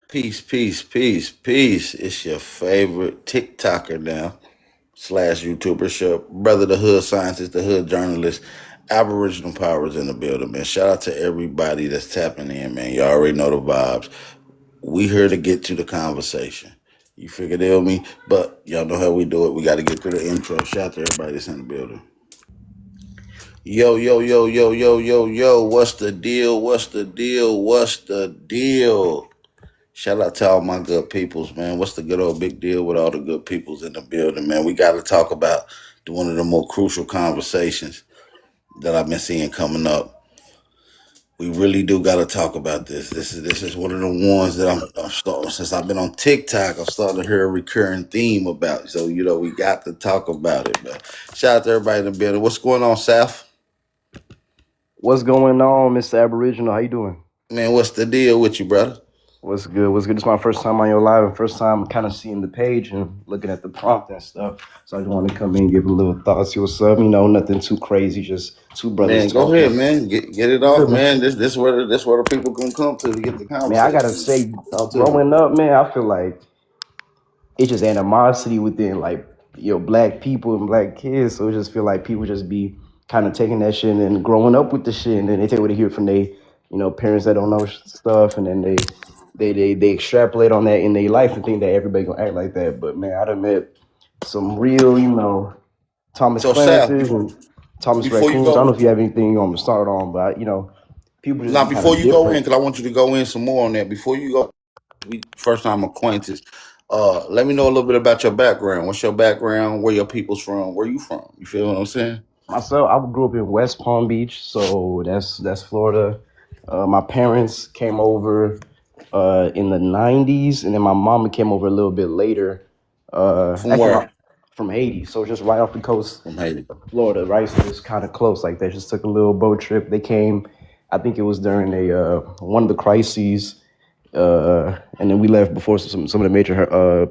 Peace, peace, peace, peace. It's your favorite TikToker now slash YouTuber. It's your brother, the hood scientist, the hood journalist. Aboriginal powers in the building, man. Shout out to everybody that's tapping in, man. You already know the vibes. We here to get to the conversation. You figured it me, but y'all know how we do it. We got to get through the intro. Shout out to everybody that's in the building. Yo, yo, yo, yo, yo, yo, yo. What's the deal? What's the deal? What's the deal? Shout out to all my good peoples, man. What's the good old big deal with all the good peoples in the building, man? We got to talk about one of the more crucial conversations that I've been seeing coming up. We really do got to talk about this. This is one of the ones that I'm starting since I've been on TikTok. I'm starting to hear a recurring theme about. So we got to talk about it. But shout out to everybody in the building. What's going on, Saf? What's going on, Mr. Aboriginal? How you doing? Man, what's the deal with you, brother? What's good? What's good? This is my first time on your live and first time kind of seeing the page and looking at the prompt and stuff. So I just want to come in and give a little thoughts. See what's up. Nothing too crazy, just two brothers Man, go talking. ahead, man. Get it You off, feel me? man. This where the people gonna come to get the Man, I conversation. gotta say, Talk to me. growing up, man, I feel like it's just animosity within like black people and black kids. So it just feel like people just be kind of taking that shit and growing up with the shit, and then they take what they hear from they parents that don't know stuff, and then they extrapolate on that in their life and think that everybody gonna act like that. But man, I done met some real Thomas So, Sal, Clarence's and Thomas before you Raccoons. I don't know go, if you have anything you want me to start on, but people just now be kind before of you go in, different. because I want you to go in some more on that. Before you go, we first time acquaintances. Let me know a little bit about your background. What's your background? Where your people's from? Where you from? You feel what I'm saying? Myself, I grew up in West Palm Beach, so that's Florida. My parents came over in the '90s, and then my mama came over a little bit later. From Actually, where? from Haiti, so just right off the coast From Haiti. of Florida, right? So it's kind of close. Like they just took a little boat trip. They came, I think it was during a one of the crises, and then we left before some of the major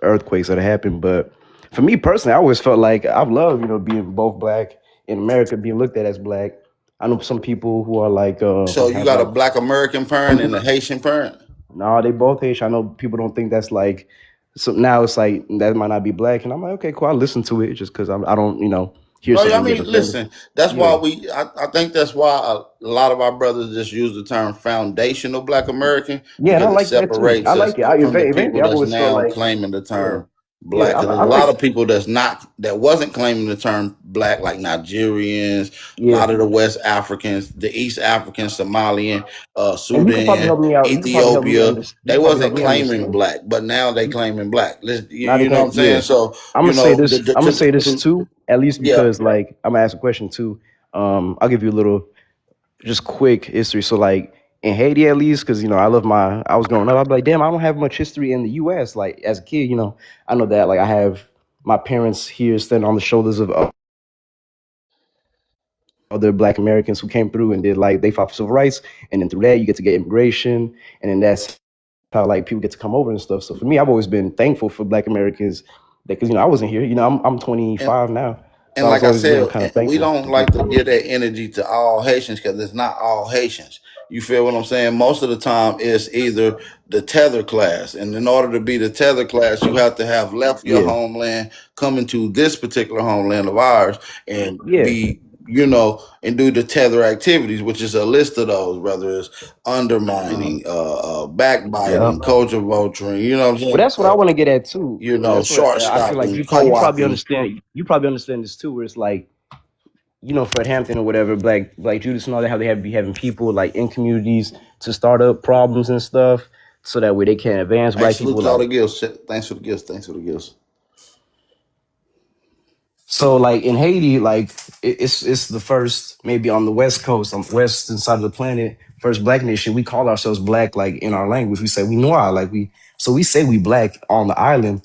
earthquakes that happened. But for me personally, I always felt like I've loved, being both black in America, being looked at as black. I know some people who are like So who you have got a like Black American parent and a Haitian parent. no, they both Haitian. I know people don't think that's like so now it's like that might not be black, and I'm like, okay, cool. I listen to it just because I don't hear Well, I something and get mean, offended. listen. That's Yeah, why I think that's why a lot of our brothers just use the term foundational Black American yeah, and I because it like that too. I separates us like it. from the If anything, people I've that's always felt now like claiming the yeah, term yeah, Black. Because I there's a like lot of people that wasn't claiming the term Black, like Nigerians, a yeah. lot of the West Africans, the East Africans, Somalian, And you could probably Sudan, help me out. You could probably help me Ethiopia. understand. You They could probably help wasn't me claiming understand. Black, but now they claiming Black. You, Now they you know what I'm can't. Yeah, saying? So I'm gonna say this. the, I'm gonna say this to too. At least yeah. because like I'm gonna ask a question too. I'll give you a little just quick history. So like in Haiti, at least, because I love my. I was growing up. I'd be like, damn, I don't have much history in the U.S. Like as a kid, I know that like I have my parents here standing on the shoulders of other Black Americans who came through and did like they fought for civil rights, and then through that you get to get immigration, and then that's how like people get to come over and stuff. So for me, I've always been thankful for Black Americans because I wasn't here. I'm And 25 now, so And I was like I always said, kind of we thankful don't for like to people. give that energy to all Haitians because it's not all Haitians. You feel what I'm saying? Most of the time, it's either the tether class, and in order to be the tether class, you have to have left your Yeah, homeland, come into this particular homeland of ours, and yeah, be and do the tether activities, which is a list of those, whether it's undermining, yeah. backbiting, culture vulturing. You know what I'm Well, saying? that's what I want to get at too. That's what Short I feel like stopping, co-opting. you probably understand this too, where it's like Fred Hampton or whatever, Black Judas and all that, how they have be having people like in communities to start up problems and stuff, so that way they can advance Hey, black salute people. to all Like the gifts. Thanks for the gifts. Thanks for the gifts. so, like in Haiti, like it's the first maybe on the west coast, on the western side of the planet, first black nation. We call ourselves black, like in our language. We say we noir, like we say we black on the island.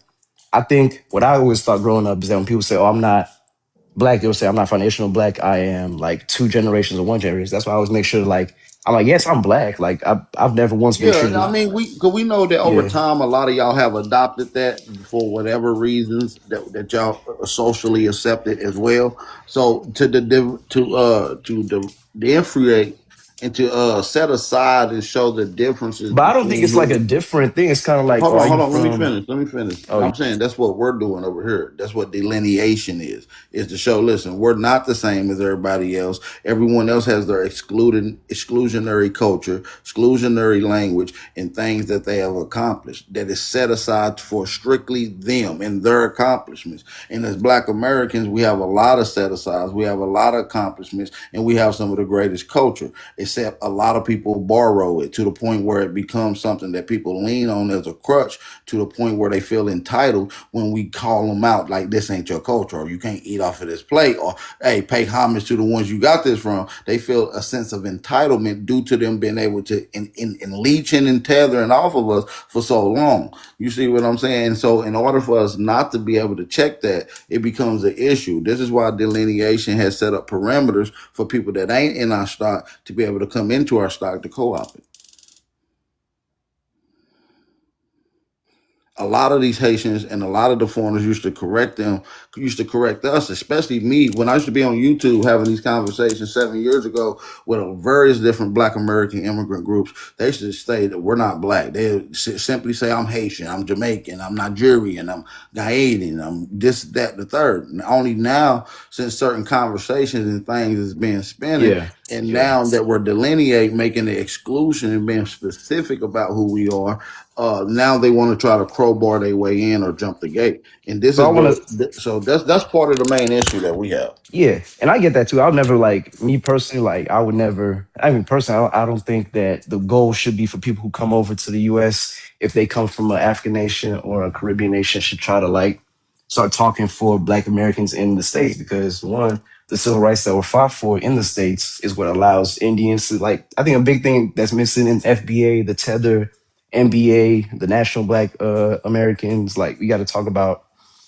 I think what I always thought growing up is that when people say, "Oh, I'm not black," they'll say, "I'm not foundational black. I am like two generations or one generation." That's why I always make sure, like, I'm like, yes, I'm black. Like, I've never once been Yeah, treated. I mean, cause we know that over Yeah, time, a lot of y'all have adopted that for whatever reasons that y'all are socially accepted as well. So to the to the differentiate and to set aside and show the differences But I don't think between it's like a who. different thing. It's kind of like, Hold oh, are on, hold you on. Let me from? finish. Let me finish. Oh, I'm saying that's what we're doing over here. That's what delineation is to show. Listen, we're not the same as everybody else. Everyone else has their exclusionary culture, exclusionary language, and things that they have accomplished that is set aside for strictly them and their accomplishments. And as Black Americans, we have a lot of set asides. We have a lot of accomplishments, and we have some of the greatest culture. Except a lot of people borrow it to the point where it becomes something that people lean on as a crutch, to the point where they feel entitled when we call them out like this ain't your culture, or you can't eat off of this plate, or hey, pay homage to the ones you got this from. They feel a sense of entitlement due to them being able to in leeching and tethering off of us for so long. You see what I'm saying? So in order for us not to be able to check that, it becomes an issue. This is why delineation has set up parameters for people that ain't in our stock to be able to come into our stock to co-op it. A lot of these Haitians and a lot of the foreigners used to correct us, especially me when I used to be on YouTube having these conversations 7 years ago with various different Black American immigrant groups. They used to say that we're not Black. They simply say I'm Haitian, I'm Jamaican, I'm Nigerian, I'm Ghanaian, I'm this, that, and the third. And only now, since certain conversations and things is being spinning, yeah, and yeah. now that we're delineating, making the exclusion and being specific about who we are, now they want to try to crowbar their way in or jump the gate, and this So I is want where. to. So that's part of the main issue that we have. Yeah, and I get that too. I'll never like me personally. Like I would never. I mean, personally, I don't think that the goal should be for people who come over to the U.S. if they come from an African nation or a Caribbean nation should try to like start talking for Black Americans in the states because one, the civil rights that were fought for in the states is what allows Indians to like. I think a big thing that's missing in FBA, the Tether, NBA, the National Black Americans. Like we got to talk about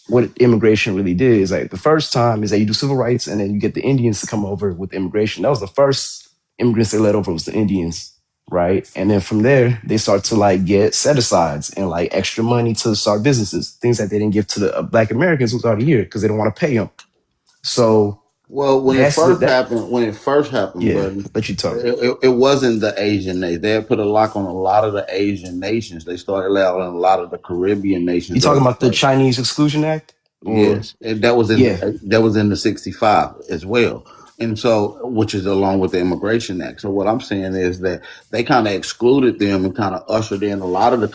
what immigration really did is like the first time is that you do civil rights and then you get the Indians to come over with immigration. That was the first immigrants they let over was the Indians, right? And then from there they start to like get set asides and like extra money to start businesses, things that they didn't give to the Black Americans who's already here because they don't want to pay them. So Well, that's the that when it first happened, yeah. buddy, Let you talk. it wasn't the Asian nation. They had put a lock on a lot of the Asian nations. They started allowing a lot of the Caribbean You nations talking over about the first. Chinese Exclusion Act or Yes, and that was in yeah the '65 as well, and so which is along with the Immigration Act. So what I'm saying is that they kind of excluded them and kind of ushered in a lot of the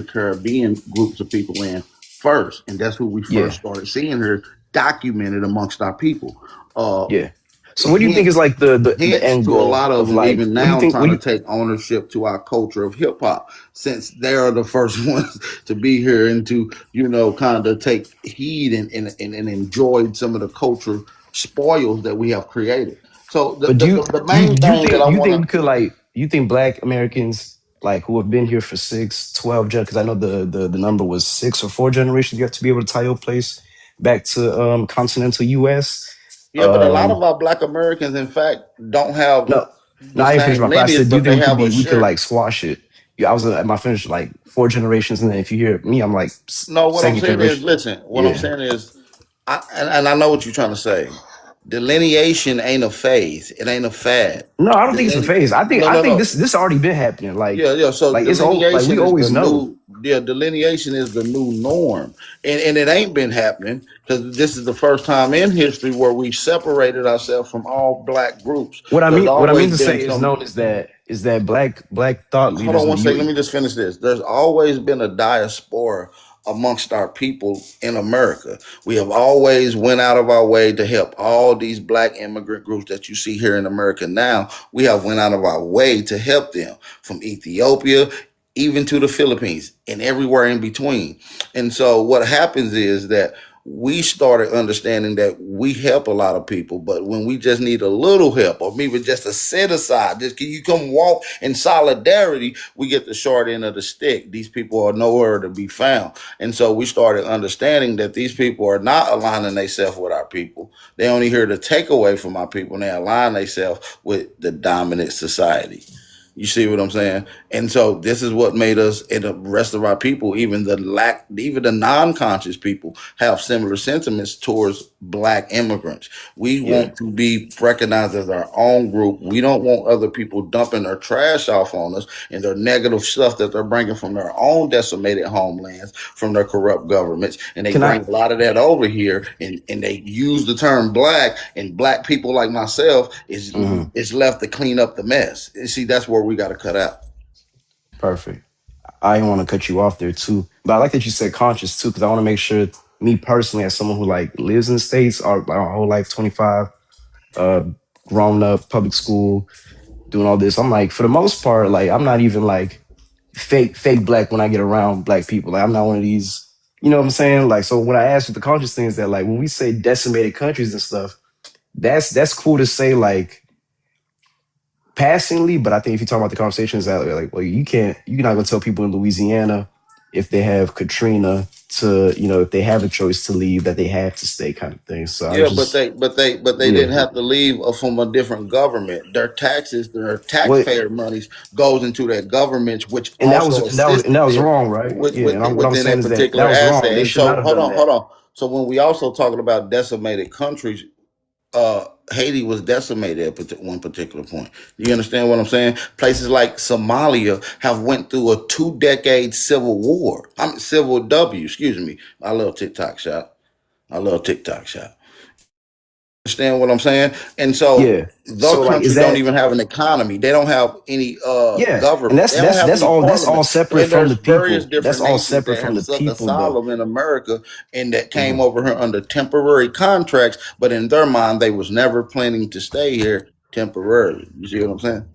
Caribbean groups of people in first, and that's who we yeah first started seeing here documented amongst our people. Uh, yeah. So what do you think is hence, like the hence end to a goal lot of of them like even what do you now think? What trying do to you take ownership to our culture of hip hop, since they are the first ones to be here and to kind of take heed and enjoy some of the culture spoils that we have created. So But the do you main do you thing that think I do you want think to. we could like you think Black Americans like who have been here for 6, 12 because I know the number was 6 or 4 generations you have to be able to tie your place back to continental US. Yeah, but a lot Um of our Black Americans, in fact, don't have no no the I didn't finish same my question. I lineage, said do you but think they we could have a be we could shared. like squash it? Yeah, I was at my finish like 4 generations and then if you hear me I'm like No, what I'm second saying is, generation. listen. What I'm Yeah. saying is, and I know what you're trying to say. Delineation ain't a phase. It ain't a fad. No, I don't think it's a Deline- phase. I think no, I no, think no. this already been happening. Yeah, yeah. So Like it's all like we delineation is the always know. new. Yeah, delineation is the new norm, and it ain't been happening because this is the first time in history where we separated ourselves from all Black groups. There's What I mean always to been say is some. known is that black thought Hold leaders on in one the second. Let U. me just finish this. There's always been a diaspora amongst our people in America. We have always went out of our way to help all these Black immigrant groups that you see here in America now. We have went out of our way to help them from Ethiopia even to the Philippines and everywhere in between. And so what happens is that we started understanding that we help a lot of people, but when we just need a little help or maybe just a set aside, just can you come walk in solidarity, we get the short end of the stick. These people are nowhere to be found. And so we started understanding that these people are not aligning themselves with our people. They only here to take away from our people and they align themselves with the dominant society. You see what I'm saying? And so this is what made us and the rest of our people, even the non-conscious people, have similar sentiments towards black immigrants. We Yeah. want to be recognized as our own group. We don't want other people dumping their trash off on us and their negative stuff that they're bringing from their own decimated homelands, from their corrupt governments. And they Can I? bring a lot of that over here, and they use the term black, and black people like myself Mhm. is left to clean up the mess. And see, that's where we got to cut out. Perfect. I didn't want to cut you off there too, but I like that you said conscious too, because I want to make sure me personally, as someone who like lives in the states, our whole life, 25, uh, grown up, public school, doing all this. I'm like, for the most part, like I'm not even like fake black when I get around black people. Like I'm not one of these, you know what I'm saying? Like, so when I ask with the conscious things that like when we say decimated countries and stuff, that's cool to say like passingly, but I think if you talk about the conversations that like, well, you're not gonna tell people in Louisiana if they have Katrina to, if they have a choice to leave that they have to stay kind of thing. So I Yeah, just, but they yeah. didn't have to leave from a different government. Their taxes, their What, taxpayer monies goes into that government, which and that was, also and that was, and assisted that was them wrong, right? Yeah. What I'm within saying that is that that particular was wrong. asset. They And should not so, have done that. hold on. So when we also talking about decimated countries, Haiti was decimated at one particular point. You understand what I'm saying? Places like Somalia have went through a 2 decade civil war. I'm civil W. Excuse me. I love TikTok shop. I love TikTok shop. Understand what I'm saying? And so Yeah. the So like, is country don't that, even have an economy. They don't have any yeah. And government. that's, They don't that's, have that's any all, that's all parliament. separate And from there's the various people. That's different all nations separate that from have the sought people though. asylum in America and that came Mhm. over here under temporary contracts, but in their mind they was never planning to stay here temporarily. You see what I'm saying?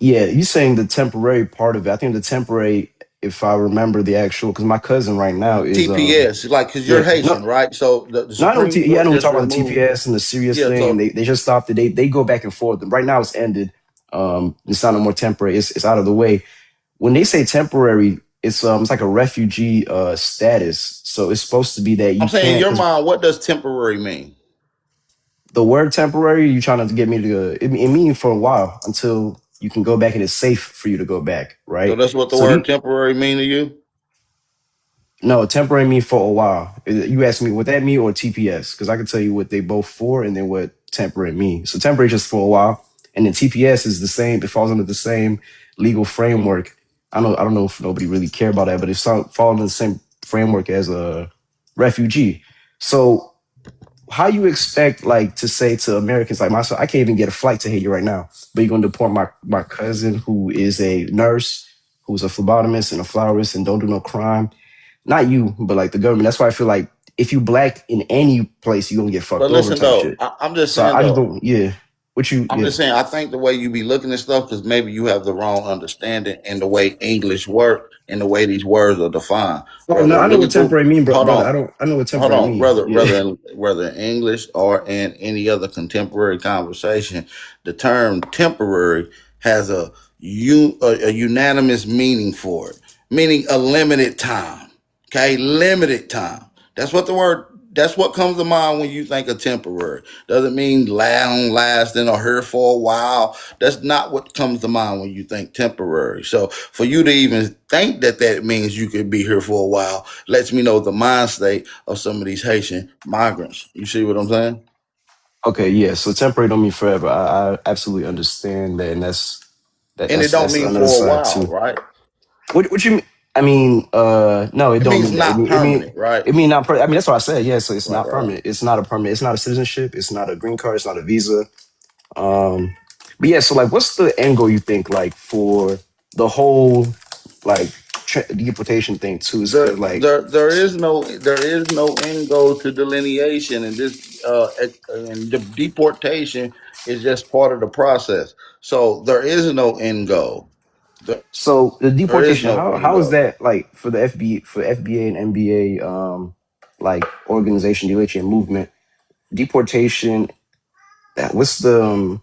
Yeah, you saying the temporary part of it. I think the temporary, if I remember the actual, because my cousin right now is TPS, like, because you're yeah, no, Haitian, right? So the no, I know Supreme yeah, I Court know we just talk about the removed. TPS and the serious Yeah, thing, and so they just stopped it. They go back and forth. Right now it's ended. It's not no more temporary. It's out of the way. When they say temporary, it's like a refugee status. So it's supposed to be that I'm you saying in can't your because mind, what does temporary mean? the word temporary, you trying to get me to it means for a while until you can go back and it's safe for you to go back, So right? that's what the So word you temporary mean to you? no, temporary mean for a while. You asked me what that mean or TPS, because I can tell you what they both for and then what temporary mean. So temporary just for a while, and then TPS is the same. It falls under the same legal framework. I don't know if nobody really care about that, but it falls under the same framework as a refugee. So how you expect like to say to Americans like myself, I can't even get a flight to Haiti right now, but you're gonna deport my cousin who is a nurse, who's a phlebotomist and a florist and don't do no crime, not you, but like the government. That's why I feel like if you black in any place, you're gonna get But fucked over listen type though, shit. I'm just So saying I just though, don't, yeah. What you, I'm yeah. just saying I think the way you be looking at stuff because maybe you have the wrong understanding in the way English work and the way these words are defined. Oh Whether no, I know what legal, temporary mean, hold brother. on, I know what hold temporary on, mean. Yeah. whether in English or in any other contemporary conversation, the term temporary has a unanimous meaning for it, meaning a limited time. Okay, limited time. That's what the word. That's what comes to mind when you think of temporary. Doesn't mean long lasting or here for a while. That's not what comes to mind when you think temporary. So for you to even think that that means you could be here for a while lets me know the mind state of some of these Haitian migrants. You see what I'm saying? Okay, yeah. So temporary don't mean forever. I absolutely understand that, and And it don't that's mean another for a side while, too. right? What you mean? I mean, no, it It don't means mean that. not permanent, right? It mean not. I mean, that's what I said. Yeah. So it's Right, not right, right. permanent. It's not a permanent. It's not a citizenship. It's not a green card. It's not a visa. Um, but yeah, so like, what's the end goal you think like for the whole like deportation thing too? Is because like, There is no end goal to delineation, and this and the deportation is just part of the process. So there is no end goal. so the There is deportation, no end how is goal. that like for the FBA and NBA like organization, DHA movement deportation? What's the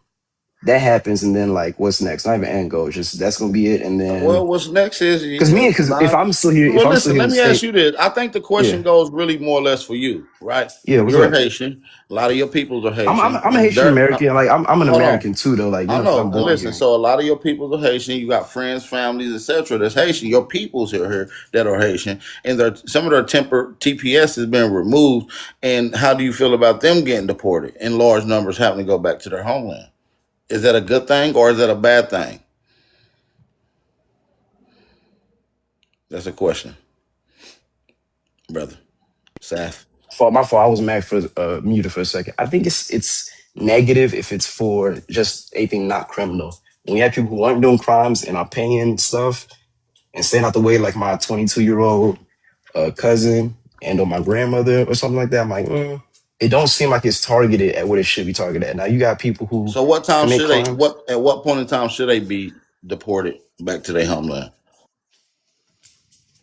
that happens, and then like what's next? Not even end goal. Just that's gonna be it, and then Well, what's next is because if I'm still here, if well, I'm still listen, here in let the me ask state, you this. I think the yeah, question goes really more or less for you, right? yeah. What's You're a up? Haitian. A lot of your peoples are Haitian, I'm a and Haitian they're American. Like I'm an hold on. American too, though. Like you I know, what I'm saying? know, I'm and born listen. here. So a lot of your peoples are Haitian. You got friends, families, etc. That's Haitian. Your peoples are here that are Haitian, and some of their TPS has been removed. And how do you feel about them getting deported in large numbers, having to go back to their homeland? Is that a good thing or is that a bad thing? That's a question, brother. Saf. For my fault, I was mad for muted for a second. I think it's negative if it's for just anything not criminal. When you have people who aren't doing crimes and are paying stuff and staying out the way, like my 22-year-old cousin and or my grandmother or something like that, I'm like, it don't seem like it's targeted at what it should be targeted at. Now you got people who So what time commit should they? crimes. What at what point in time should they be deported back to their homeland?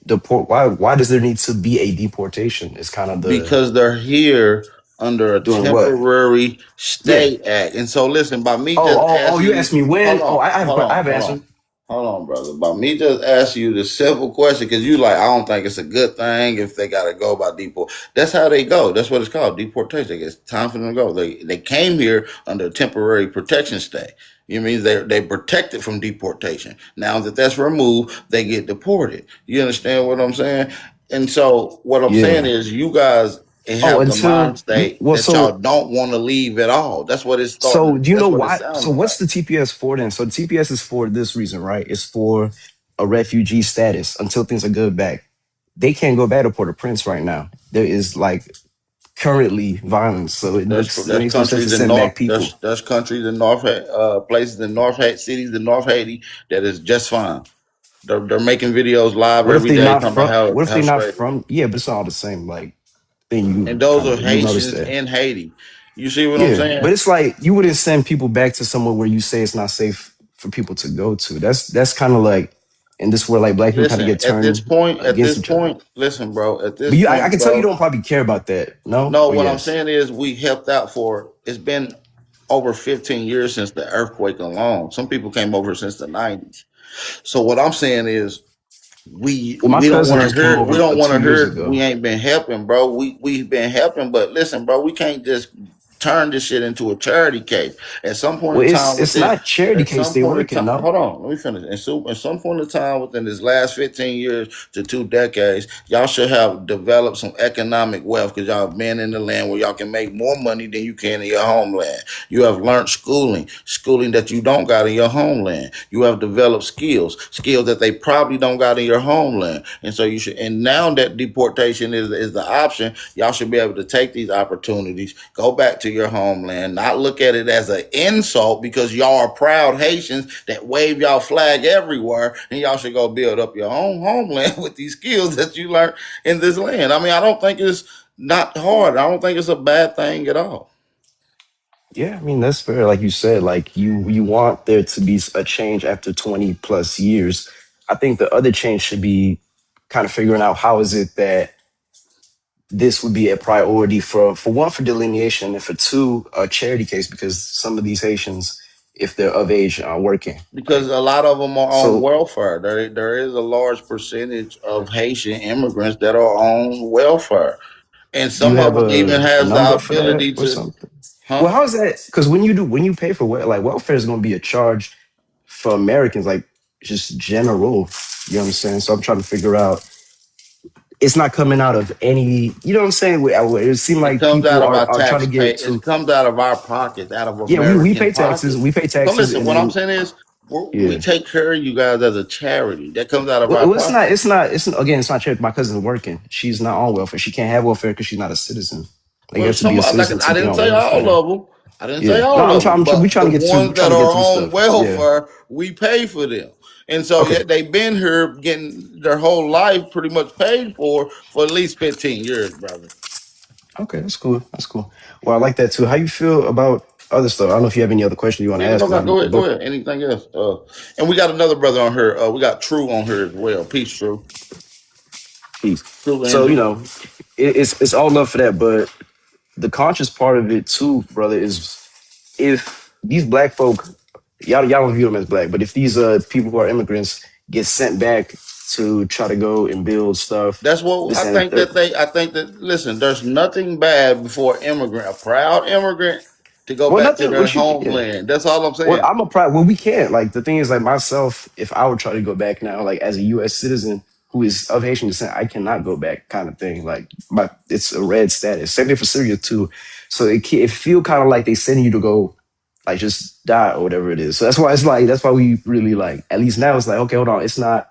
Deport. Why does there need to be a deportation? It's kind of the Because they're here under a doing what? temporary Yeah. stay act. And so listen, by me Oh, just oh, oh! asking You you, asked me hold when? Oh, on, hold I on, have an hold answer. on. Hold on, brother. By me just asking you the simple question, because you like, I don't think it's a good thing if they gotta go by deport. That's how they go. That's what it's called, deportation. It's time for them to go. They came here under temporary protection stay. You mean they protected from deportation. Now that that's removed, they get deported. You understand what I'm saying? And so what I'm saying Yeah. is, you guys Oh, have the until mind state well, that y'all don't want to leave at all. That's what it's starting. so do you know That's what it's why? So sounding what's like. the TPS for then? So the TPS is for this reason, right? It's for a refugee status until things are good back. They can't go back to Port-au-Prince right now. There is like currently violence, so it That's makes no sense countries to in send North. back people. That's countries in North. Places in North Haiti, cities in North Haiti that is just fine. They're making videos live What if every they day not talking about from? What if how they not straight it is. from? Yeah, but it's all the same. Like thing you And those kind are of you notice Haitians that. in Haiti. You see what I'm Yeah, saying? but it's like you wouldn't send people back to somewhere where you say it's not safe for people to go to. That's kind of like, and this where like black people kind of Listen, get turned at against this each other. point, listen, bro. At this But I point, can tell you bro. don't probably care about that. No No, or what I'm yes. saying is we helped out for. It's been over 15 years since the earthquake alone. Some people came over since the 90s. So what I'm saying is Well, my we don't cousin want to just came hear we over don't want to 2 years hear ago. we ain't been helping, bro. We've been helping, but listen, bro, we can't just turn this shit into a charity case. At some point in Well, time it's within not charity at case some they point in working. time, No. hold on, let me finish. And so at some point in time within this last 15 years to 2 decades, y'all should have developed some economic wealth because y'all have been in the land where y'all can make more money than you can in your homeland. You have learned schooling that you don't got in your homeland. You have developed skills that they probably don't got in your homeland. And so you should, and now that deportation is the option, y'all should be able to take these opportunities, go back to your homeland, not look at it as an insult because y'all are proud Haitians that wave y'all flag everywhere, and y'all should go build up your own homeland with these skills that you learned in this land. I mean, I don't think it's not hard. I don't think it's a bad thing at all. Yeah, I mean that's fair. Like you said, like you want there to be a change after 20 plus years. I think the other change should be kind of figuring out how is it that this would be a priority for one for delineation and for two a charity case because some of these Haitians, if they're of age, are working. Because Like a lot of them are on so, welfare. There is a large percentage of Haitian immigrants that are on welfare, and do you some of have them even a has the number for that ability or to, something? Well, huh? how is that? Because when you pay for like welfare is going to be a charge for Americans, like just general. You know what I'm saying? So I'm trying to figure out. It's not coming out of any. You know what I'm saying? It seems It like comes out people of our are trying to tax pay. get It to. comes out of our pockets, out of Yeah, we American pay taxes. pockets. We pay So taxes, listen, and what I'm then saying is, we yeah. take care of you guys as a charity. That comes out of our Well, it's not. pocket. It's not. It's again. It's not true. My cousin's working. She's not on welfare. She can't have welfare because she's not a citizen. Like you Well, have to be some a like citizen I to be didn't on say all welfare. of them. I didn't say Yeah. No, all of them, We but trying the to get to. We ones trying that to get are through on stuff. Yeah. welfare, we pay for them, and so Okay. yet they've been here getting their whole life pretty much paid for at least 15 years, brother. Okay. That's cool. That's cool. Well, I like that too. How you feel about other stuff? I don't know if you have any other questions you want to Yeah, ask. no, 'Cause go ahead, go but ahead. Anything else? And we got another brother on here. We got True on here as well. Peace, True. peace. True So Angel. it's all love for that, but the conscious part of it too, brother, is if these black folk. y'all don't view them as black, but if these people who are immigrants get sent back to try to go and build stuff, That's what this I and the think third. that they. I think that listen, there's nothing bad before immigrant, a proud immigrant, to go Well, back to nothing. their What you? Yeah. homeland. That's all I'm Well, saying. I'm a pride. Well, we can't. Like the thing is, like myself, if I would try to go back now, like as a U.S. citizen who is of Haitian descent, I cannot go back, kind of thing. Like, but it's a red status. Same thing for Syria too. So it feel kind of like they sending you to go, like just die or whatever it is. So that's why it's like that's why we really like. At least now it's like okay, hold on, it's not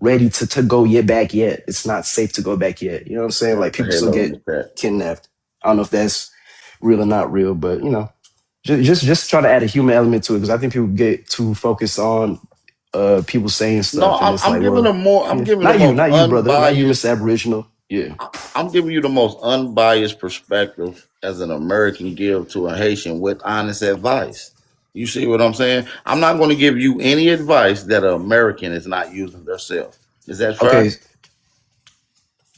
ready to go yet back yet. It's not safe to go back yet. You know what I'm saying? Like people still Hello in get the chat. kidnapped. I don't know if that's real or not real, but you know. Just try to add a human element to it because I think people get too focused on people saying No, stuff and it's I'm like, giving well, them more. I'm yeah, giving the most not you, brother, not you, Mr. unbiased. Aboriginal. Yeah. I'm giving you the most unbiased perspective as an American give to a Haitian with honest advice. You see what I'm saying? I'm not going to give you any advice that an American is not using themselves. Is that fair? Okay.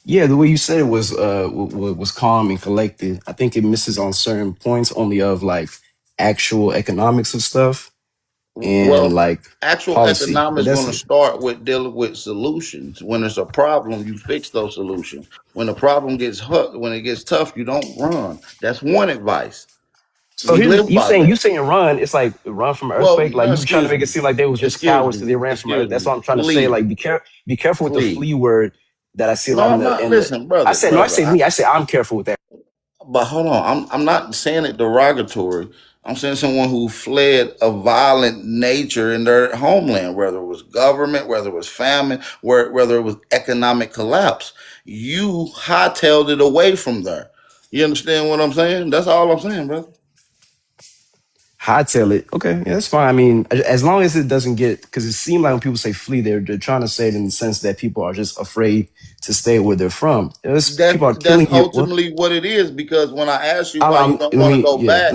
Yeah, the way you said it was was calm and collected. I think it misses on certain points only of like actual economics of stuff and Well, like actual policy. But economics that's going to start with dealing with solutions. When there's a problem, you fix those solutions. When the problem gets when it gets tough, you don't run. That's one advice. so We here's live by you that. saying run. It's like run from an Well, earthquake. Like no, you trying to excuse make it me. seem like they was just cowards because they ran from earth. Excuse That's me. all I'm trying to say. Flee. Like be careful with the Flee. flee word that I see a No, lot I'm not. in the. Listen, I brother, said no. I brother. say me. I say I'm careful with that. But hold on. I'm not saying it derogatory. I'm saying someone who fled a violent nature in their homeland, whether it was government, whether it was famine, whether it was economic collapse. You hightailed it away from there. You understand what I'm saying? That's all I'm saying, brother. Hightail it. Okay, yeah, that's fine. I mean, as long as it doesn't get because it seems like when people say flee, they're trying to say it in the sense that people are just afraid to stay where they're from. People are That's killing you. Well, ultimately what it is because when I ask you why you don't let want to me go yeah back,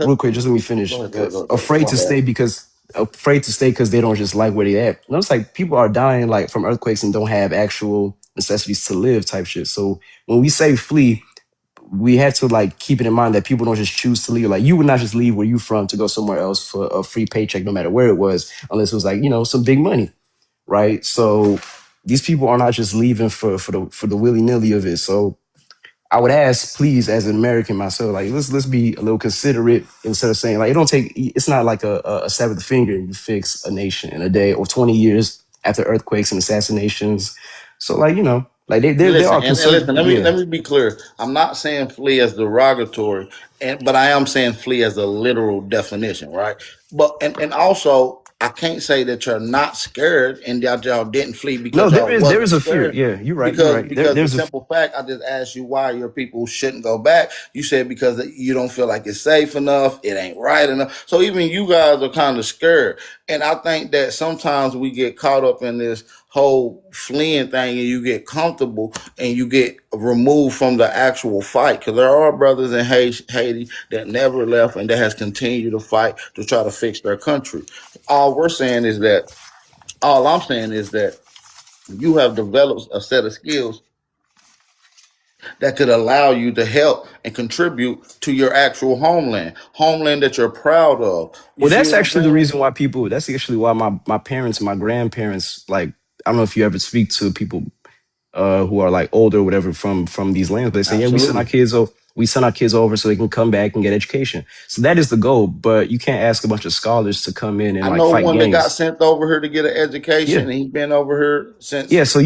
real quick just let me go finish ahead, go ahead, go ahead, go ahead. afraid My to bad. stay because they don't just like where they at. No, it's like people are dying like from earthquakes and don't have actual necessities to live type shit. So when we say flee, we have to like keep it in mind that people don't just choose to leave. Like you would not just leave where you from to go somewhere else for a free paycheck no matter where it was unless it was like some big money, right? So these people are not just leaving for the willy-nilly of it. So I would ask, please, as an American myself, like let's be a little considerate instead of saying like it don't take. It's not like a snap of the finger and you fix a nation in a day or 20 years after earthquakes and assassinations. So like like they Listen, are and conservative. listen. Yeah, Let me be clear. I'm not saying flee as derogatory, but I am saying flee as a literal definition, right? But and also, I can't say that you're not scared and that y'all didn't flee no, because y'all there wasn't is a fear. scared. Yeah, you're right. You're right. Because the There's a simple fact, I just asked you why your people shouldn't go back. You said because you don't feel like it's safe enough, it ain't right enough. So even you guys are kind of scared, and I think that sometimes we get caught up in this whole fleeing thing, and you get comfortable and you get removed from the actual fight. Because there are brothers in Haiti that never left and that has continued to fight to try to fix their country. All we're saying is that, all I'm saying is that you have developed a set of skills that could allow you to help and contribute to your actual homeland that you're proud of. You well, see that's what I'm actually the saying? reason why people. That's actually why my parents and my grandparents like. I don't know if you ever speak to people who are like older or whatever from these lands, but they say, yeah, Absolutely. we send our kids over so they can come back and get education. So that is the goal, but you can't ask a bunch of scholars to come in and I like know fight one that got gangs. sent over here to get an education, Yeah. and he's been over here since. Yeah, so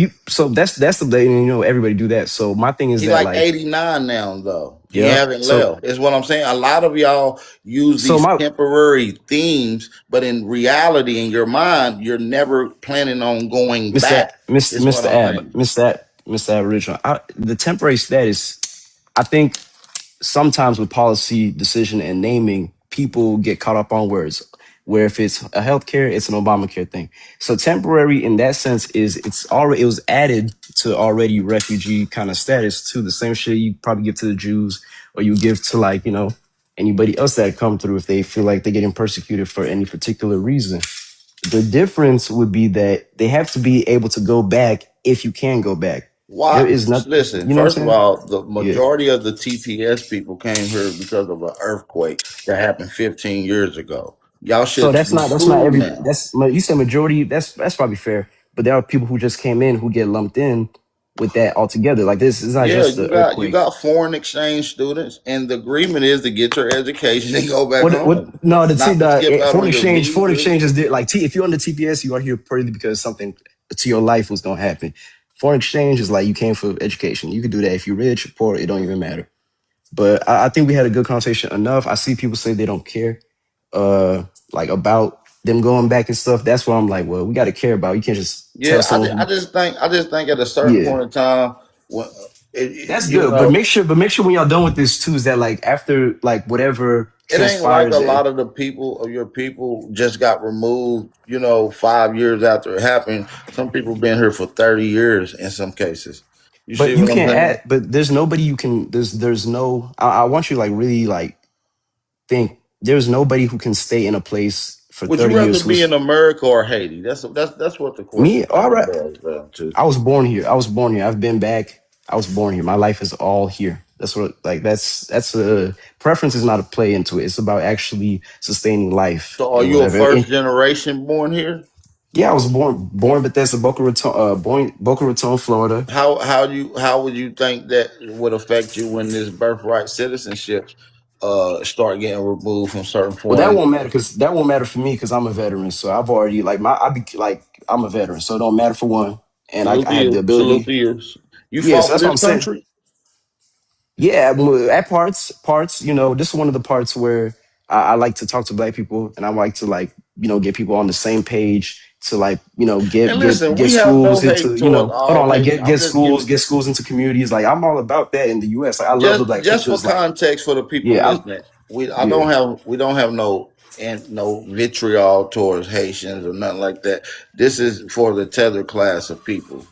that's the day, everybody do that. So my thing is He that like like, 89 now, though. He yeah. haven't left. Is what I'm saying. A lot of y'all use So these my temporary themes, but in reality, in your mind, you're never planning on going back. Is what I'm saying. Mr. Aboriginal, the temporary status, I think sometimes with policy decision and naming, people get caught up on words. Where if it's a healthcare, it's an Obamacare thing. So temporary in that sense is it was added to already refugee kind of status to the same shit you probably give to the Jews or you give to like, anybody else that come through if they feel like they're getting persecuted for any particular reason. The difference would be that they have to be able to go back if you can go back. There Why? is not, Listen, you know what first of I'm saying? all, the Yeah. majority of the TPS people came here because of an earthquake that happened 15 years ago. Y'all So should be that's not cool every now. that's you said majority. That's probably fair. But there are people who just came in who get lumped in with that altogether. Like this is not Yeah, just the you earthquake. got foreign exchange students, and the agreement is to get your education and go back What? home, No, not to skip out on your foreign visas. exchange is like if you're on the TPS, you are here purely because something to your life was gonna happen. Foreign exchange is like you came for education. You could do that if you're rich or poor. It don't even matter. But I think we had a good conversation enough. I see people say they don't care, like about them going back and stuff. That's where I'm like, well, we got to care about. You can't just tell Yeah, someone I who, just think at a certain yeah, point in time, when that's you good. know, But make sure when y'all done with this too, is that like after like whatever it ain't like a transpires and lot of the people of your people just got removed. 5 years after it happened. Some people been here for 30 years in some cases. You see but you what I'm can't saying? add. But there's nobody you can. There's no. I want you to like really like think. There's nobody who can stay in a place for Would you 30 rather years be in who's America or Haiti? That's what the me. question All kind of right. boils down to. I was born here. I was born here. I've been back. I was born here. My life is all here. That's what like that's a preference is not a play into it. It's about actually sustaining life So, are and you a whatever. first generation born here? Yeah, I was born Bethesda, Boca Raton, Florida. How would you think that would affect you when this birthright citizenships start getting removed from certain Well, that foreign? won't matter because that won't matter for me because I'm a veteran. So I've already like I be like I'm a veteran, so it don't matter for one. And Salute I to have the you. Salute ability. to you. You Yeah, fought so for that's what this I'm saying. country. Yeah, well, at parts, this is one of the parts where I like to talk to black people, and I like to like get people on the same page to like And listen, get we have no schools into hate towards hold all on like Haitians. I'm just giving get schools into communities. Like I'm all about that in the U.S. Like I love the Black just for Panthers. Like context for the people yeah, listening. yeah. We don't have no vitriol towards Haitians or nothing like that. This is for the tether class of people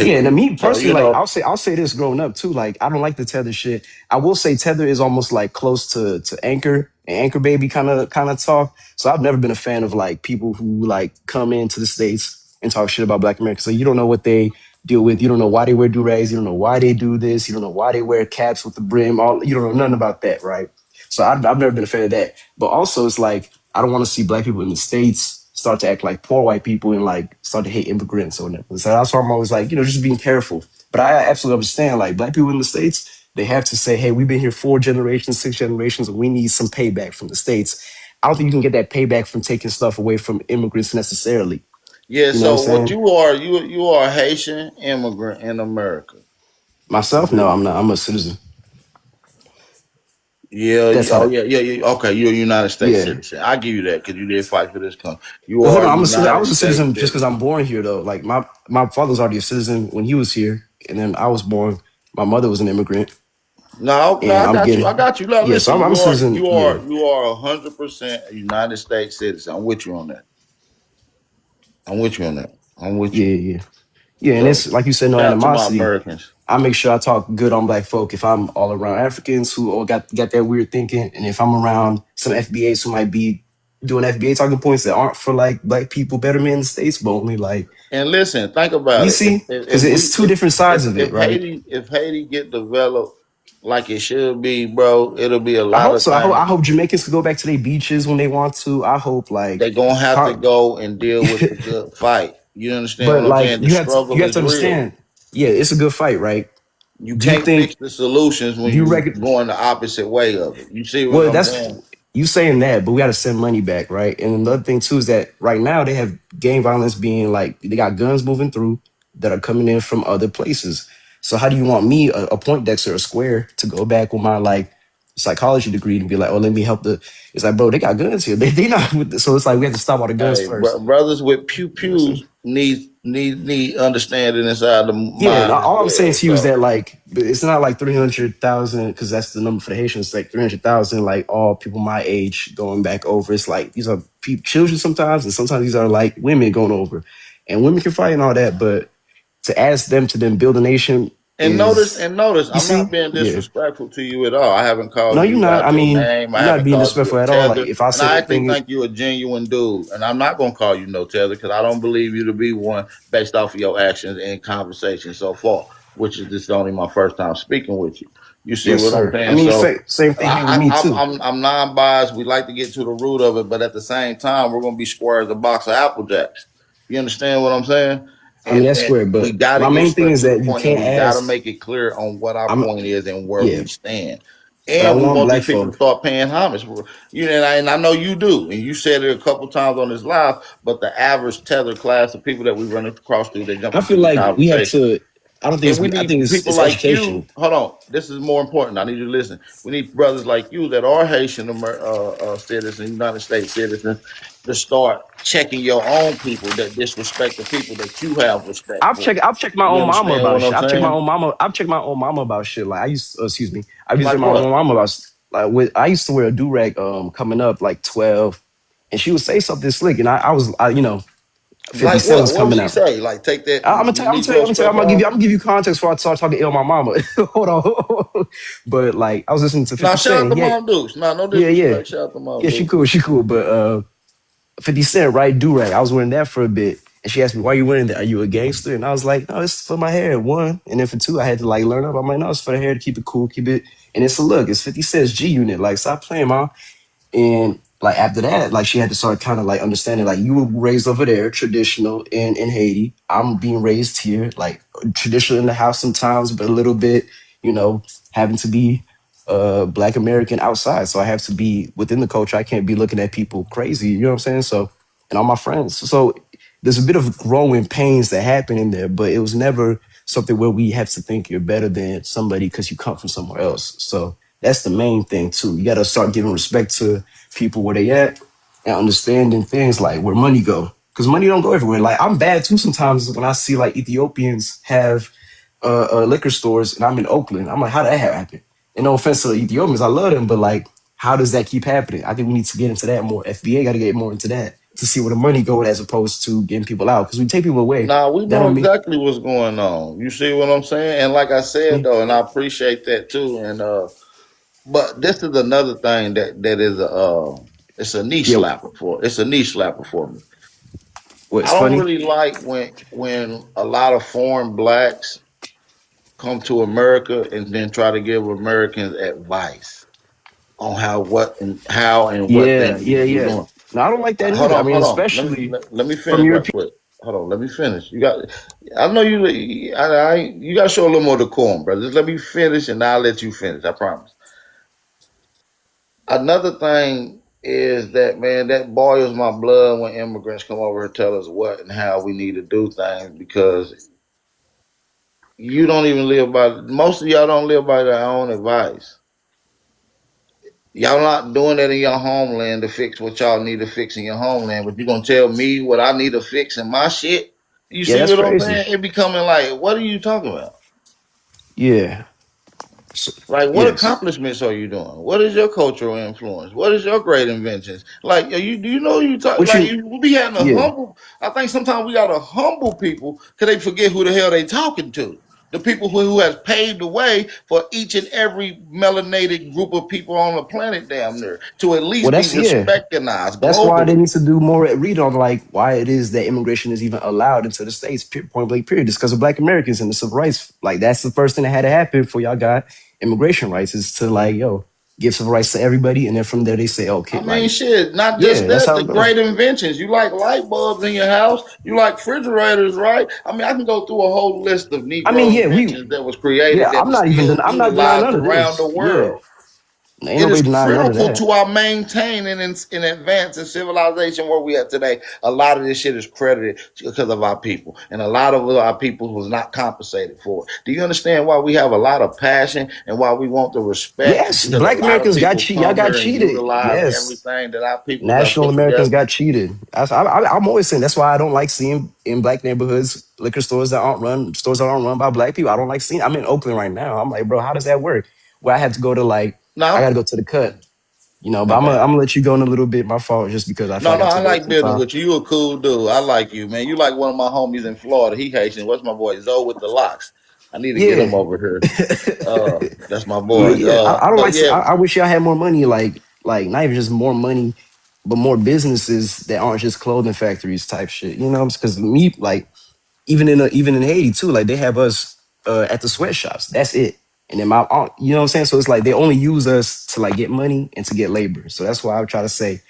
Yeah, and particularly. me So personally, like I'll say this growing up too. Like I don't like the tether shit. I will say tether is almost like close to anchor and anchor baby kind of talk. So I've never been a fan of like people who like come into the states and talk shit about Black Americans. So you don't know what they deal with. You don't know why they wear do rags. You don't know why they do this. You don't know why they wear caps with the brim. All you don't know nothing about that, right? So I've never been a fan of that. But also, it's like I don't want to see black people in the states start to act like poor white people and like start to hate immigrants or whatever. So that's why I'm always like, just being careful. But I absolutely understand, like black people in the states, they have to say, hey, we've been here 4 generations, 6 generations, and we need some payback from the states. I don't think you can get that payback from taking stuff away from immigrants necessarily. yeah. You know what I'm So what saying? you are, you are a Haitian immigrant in America. Myself, no, I'm not. I'm a citizen. Yeah. That's how Oh, that. yeah, yeah, yeah. Okay, you're a United States Yeah. citizen. I give you that because you did fight for this country. You Well, hold are a on. I'm a citizen. I United was a States citizen just because I'm citizen. born here, though. Like my father was already a citizen when he was here, and then I was born. My mother was an immigrant, No, no, and I I'm got you. I getting. got you. Now, Yeah, so listen, I'm a citizen. Yeah, you are 100% a United States citizen. I'm with you on that. I'm with you on that. I'm with yeah, you. yeah, yeah. And So, it's like you said, no shout out to my animosity. Americans. I make sure I talk good on black folk if I'm all around Africans who all got that weird thinking, and if I'm around some FBAs who might be doing FBA talking points that aren't for like black people betterment in the states, but only like And listen, think about you it. see, because it's two different sides of it, right? If Haiti get developed like it should be, bro, it'll be a I lot hope of so. I things. hope Jamaicans can go back to their beaches when they want to. I hope like, They gonna have to car- go and deal with the good fight. You understand but what I'm like saying? The you struggle have is to real. understand. Yeah, it's a good fight, right? You Do you can't fix think? the solutions when Do you you reckon? going the opposite way of it. You see what Well, I'm that's saying? you saying that, but we got to send money back, right? And another thing too is that right now they have gang violence being like they got guns moving through that are coming in from other places. So how do you want me, a point Dexter, a square, to go back with my like psychology degree and be like, oh, let me help the? It's like, bro, they got guns here. They not with so it's like we have to stop all the guns Hey, first. brothers with pew You know what I'm saying? pews need understanding inside the Yeah, and mind as all I'm saying well. to you is So that like it's not like 300,000 because that's the number for the Haitians. It's like 300,000, like all people my age going back over. It's like these are children sometimes, and sometimes these are like women going over, and women can fight and all that. But to ask them to then build a nation is, notice, you I'm not see, being yeah. disrespectful to you at all. I haven't No, called you're you not. out I your mean, name. I you're not haven't being called you disrespectful a at all. Like tether. if I And said I actually anything, think you're a genuine dude. And I'm not gonna call you no tether because I don't believe you to be one based off of your actions and conversation so far. which is this is only my first time speaking with you. You see Yes, what I'm sir. I saying? mean, So same thing here with me too. I'm non-biased. We like to get to the root of it, but at the same time, we're going to be square as a box of Apple Jacks. You understand what I'm saying? I mean, that's And square, we but got to my get main thing straight is to the that you point, and can't we got to ask. make it clear on what our I'm point is and where yeah, we stand. but I And we want want black these people to folk. start paying homage. You know, and I know you do, and you said it a couple times on this live. But the average tether class of people that we run across through, they jump I into feel the like we have conversation. to. I don't think And it's. we I think need people it's like education. you. Hold on, this is more important. I need you to listen. We need brothers like you that are Haitian citizens, United States citizens, to start checking your own people that disrespect the people that you have respect for. I've checked my You own mama understand about what shit. I'm I've checked my saying? own mama. I've checked my own mama about shit. Like I used. Excuse me. I used to check Like my own what? mama about like with. I used to wear a do rag. Coming up like 12, and she would say something slick, and I was. 50 Like Cent what? was What would coming she out. say? Like take that I'm gonna tell you. I'm gonna tell you. Negro I'm gonna tell you. stuff I'm on? gonna give you context before I start talking ill my mama. Hold on. But like, I was listening to Now 50 shout out to Cent. Yeah, Mom Dukes. Nah, no yeah, yeah, disrespect. Shout out to Mom yeah. She Dukes. cool. She cool. But 50 Cent, right? Do rag. I was wearing that for a bit, and she asked me, "Why you wearing that? Are you a gangster?" And I was like, "No, it's for my hair." One, and then for two, I had to like learn up. I'm like, "No, it's for the hair to keep it cool, keep it." And it's a look. It's 50 Cent's G Unit. Like, stop playing, mom. And like after that, like she had to start kind of like understanding, like you were raised over there, traditional in Haiti. I'm being raised here, like traditional in the house sometimes, but a little bit, you know, having to be black American outside. So I have to be within the culture. I can't be looking at people crazy, you know what I'm saying? So and all my friends. So there's a bit of growing pains that happen in there, but it was never something where we have to think you're better than somebody because you come from somewhere else. So that's the main thing too. You got to start giving respect to people where they at and understanding things like where money go. Because money don't go everywhere. Like I'm bad too sometimes when I see like Ethiopians have liquor stores and I'm in Oakland. I'm like, how did that happen? And no offense to the Ethiopians, I love them, but like, how does that keep happening? I think we need to get into that more. FBA got to get more into that to see where the money go as opposed to getting people out. Because we take people away, Nah, we that know don't mean exactly what's going on. You see what I'm saying? And like I said yeah, though, and I appreciate that too. And but this is another thing that is it's a knee yeah. slapper for it's a knee slapper for me. What's I don't funny? really like when a lot of foreign blacks come to America and then try to give Americans advice on how and what they Yeah, need yeah, to be yeah. doing. No, I don't like that Hold neither. I on, mean, hold on. especially Let me from finish right European. quick. Hold on, let me finish. You got, I know you got to show a little more decorum, brother. Just let me finish, and I'll let you finish. I promise. Another thing is that man, that boils my blood when immigrants come over and tell us what and how we need to do things because you don't even live by most of y'all don't live by their own advice. Y'all not doing that in your homeland to fix what y'all need to fix in your homeland, but you gonna tell me what I need to fix in my shit? You Yeah, see that's what I'm crazy. saying? It becoming like, what are you talking about? Yeah. So, Like, what yes. accomplishments are you doing? What is your cultural influence? What is your great inventions? Like, you do you know you talk What like you? we be having a Yeah. humble. I think sometimes we gotta humble people because they forget who the hell they talking to. The people who has paved the way for each and every melanated group of people on the planet, damn near, to at Well, least be that's yeah. recognized That's why they globally. need to do more read on like why it is that immigration is even allowed into the states. Point blank. Period. It's because of Black Americans and the civil rights. Like that's the first thing that had to happen for y'all got immigration rights is to like yo give civil rights to everybody, and then from there they say okay I mean, like shit, not just yeah that's that, how the it go. great inventions. You like light bulbs in your house, you like refrigerators, right? I mean, I can go through a whole list of I mean Negro yeah we inventions that was created yeah that is still I'm not denying utilized none of around the this. Yeah, world. ain't It is nobody denying none of critical that. to our maintaining in advance in civilization where we at today. A lot of this shit is credited because of our people, and a lot of our people was not compensated for it. Do you understand why we have a lot of passion and why we want the respect? Yes, Because a Black lot of Americans got people cheated. Y'all come got here and cheated. utilize Yes. everything that our people have National put Americans together. got cheated. I'm always saying that's why I don't like seeing in black neighborhoods liquor stores that aren't run by black people. I don't like seeing. I'm in Oakland right now. I'm like, bro, how does that work? Where I have to go to like, I got No, to go to the cut, But my bad. I'm gonna let you go in a little bit. My fault, just because I feel No, like no, I I took over like some building time. with you. You a cool dude. I like you, man. You like one of my homies in Florida. He Haitian. What's my boy? Zoe with the locks. I need to get him Yeah, over here. That's my yeah, boy. yeah. I don't But like. yeah, I wish y'all had more money. Like not even just more money, but more businesses that aren't just clothing factories type shit. Because me like even in Haiti too, like they have us. at the sweatshops. That's it. And then my aunt, you know what I'm saying? So it's like they only use us to like get money and to get labor. So that's why I would try to say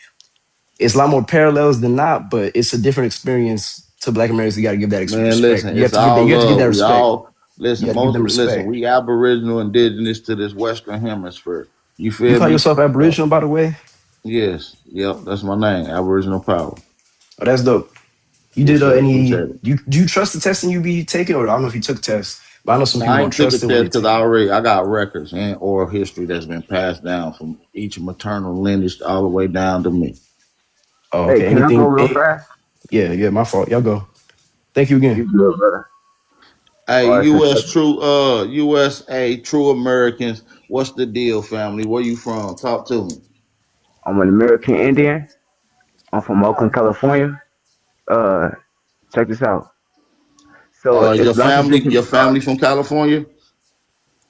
it's a lot more parallels than not, but it's a different experience to Black Americans. You got to give that Man, respect. listen, You have it's to give that. all You have to give love. that We respect. all You listen. got to give Most them listen. respect. We Aboriginal, indigenous to this Western Hemisphere. You You feel call me? yourself Uh, Aboriginal, by the way? yes, yep. That's my name, Aboriginal Power. Oh, that's dope. You Yes, did sir. any? Appreciate it. Do you trust the testing you be taking, or I don't know if you took tests, but I know some Now people I don't ain't took a trust it when test they because take it. I got records and oral history that's been passed down from each maternal lineage all the way down to me. Oh, Hey, okay. can I go Anything? real fast? Yeah, yeah. My fault. Y'all go. Thank you again. You good, brother. Hey, All right, so check it. USA, true Americans. What's the deal, family? Where you from? Talk to me. I'm an American Indian. I'm from Oakland, California. Uh, check this out. So it's lots of different Your tribes. family from California?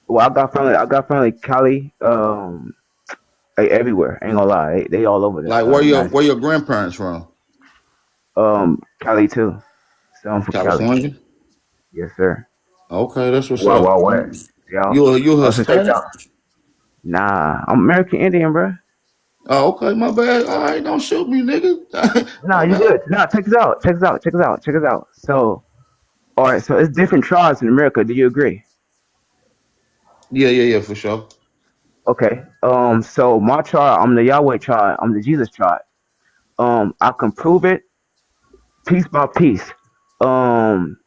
Well, I got family Cali, like everywhere. Ain't gonna lie, they all over the Like United where States. your grandparents from? Cali too. So I'm from Cali. California? Yes, sir. Okay, that's what's Wow, up. wow, West. Yo. You So check this Hispanic? out. Nah, I'm American Indian, bro. Oh, okay, my bad. All right, don't shoot me, nigga. Nah, My you bad. good. Nah, check this out. Check this out. Check this out. Check this out. So, all right. So it's different tribes in America. Do you agree? Yeah, for sure. Okay. So my tribe, I'm the Yahweh tribe. I'm the Jesus tribe. I can prove it piece by piece. Um,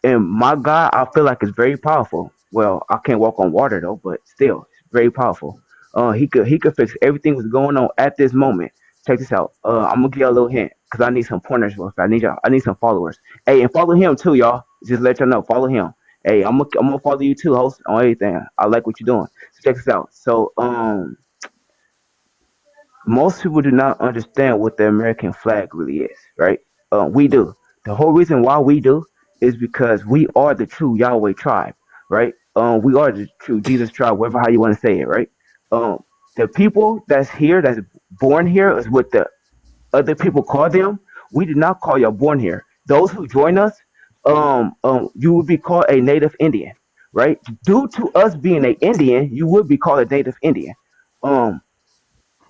and my God, I feel like it's very powerful. Well, I can't walk on water though, but still, it's very powerful. He could fix everything that's going on at this moment. Check this out. I'm gonna give you a little hint because I need some pointers. I need some followers. Hey, and follow him too, y'all. Just let y'all know, follow him. Hey, I'm gonna follow you too, host, on everything. I like what you're doing. So check this out. So most people do not understand what the American flag really is, right? We do. The whole reason why we do is because we are the true Yahweh tribe, right? We are the true Jesus tribe, whatever how you want to say it, right? Um, the people that's here, that's born here, is what the other people call them. We did not call y'all born here. Those who join us, you would be called a native Indian, right? Due to us being a Indian, you would be called a native Indian. Um,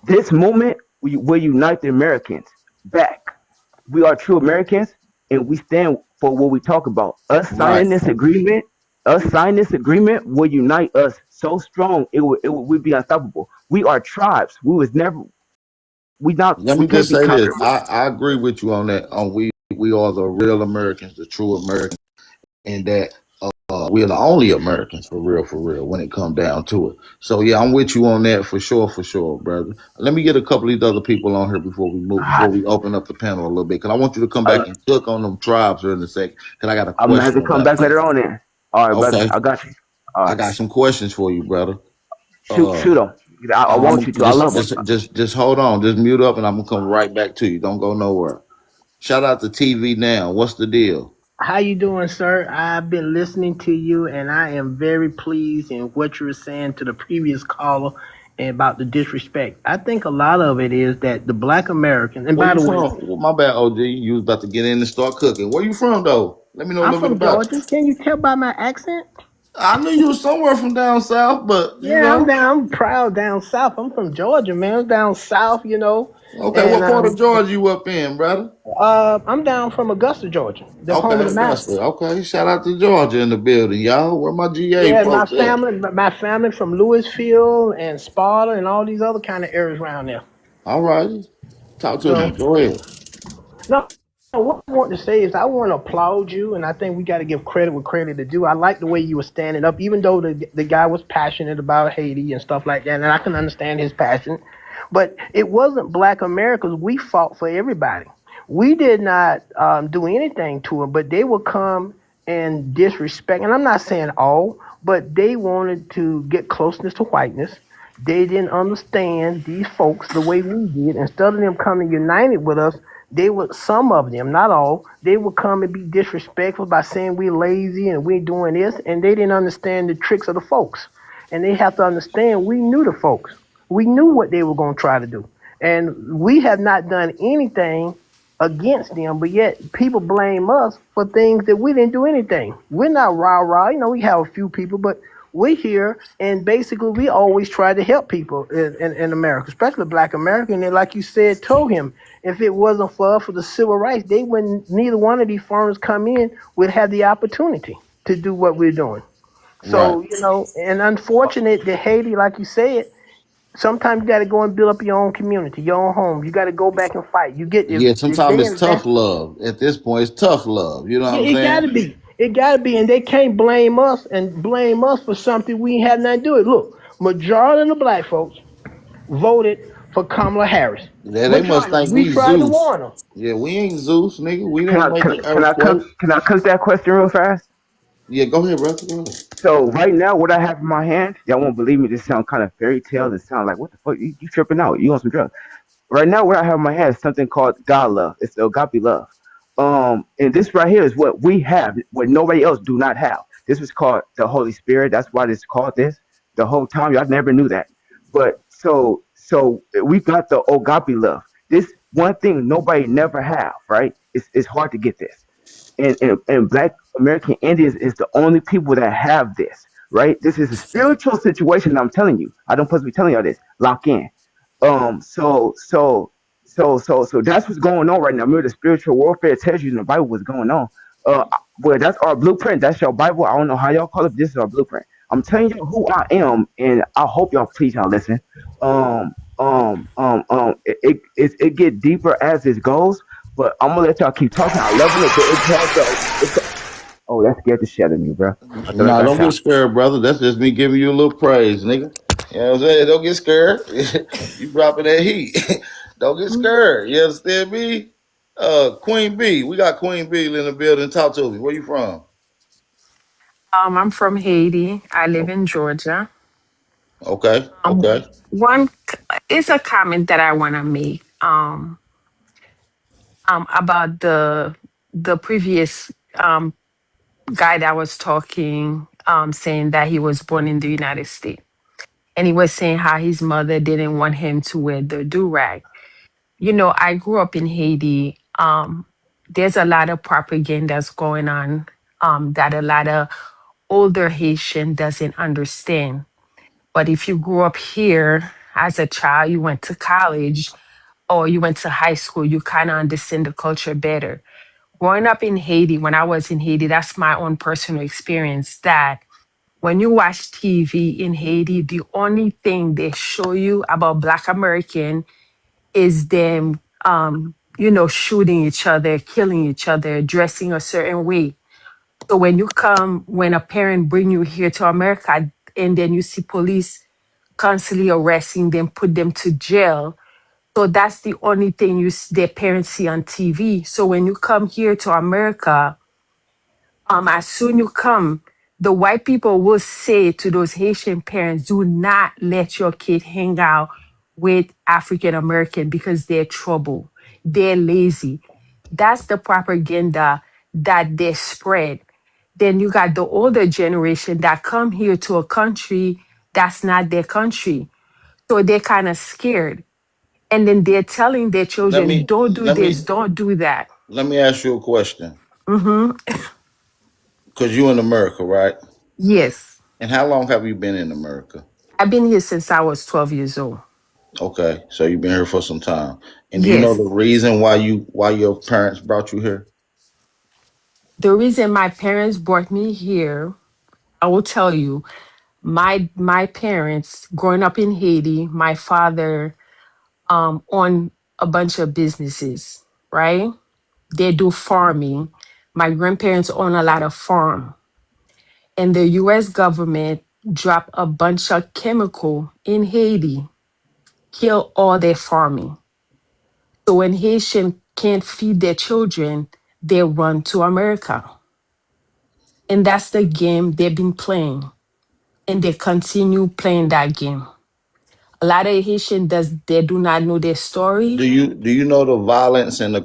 this moment, we will unite the Americans back. We are true Americans, and we stand for what we talk about. Right. Us signing this agreement will unite us so strong it will we'd be unstoppable. We are tribes. Let We me can't just be say this. conquered. I agree with you on that. We are the real Americans, the true Americans, and that we're the only Americans for real, when it comes down to it. So yeah, I'm with you on that for sure, brother. Let me get a couple of these other people on here before Ah, we open up the panel a little bit, because I want you to come back I, and cook on them tribes here in a second, because I got a I'm gonna have to question come about back that. later on. Then, all right, brother, Okay, I got you. All I right, got some questions for you, brother. shoot, Uh, shoot them. I want I'm you to. I love them. just hold on, just mute up, and I'm gonna come right back to you. Don't go nowhere. Shout out to TV now. What's the deal? How you doing, sir? I've been listening to you, and I am very pleased in what you were saying to the previous caller about the disrespect. I think a lot of it is that the Black Americans, and Where by you the way, from? Well, my bad, OG. You was about to get in and start cooking. Where you from, though? Let me know a I'm little bit from about Georgia. you. Can you tell by my accent? I knew you was somewhere from down south, but you Yeah, I'm know. down. I'm proud down south. I'm from Georgia, man. I'm down south, Okay, and what part of Georgia you up in, brother? I'm down from Augusta, Georgia, the home of Okay, the Augusta. Mavericks. Okay, shout out to Georgia in the building, y'all. Where my GA Yeah, folks at? my family from Louisville and Sparta and all these other kind of areas around there. All righty. Talk to me. So Go ahead. no, what I want to say is I want to applaud you, and I think we got to give credit where credit is due. I like the way you were standing up, even though the guy was passionate about Haiti and stuff like that, and I can understand his passion. But it wasn't Black Americans. We fought for everybody. We did not do anything to them, but they would come and disrespect. And I'm not saying all, but they wanted to get closeness to whiteness. They didn't understand these folks the way we did. Instead of them coming united with us, they would, some of them, not all, they would come and be disrespectful by saying we're lazy and we're doing this, and they didn't understand the tricks of the folks. And they have to understand we knew the folks. We knew what they were going to try to do. And we have not done anything against them, but yet people blame us for things that we didn't do anything. We're not rah rah. We have a few people, but we're here, and basically we always try to help people in America, especially Black American. And like you said, told him, if it wasn't for the civil rights, they wouldn't. Neither one of these firms come in would have the opportunity to do what we're doing. Right. So and unfortunate that Haiti, like you said, sometimes you got to go and build up your own community, your own home. You got to go back and fight. You get Yeah, if sometimes they it's tough invest. love. At this point, it's tough love. You know what Yeah, I'm it saying? gotta be. It gotta be, and they can't blame us for something we had nothing to do with. Look, majority of the black folks voted for Kamala Harris. Yeah, they must Majority. think We we tried to Zeus. warn them. Yeah, we ain't Zeus, nigga. We Can didn't I make can, the can I cook earthquake. can I cook that question real fast? Yeah, go ahead, brother. Go ahead. So right now, what I have in my hand, y'all won't believe me. This sound kind of fairy tale. It sound like what the fuck? You tripping out? You on some drugs? Right now, what I have in my hand is something called God love. It's the agape love. And this right here is what we have, what nobody else do not have. This was called the Holy Spirit. That's why it's called this. The whole time, y'all never knew that. But so we got the agape love. This one thing nobody never have, right? It's hard to get this. And Black American Indians is the only people that have this, right? This is a spiritual situation. I'm telling you. I don't supposed to be telling y'all this. Lock in. So that's what's going on right now. Remember, the spiritual warfare tells you in the Bible what's going on. Uh, well, that's our blueprint. That's your Bible. I don't know how y'all call it. This is our blueprint. I'm telling you who I am, and I hope y'all please y'all listen. It get deeper as it goes, but I'm gonna let y'all keep talking. I love it, but it has the. Oh, that scared the shit out of me, bro. I thought I Nah, got don't get shot. scared, brother. That's just me giving you a little praise, nigga. You know what I'm saying? Don't get scared. You dropping that heat. Don't get scared. You understand me? Queen B. We got Queen B in the building. Talk to me. Where you from? I'm from Haiti. I live O- in Georgia. Okay. Um, Okay. one is a comment that I want to make. About the previous guy that was talking, saying that he was born in the United States, and he was saying how his mother didn't want him to wear the do rag. I grew up in Haiti. There's a lot of propagandas going on, that a lot of older Haitian doesn't understand. But if you grew up here as a child, you went to college or you went to high school, you kind of understand the culture better. Growing up in Haiti, when I was in Haiti, that's my own personal experience that when you watch TV in Haiti, the only thing they show you about Black American is them, shooting each other, killing each other, dressing a certain way. So when a parent bring you here to America and then you see police constantly arresting them, put them to jail. So that's the only thing their parents see on TV. So when you come here to America, as soon you come, the white people will say to those Haitian parents, do not let your kid hang out with African American because they're trouble. They're lazy. That's the propaganda that they spread. Then you got the older generation that come here to a country that's not their country. So they're kind of scared. And then they're telling their Let children, me don't do let this, me don't do that. let me ask you a question. Hmm. Cause you in America, right? Yes. And how long have you been in America? I've been here since I was 12 years old. Okay, so you've been here for some time. And do you know the Yes. reason why your parents brought you here? The reason my parents brought me here, I will tell you, my parents growing up in Haiti, my father owned a bunch of businesses, right? They do farming. My grandparents own a lot of farm. And the US government dropped a bunch of chemical in Haiti, kill all their farming. So when Haitian can't feed their children, they run to America. And that's the game they've been playing. And they continue playing that game. A lot of Haitian they do not know their story. Do you know the violence and the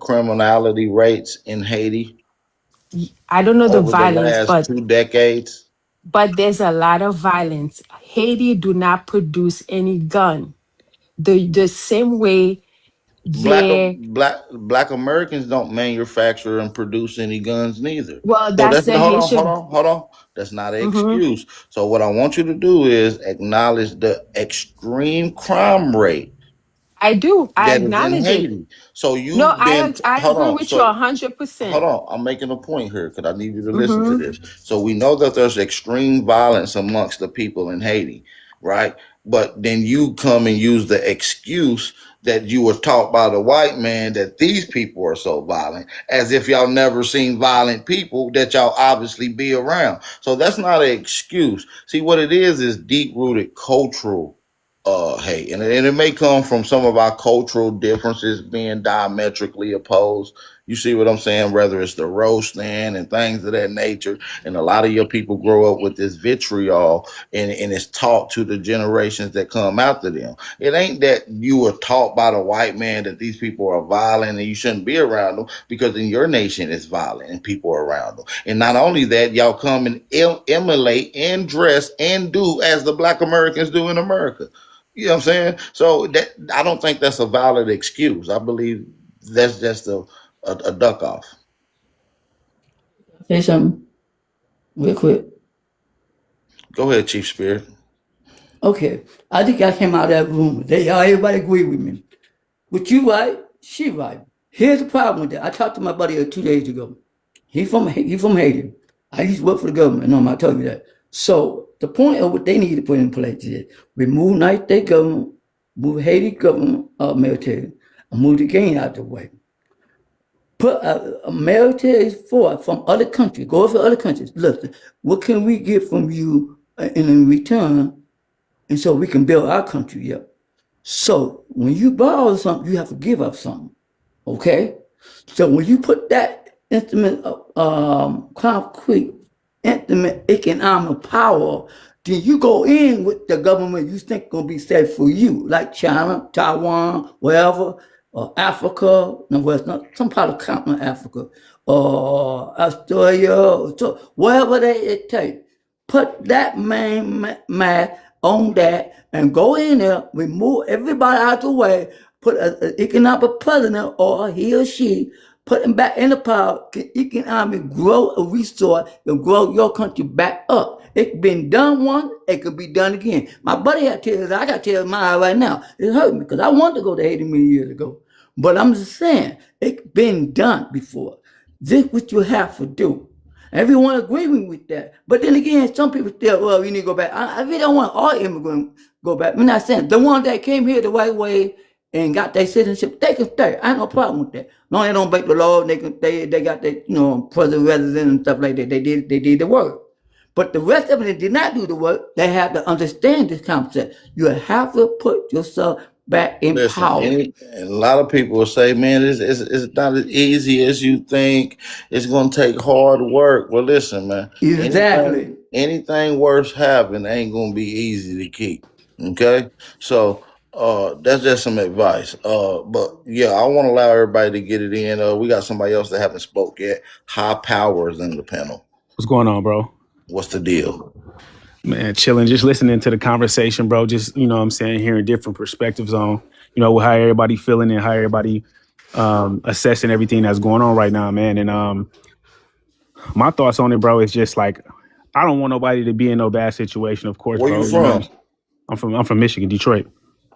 criminality rates in Haiti I don't know the over the violence, last but 2 decades? there's a lot of violence. Haiti do not produce any gun. The same way Yeah. Black Americans don't manufacture and produce any guns neither. Well, So that's that's the Haitian. hold on. That's not an Mm-hmm. excuse. So what I want you to do is acknowledge the extreme crime rate I do. I that is in acknowledge it. Haiti. So No, you've been I hold agree on. with you So 100%. hold on, I'm making a point here because I need you to listen to Mm-hmm. this. So we know that there's extreme violence amongst the people in Haiti, right? But then you come and use the excuse that you were taught by the white man that these people are so violent, as if y'all never seen violent people that y'all obviously be around. So that's not an excuse. See, what it is deep rooted cultural hate, and it may come from some of our cultural differences being diametrically opposed. You see what I'm saying? Whether it's the roasting and things of that nature, and a lot of your people grow up with this vitriol, and it's taught to the generations that come after them. It ain't that you were taught by the white man that these people are violent and you shouldn't be around them, because in your nation it's violent and people are around them. And not only that, y'all come and emulate and dress and do as the black Americans do in America. You know what I'm saying? So that, I don't think that's a valid excuse. I believe that's just a duck off. Say something real quick. Go ahead, Chief Spirit. Okay, I think I came out of that room. Everybody agree with me. But you right, she right. Here's the problem with that. I talked to my buddy 2 days ago. He from Haiti. I used to work for the government. No, I told you that. So the point of what they need to put in place is remove United States government, move Haiti government military, and move the gang out the way. Put a military force from other countries. Go for other countries. Look, what can we get from you in return, and so we can build our country up. So when you borrow something, you have to give up something. Okay? So when you put that instrument of concrete, intimate economic power, then you go in with the government you think gonna be safe for you, like China, Taiwan, wherever, or Africa, no, well, it's not some part of continent Africa, or Australia, or so, wherever it takes. Put that man on that and go in there, remove everybody out the way, put an economic president or he or she, put him back in the power, economic grow a resource and grow your country back up. It's been done once, it could be done again. My buddy had tears, I got tears in my eye right now. It hurt me because I wanted to go to Haiti many years ago. But I'm just saying, it's been done before. This is what you have to do. Everyone agreeing with that. But then again, some people still, well, we need to go back. I really don't want all immigrants to go back. I'm not saying the ones that came here the right way and got their citizenship, they can stay. I have no problem with that. Long as they don't break the law, they got their, president resident and stuff like that. They did the work. But the rest of it did not do the work. They have to understand this concept. You have to put yourself back in Listen, power. and a lot of people will say, man, it's not as easy as you think. It's going to take hard work. Well, listen, man, Exactly. anything worth having ain't going to be easy to keep. Okay? So, that's just some advice. But yeah, I want to allow everybody to get it in. We got somebody else that haven't spoke yet. High Powers in the panel. What's going on, bro? What's the deal? Man, chilling, just listening to the conversation, bro. Just, what I'm saying, hearing different perspectives on, how everybody feeling and how everybody assessing everything that's going on right now, man. And my thoughts on it, bro, is just like, I don't want nobody to be in no bad situation, of course, Where bro. you from? I'm from Michigan, Detroit.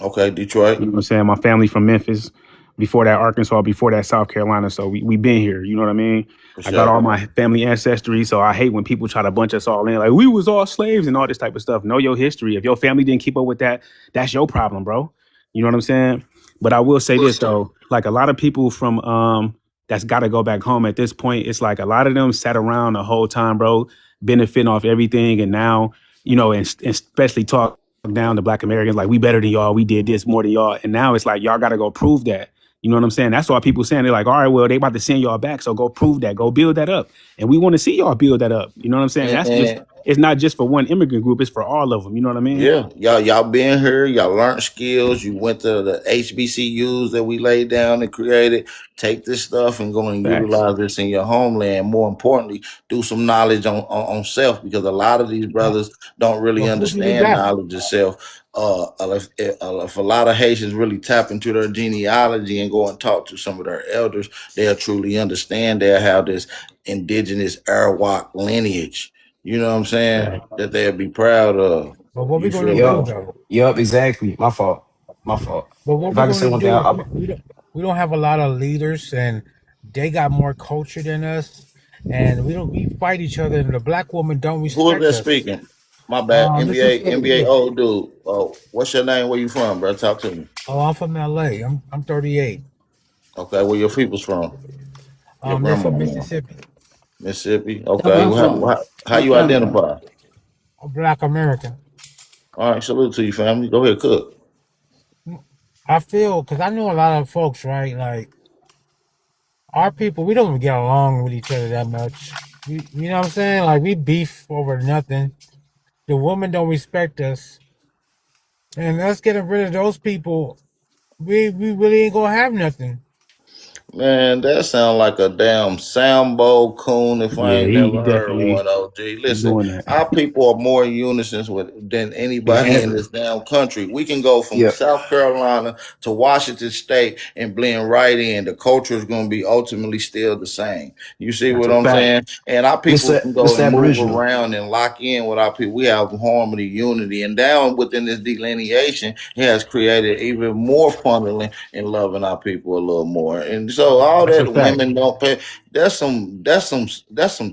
Okay, Detroit. You know what I'm saying? My family from Memphis. Before that, Arkansas. Before that, South Carolina. So we been here. You know what I mean? For I got all sure. my family ancestry. So I hate when people try to bunch us all in. Like, we was all slaves and all this type of stuff. Know your history. If your family didn't keep up with that, that's your problem, bro. You know what I'm saying? But I will say this, though. Like, a lot of people from that's got to go back home at this point. It's like a lot of them sat around the whole time, bro, benefiting off everything. And now, and especially talk down to Black Americans, like, we better than y'all. We did this more than y'all. And now it's like, y'all got to go prove that. You know what I'm saying? That's why people saying, they're like, all right, well, they about to send y'all back. So go prove that. Go build that up. And we want to see y'all build that up. You know what I'm saying? And, That's just it's not just for one immigrant group, it's for all of them. You know what I mean? Yeah, y'all been here. Y'all learned skills. You went to the HBCUs that we laid down and created. Take this stuff and go and Facts. utilize this in your homeland. More importantly, do some knowledge on self, because a lot of these But, brothers don't really but who did understand that? knowledge of self. If a lot of Haitians really tap into their genealogy and go and talk to some of their elders, they'll truly understand. They'll have this indigenous Arawak lineage. You know what I'm saying? Right. That they'll be proud of. But what we You gonna feel do me? Yup. though? Yup, exactly. My fault. My fault. But what If we I can say gonna one thing, do? We don't have a lot of leaders, and they got more culture than us, and we fight each other, and the black woman don't Who is respect that us. speaking? My bad. This is NBA old dude. Oh, what's your name? Where you from, bro? Talk to me. I'm from LA. I'm 38. Okay, where your people's from? Your They're grandma from from? Mississippi. Mississippi. Where Okay. I'm Well, from. how What you family from? identify? A black American. All right, salute to you, family. Go ahead, cook. I feel because I know a lot of folks, right? Like our people, we don't even get along with each other that much. You know what I'm saying? Like we beef over nothing. The woman don't respect us, and us getting rid of those people, we really ain't gonna have nothing. Man, that sound like a damn Sambo coon if I Yeah, ain't he never heard one, definitely OG. he Listen, doing that. our people are more in unison than Than anybody in ever. this damn country. We can go from Yep. South Carolina to Washington State and blend right in. The culture is going to be ultimately still the same. You see That's what a I'm fact. saying? And our people can go Mr. and move Aboriginal. around and lock in with our people. We have harmony, unity, and down within this delineation, it has created even more funneling and loving our people a little more. And so all That's a that fact. women don't pay. That's some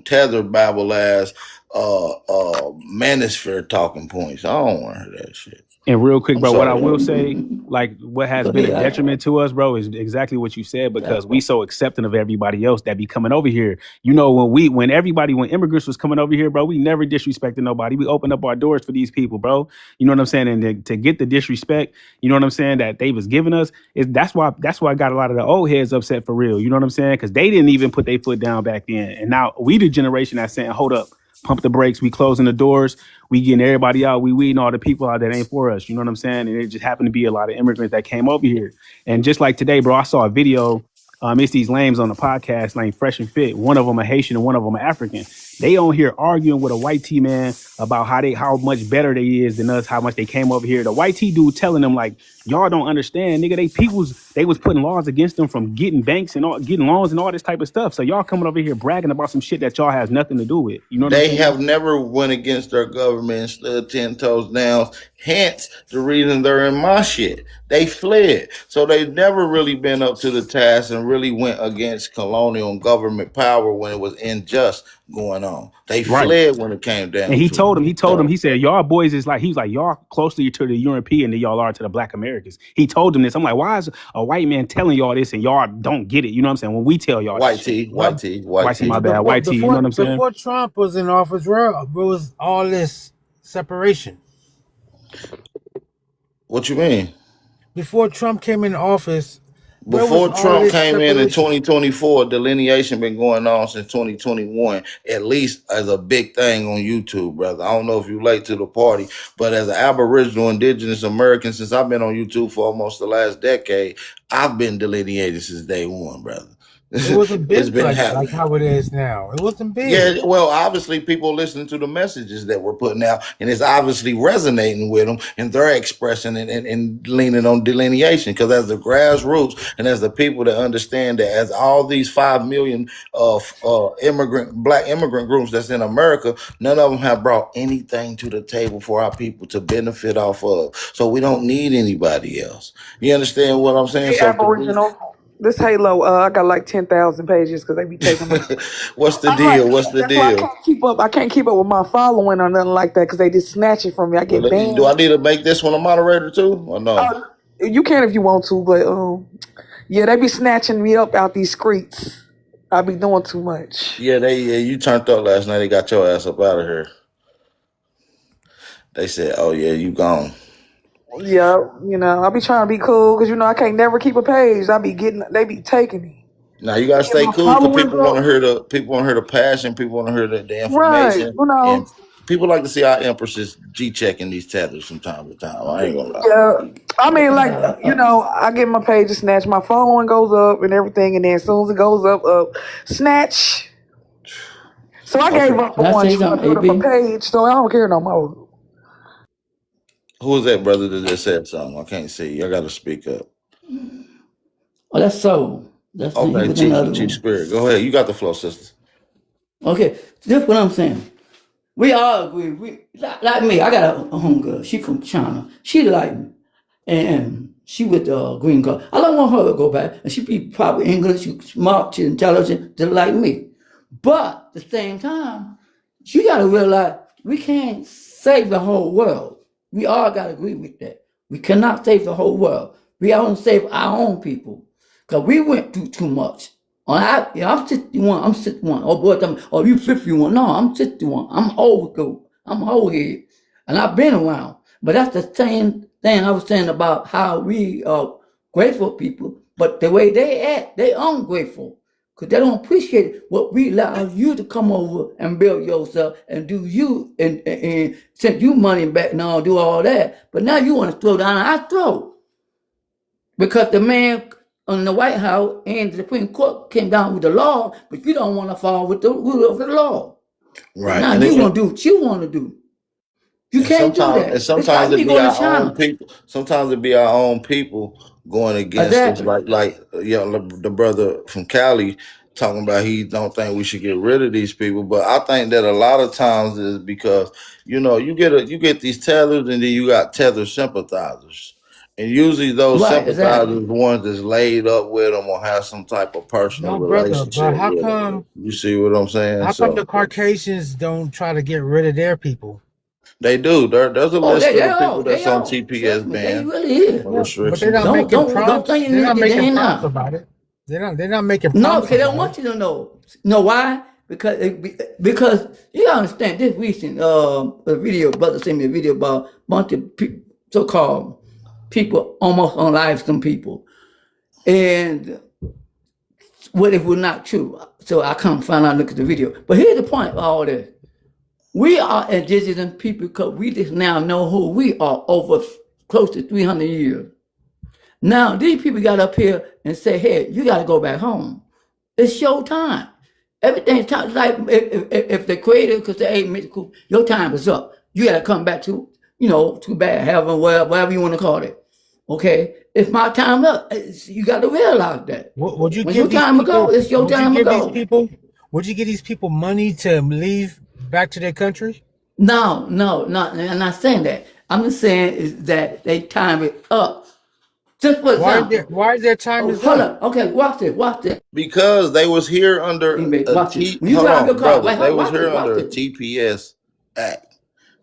tether babble ass manosphere talking points. I don't want to hear that shit. And real quick, I'm bro, what I sorry. will say, like what has Go been a ahead. detriment to us, bro, is exactly what you said Yeah. because we so accepting of everybody else that be coming over here. You know, when immigrants was coming over here, bro, we never disrespected nobody. We opened up our doors for these people, bro. You know what I'm saying? And to get the disrespect, you know what I'm saying, that they was giving us, that's why I got a lot of the old heads upset for real. You know what I'm saying? Because they didn't even put their foot down back then. And now we the generation that's saying, hold up, pump the brakes, we closing the doors, we getting everybody out, we weeding all the people out that ain't for us. You know what I'm saying? And it just happened to be a lot of immigrants that came over here. And just like today, bro, I saw a video. It's these lames on the podcast named Fresh and Fit. One of them a Haitian and one of them an African. They on here arguing with a white T man about how much better they is than us, how much they came over here. The white T dude telling them like, y'all don't understand, nigga. They was putting laws against them from getting banks and all, getting loans and all this type of stuff. So y'all coming over here bragging about some shit that y'all has nothing to do with. You know what I'm They saying? have never went against their government and stood 10 toes down. Hence the reason they're in my shit. They fled. So they've never really been up to the task and really went against colonial and government power when it was unjust going on. They Right. fled when it came And down he to told him, it. he said, y'all boys is like, he was like, y'all closer to the European than y'all are to the black Americans. He told them this. I'm like, why is a white man telling y'all this and y'all don't get it? You know what I'm saying? When we tell y'all that White shit. tea, Well, white tea, white White tee, my tea. bad. before White tee, you know before what I'm saying? before Trump was in office, where was all this separation? What you mean? Before Trump came in office, where was Before all Trump this came in separation? 2024, delineation been going on since 2021, at least as a big thing on YouTube, brother. I don't know if you late to the party, but as an Aboriginal Indigenous American, since I've been on YouTube for almost the last decade, I've been delineated since day one, brother. It wasn't It's big been like happening. how it is now. It wasn't big. Yeah, well, obviously people listening to the messages that we're putting out, and it's obviously resonating with them, and they're expressing and leaning on delineation. Because as the grassroots and as the people that understand that, as all these 5 million of black immigrant groups that's in America, none of them have brought anything to the table for our people to benefit off of. So we don't need anybody else. You understand what I'm saying? Hey, So to be, Aboriginal. This Halo, I got like 10,000 pages because they be taking my. what's the I'm like, deal? What's the that's why I deal? can't keep up. I can't keep up with my following or nothing like that because they just snatch it from me. I Well, get do I banned. need to make this one a moderator too, or no? You can if you want to, but yeah, they be snatching me up out these streets. I be doing too much. Yeah, you turned up last night. They got your ass up out of here. They said, "Oh yeah, you gone." Yeah, I be trying to be cool because I can't never keep a page. They be taking me. Now you gotta Get stay my cool because followers up. people want to hear the passion. People want to hear the Right, information, you know. and people like to see our empresses G-checking these tethers from time to time. I ain't gonna lie. Yeah, I mean, like, I get my page to snatch. My following goes up and everything, and then as soon as it goes up, snatch. So I gave Okay. up for Can I one say trying to something, do it for AB? page, so I don't care no more. Who was that brother that just said something? I can't see. I got to speak up. Oh, that's so. That's he Okay, was in the other Chief room. Spirit. Go ahead. You got the flow, sisters. Okay, that's what I'm saying. We all agree. Like me, I got a homegirl. She from China. She like me, and she with the green card. I don't want her to go back, and she be probably English, she smart, she intelligent, just like me. But at the same time, you got to realize we can't save the whole world. We all got to agree with that. We cannot save the whole world. We all save our own people because we went through too much. I'm 61. I'm 61. Oh boy, oh you 51? No, I'm 61. I'm old though. I'm old here, and I've been around. But that's the same thing I was saying about how we are grateful people, but the way they act, they ungrateful because they don't appreciate what we allow you to come over and build yourself and do you and send you money back and all do all that. But now you want to throw down our throat because the man on the White House and the Supreme Court came down with the law, but you don't want to fall with the rule of the law. Right. Now And you want to do what you want to do. You can't do that. It's sometimes like it me be going to our own China. people. Sometimes it be our own people going against us. Exactly. The brother from Cali talking about he don't think we should get rid of these people. But I think that a lot of times is because you get these tethers and then you got tether sympathizers. And usually those Right, sympathizers exactly. the ones that's laid up with them or have some type of personal No, brother, but relationship with them. You see what I'm saying? how come the So Caucasians don't try to get rid of their people? they do. There's a Oh, list of the people they that's on are. TPS Trust me, they ban really is. or Yeah, but they're restrictions. not making Don't prompts. think They're not they making ain't prompts now. about it. They're not making No, prompts because they don't about it. want you to know. Know why? Because you gotta understand this recent a video, brother sent me a video about a bunch of so-called people almost unalive some people. And what if we're not true? So I come find out, look at the video. But here's the point of all this. We are indigenous people because we just now know who we are over close to 300 years. Now, these people got up here and say, hey, you got to go back home. It's your time. Everything's time. Like if the creator could say, hey, Mr. Cooper, your time is up. You got to come back to, too bad, heaven, whatever you want to call it. Okay? It's my time up. You got to realize that. Would you When give your these time to go, people? it's your Would you time to give these go. people? Would you give these people money to leave back to their country? No, I'm not saying that. I'm just saying is that they time it up. Just for example. Why is their time Oh, is hold up? up. Okay, watch this. Because they was here under a Watch it. T. When you Hold drive your on, car, brothers. wait, They was watch here it, watch under a it. TPS Act,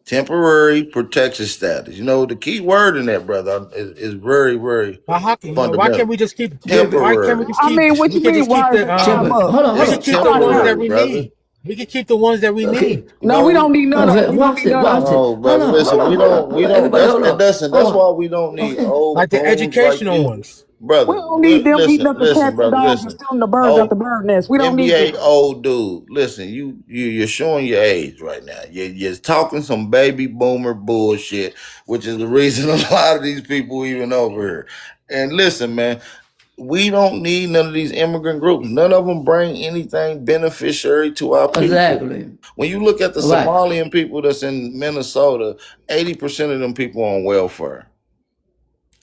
temporary protection status. The key word in that, brother, is very, very Why fundamental. can't we just keep? Why can't we Temporary. just I keep? mean, what We you can mean? just keep Why is the their time up? Hold on, We hold can on. It's keep Hold the on, hold ones on. that temporary, we brother. need. We can keep the ones that we Okay. need. No, we don't need none Okay, of. We don't watch need it, none of watch them. it. No, Hold brother. on, hold Listen, on, we hold on. don't. We Hold on. don't. Everybody, hold on. Hold That's on. why we don't need Okay. old Like the coons like educational you, ones. We brother. don't need them eating Listen, up the cats and brother. dogs and Listen. stealing the birds out the Oh, bird nest. We don't need NBA them. old dude. Listen, you're showing your age right now. You're talking some baby boomer bullshit, which is the reason a lot of these people even over here. And listen, man, we don't need none of these immigrant groups. None of them bring anything beneficiary to our people. Exactly. When you look at the Right. Somalian people that's in Minnesota, 80% of them people on welfare.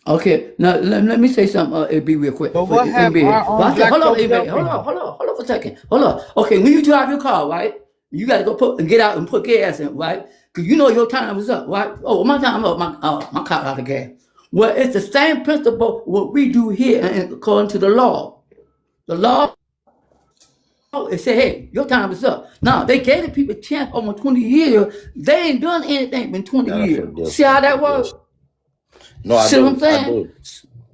Okay. Now let me say something. AB real quick. But For what have NBA. our own Watch it. black Hold on, folks AB. Hold helping on. them? Hold on for a second. Hold on. Okay. When you drive your car, right? You got to go get out and put gas in, right? Because you know your time is up, right? Oh, my time up. My car out of gas. Well, it's the same principle what we do here, and according to the law. The law it said, hey, your time is up. Now, they gave the people a chance over 20 years. They ain't done anything in 20 Gotta years. forgive See how some that people. works? No, I See what I'm do. I saying? do.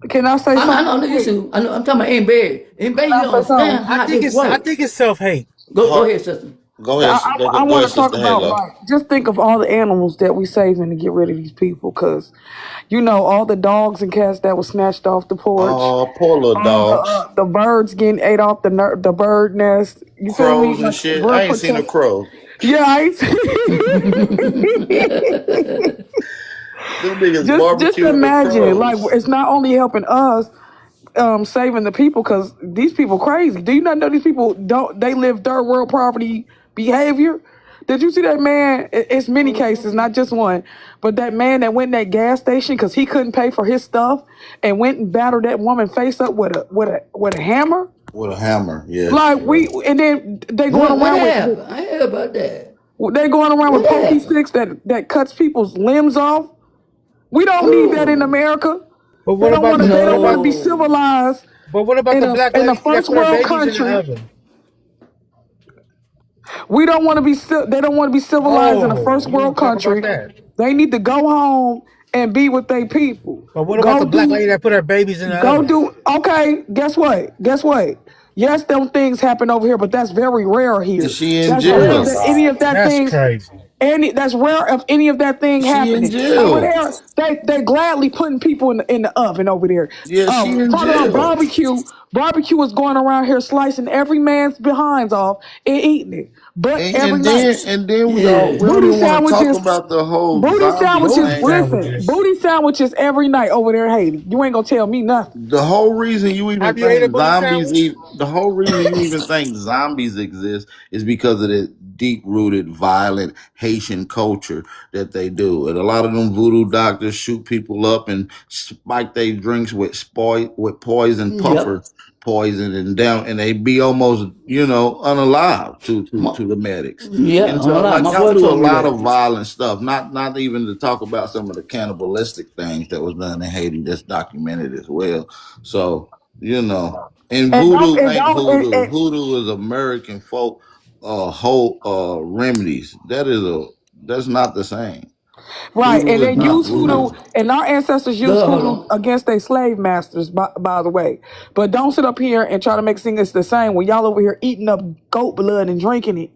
Can I say I something know real you quick? see. I know, I'm talking about in bed. In bed, Can you I don't say understand something? how this I works. think it's self hate. Go Huh? ahead, sister. Go ahead. I, Go, I go want ahead, to talk Sister about Halo. like just think of all the animals that we saving to get rid of these people, because all the dogs and cats that were snatched off the porch, Oh, poor little all dogs. the birds getting ate off the bird nest. You feel me? Crows and Like shit. I real ain't seen a protect. crow. Yeah, I ain't Them niggas just barbecuing the imagine, like crows. it's not only helping us, saving the people because these people crazy. Do you not know these people don't? They live third world poverty behavior. Did you see that man? It's many cases, not just one, but that man that went in that gas station because he couldn't pay for his stuff and went and battered that woman face up with a hammer. With a hammer, yes. Like Yeah. and then they going What around happened? I heard about that. they going around with What pokey happened? sticks that cuts people's limbs off. We don't need that in Oh America. But They what don't about want the to. They what don't want about to be no. civilized but what about the black in a lady that first put her world babies in the country. oven? We don't want to be. They don't want to be civilized in a Oh, first you world didn't talk about country. that. They need to go home and be with their people. But what about the Go black do. lady that put her babies in the Go oven? do. Okay. Guess what? Guess what? Yes, them things happen over here, but that's very rare And here. she in That's rare jail. that any of that That's things. crazy. That's rare of any of that thing She in happening over jail. there. They gladly putting people in the oven over there. Yeah, she in Talking about jail. barbecue. Barbecue is going around here slicing every man's behinds off and eating it, but And, every and night. then and then Yeah. we don't Booty even want to talk sandwiches, about the whole booty zombie sandwiches. Booty thing. Listen, sandwiches. booty sandwiches every night over there in Haiti. You ain't gonna tell me nothing. The whole reason you even Have you ate a think booty sandwich? the whole reason you even think zombies exist is because of the deep rooted violent Haitian culture that they do. And a lot of them voodoo doctors shoot people up and spike their drinks with poison Yep. puffer poison and down and they be almost, unalive My, to the medics. yeah, And I'm so alive. like My y'all boy do a told me lot that. of violent stuff, not even to talk about some of the cannibalistic things that was done in Haiti that's documented as well. So, and voodoo And ain't don't hoodoo. Hoodoo is American folk whole remedies. That's not the same. right, Voodoo and is they not use It's voodoo. hoodoo, not. and our ancestors used Good, hold hoodoo on. against their slave masters. By the way, but don't sit up here and try to make things it's the same when y'all over here eating up goat blood and drinking it.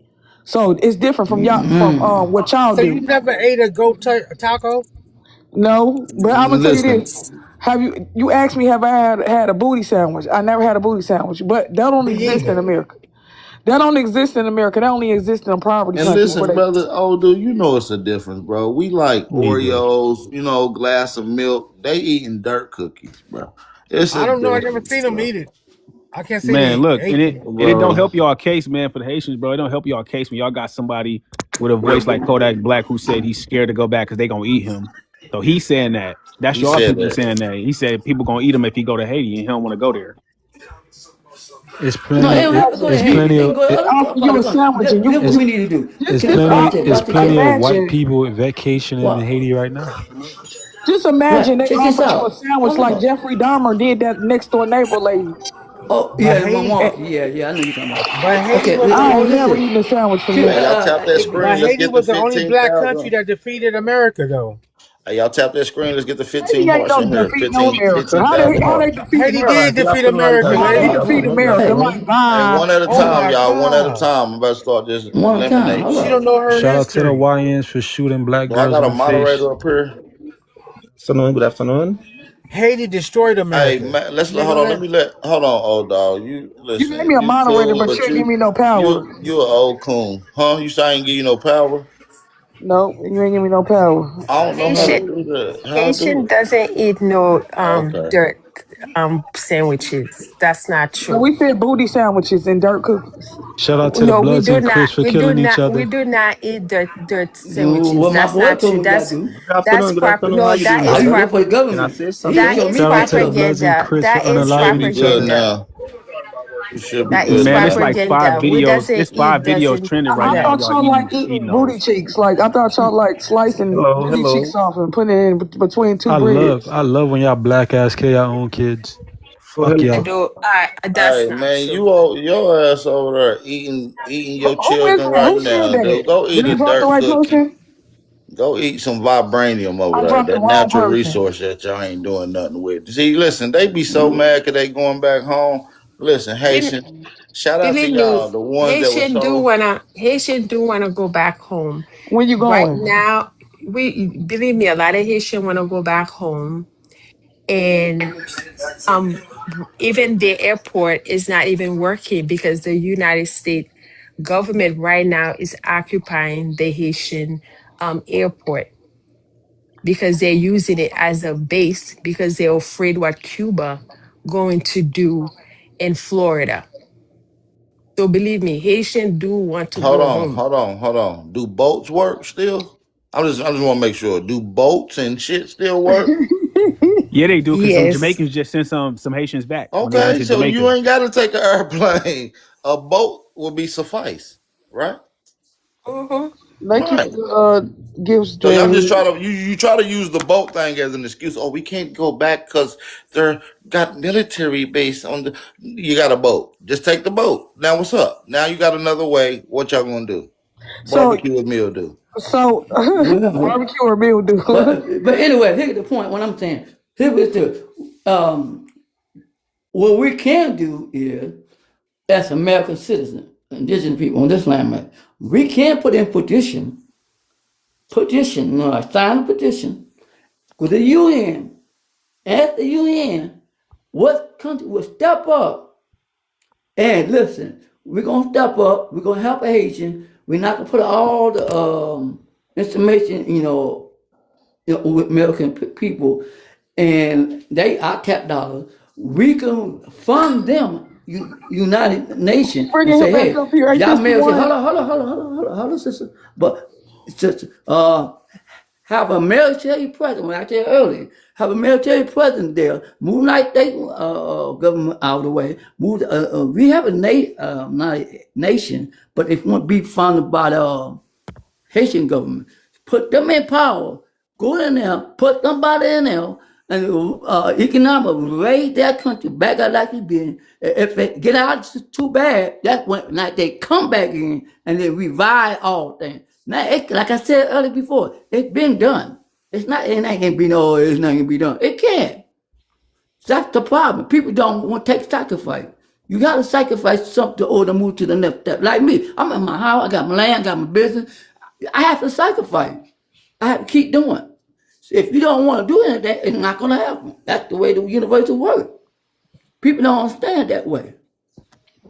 So it's different from y'all from what y'all So you do. never ate a taco? No, but I'm gonna tell you Listen, this. Have you asked me have I had a booty sandwich? I never had a booty sandwich, but that don't Me exist in either. America. That don't exist in America. That only exists in poverty and countries where listen, they. brother, oh dude, you know it's a difference, bro. We like Negro. Oreos, glass of milk. They eating dirt cookies, bro. It's a I don't know. I never difference, seen them bro. eat it. I can't say Man, they look, and ate it them. and it don't Bro. help y'all case, man, for the Haitians, bro. It don't help y'all case when y'all got somebody with a voice like Kodak Black who said he's scared to go back because they gonna eat him. So he's saying that. That's He your said people that. saying that. He said people gonna eat him if he go to Haiti and he don't want to go there. It's No, they plenty. don't have to go to It's Haiti. plenty They can of go to it, other Offer you part a of the country. sandwich and That's what it's we need to do. it's Can plenty it's Bate, plenty of white imagine. people vacationing in Well, Haiti right now. just imagine right, they check this offered you a out. sandwich Hold like on. Jeffrey Dahmer did that next door neighbor lady. Oh, But yeah, the Haiti, Mont. And Yeah, yeah, I know you're talking about. but Haiti Okay, was the I ain't only, never listen. eaten a sandwich from Trip, Hey, them. y'all tap that screen. but Let's Haiti get the was the only black country 15,000. that defeated America, though. Hey, y'all tap that screen. Let's get the 15 Haiti ain't hearts no in here. defeat no 15 America. fifteen How hearts. they defeat Haiti America? did Good defeat afternoon, America, How they everybody. lady. Welcome defeat to the America? hey, My room. Hey, God. one at a Oh time, my y'all. One at a God. time. I'm about to start just one at a time. eliminating Hold She shit. don't up. know her Shout out to the history. YNs for shooting black Do I girls got in a the face. moderator up here? Afternoon, good afternoon. Haiti destroyed Hey, America. man, let's You ain't hold gonna on. let Hold on, old dog. You You made listen. me a You moderator, cool, but but you didn't give me no power. you an old coon, huh? You say I ain't give you no power? No, you ain't give me no power. I don't know how to Haitian do that. How I do Haitian it? doesn't eat no Okay. dirt sandwiches. That's not No, true. we fed booty sandwiches and dirt cookies. Shout out to the No, we Bloods do and not. Crips for killing each We other. do not eat dirt Do sandwiches. what my That's boy not told true. me we gotta do. Good afternoon. Good afternoon. How No. you doing, Oh, you sir? work for the Can I government. say He ain't That something? told is me Shout out not to the to. Bloods and propaganda. Crips for That is You should unaliving be each good other. propaganda. now. You should be That is good Man, now. it's like five propaganda. We videos. doesn't It's eat five videos doesn't trending right I now. that. thought Y'all y'all like eating eating booty those. cheeks. Like I thought y'all like slicing Hello, booty hello. cheeks off and putting it in between two I love breads. I love when y'all black ass kill your own kids. So Fuck I y'all. do. That's Hey not man, true. your ass over there eating your Who is children that? right Who said now, dude. that? Go Did eat I a drop the dirt right cookie. person? Go eat some vibranium over I there. dropped the That wrong natural person. resource that y'all ain't doing nothing with. See, listen, they be so mad because they going back home. Listen, Bel- Haitians, shout out to Believe me, y'all, the ones that was so. Haitian do wanna go back home. When you Right going? now, we believe me, a lot of Haitian wanna go back home, and um even the airport is not even working because the United States government right now is occupying the Haitian airport because they're using it as a base because they're afraid what Cuba going to do in Florida. So believe me, Haitian do want to Hold go on, home. hold on, hold on. Do boats work still? I just want to make sure. Do boats and shit still work? Yeah, they do because some Yes. Jamaicans just sent some Haitians back when they went Okay, to so you Jamaica. ain't got to take an airplane. A boat will be suffice, right? Hmm. They keep Right. the gifts So y'all there. just try to you try to use the boat thing as an excuse. Oh, we can't go back because they're got military base on the. You got a boat. Just take the boat. Now what's up? Now you got another way. What y'all gonna do? So, Barbecue with meal do. so Well, barbecue or mildew. but anyway, here's the point. What I'm saying. Here is the what we can do is, as American citizens, indigenous people on this land, man, we can put in petition, like sign a petition with the UN. Ask the UN what country will step up and listen. We're gonna step up. We're gonna help a Haitian. We're not gonna put all the information, with American people, and they are tap dollars. We can fund them, United Nations, and Bringing him say, back hey, up here. Ain't y'all this the may say, one? hold on, sister, but sister, have a military president. When I said earlier, have a military president there. Move like they government out of the way. Move. We have a not a nation, but it won't be funded by the Haitian government. Put them in power. Go in there, put somebody in there, and economic raise that country back out like it's been. If it get out too bad, that's when like they come back in and they revive all things. Now, like I said earlier before, it's been done. It's not. It ain't gonna be no. It's not gonna be done. It can't. That's the problem. People don't want to take sacrifice. You got to sacrifice something or to move to the next step. Like me, I'm in my house. I got my land. I got my business. I have to sacrifice. I have to keep doing. If you don't want to do anything, it's not going to happen. That's the way the universe works. People don't understand that way.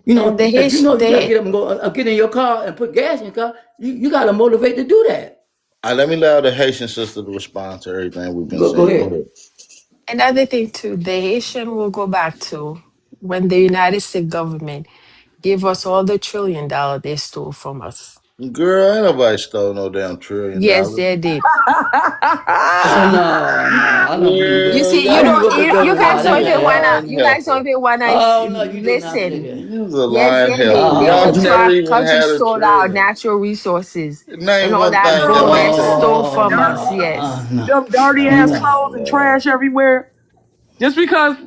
And the If you Haitian, know you got to get up and go, get in your car and put gas in your car, you got to motivate to do that. Let me allow the Haitian sister to respond to everything we've been Go saying. Go ahead. ahead. another thing too, the Haitian will go back to when the United States government gave us all the $1 trillion they stole from us. Girl, ain't nobody stole no damn trillion Yes, dollars. they did. No, I don't believe You that. Girl, see, I you y'all, believe don't, what the you government guys got. you don't That even a wanna, lying ain't. you guys don't heifer. even wanna Oh no, you do not say listen. that. You's a Yes, lying they heifer. did. They Y'all went to never our even country, had a stole our trillion. natural resources and Name all one that thing that gold I and said. stole Oh from Dirt, us. no, Yes. no, them dirty ass no. clothes and trash everywhere. Just because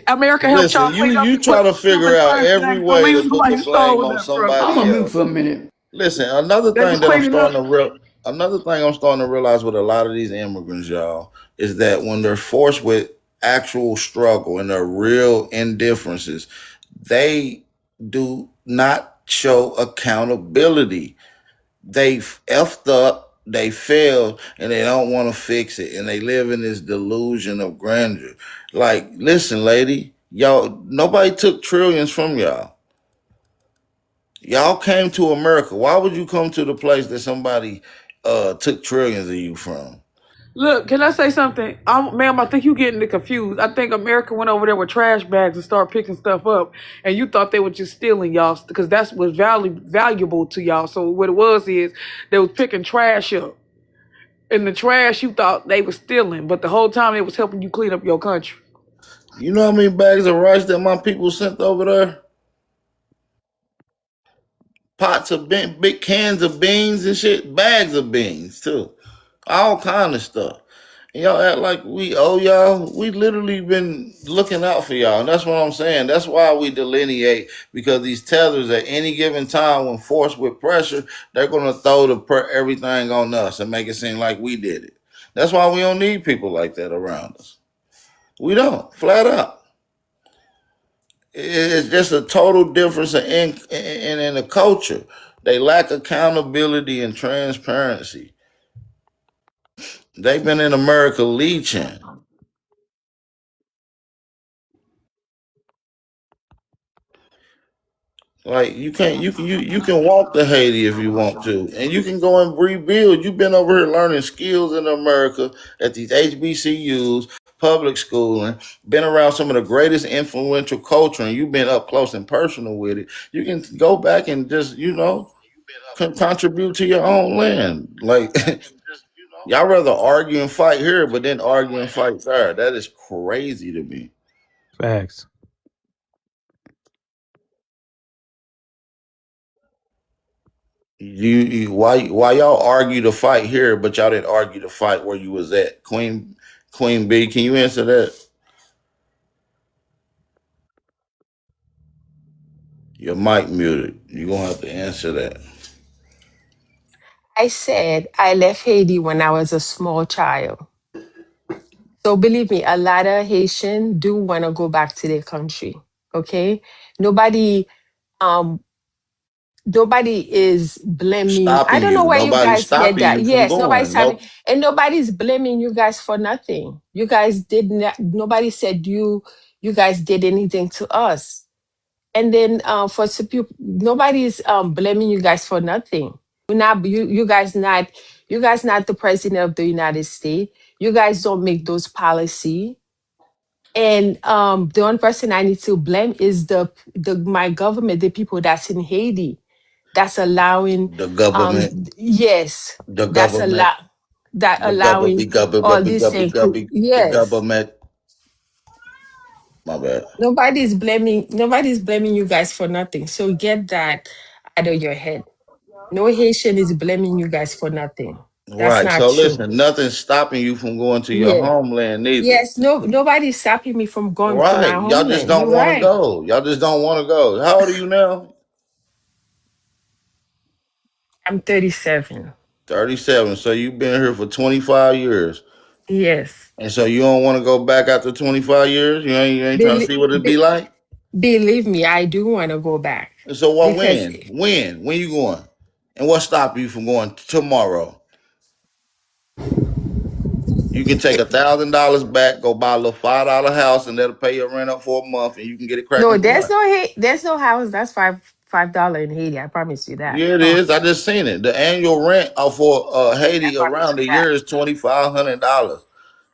America helped y'all Listen, clean up you and put try to them figure in out trash every bags, don't way to mean put somebody the you stole blame with on them from. I'm somebody gonna mute for else. a minute. Listen, They was cleaning up. another thing I'm starting to realize with a lot of these immigrants, y'all, is that when they're forced with actual struggle and their real indifferences, they do not show accountability. They effed up, they failed, and they don't want to fix it, and they live in this delusion of grandeur. Like, listen, lady, y'all, nobody took trillions from y'all. Y'all came to America. Why would you come to the place that somebody took trillions of you from? Look, can I say something? Ma'am, I think you getting it confused. I think America went over there with trash bags and started picking stuff up, and you thought they were just stealing y'all because that's what's valuable to y'all. So what it was is they was picking trash up, and the trash you thought they was stealing, but the whole time they was helping you clean up your country. You know how many bags of rice that my people sent over there? Pots of big cans of beans and shit, bags of beans too, all kind of stuff. And y'all act like we owe y'all. We literally been looking out for y'all, and that's what I'm saying. That's why we delineate, because these tethers at any given time, when forced with pressure, they're gonna throw everything on us and make it seem like we did it. That's why we don't need people like that around us. We don't, flat out. It's just a total difference in the culture. They lack accountability and transparency. They've been in America leeching. Like you can walk to Haiti if you want to, and you can go and rebuild. You've been over here learning skills in America at these HBCUs, public schooling, been around some of the greatest influential culture, and you've been up close and personal with it. You can go back and just contribute to your own land. Like y'all rather argue and fight here, but then argue and fight there. That is crazy to me. Facts. Why y'all argue to fight here, but y'all didn't argue to fight where you was at? Queen B, can you answer that? Your mic muted. You're gonna have to answer that. I said I left Haiti when I was a small child. So believe me, a lot of Haitian do want to go back to their country. Okay. Nobody um nobody is blaming. I Stopping don't know you. where you Nobody's guys get stopping that. you from Yes, nobody's going. having, Nope. and nobody's blaming you guys for nothing. You guys did not, nobody said you guys did anything to us. And then for some people, nobody's blaming you guys for nothing. You guys not the president of the United States. You guys don't make those policy. And the one person I need to blame is the my government, the people that's in Haiti, that's allowing, The government. yes, The that's government. The allowing all these things. the Yes, government. My bad. nobody's blaming you guys for nothing. So get that out of your head. No Haitian is blaming you guys for nothing. That's Right. not So true. listen, nothing's stopping you from going to your Yeah. homeland neither. Yes, no, nobody's stopping me from going to my Right. Y'all just homeland. don't You're want to right. go. Y'all just don't want to go. How old are you now? I'm 37. 37. So you've been here for 25 years. Yes. And so you don't want to go back after 25 years? You ain't trying to Believe, see what it'd be like? believe me, I do want to go back And so what because when you going? And what stop you from going tomorrow? You can take $1,000 back, go buy a little $5 house, and that'll pay your rent up for a month, and you can get it no, cracking there's tomorrow. no there's no house that's $5 in Haiti. I promise you that. Yeah, it Oh, is. I just seen it. The annual rent for I Haiti promise around you the that. year is $2,500.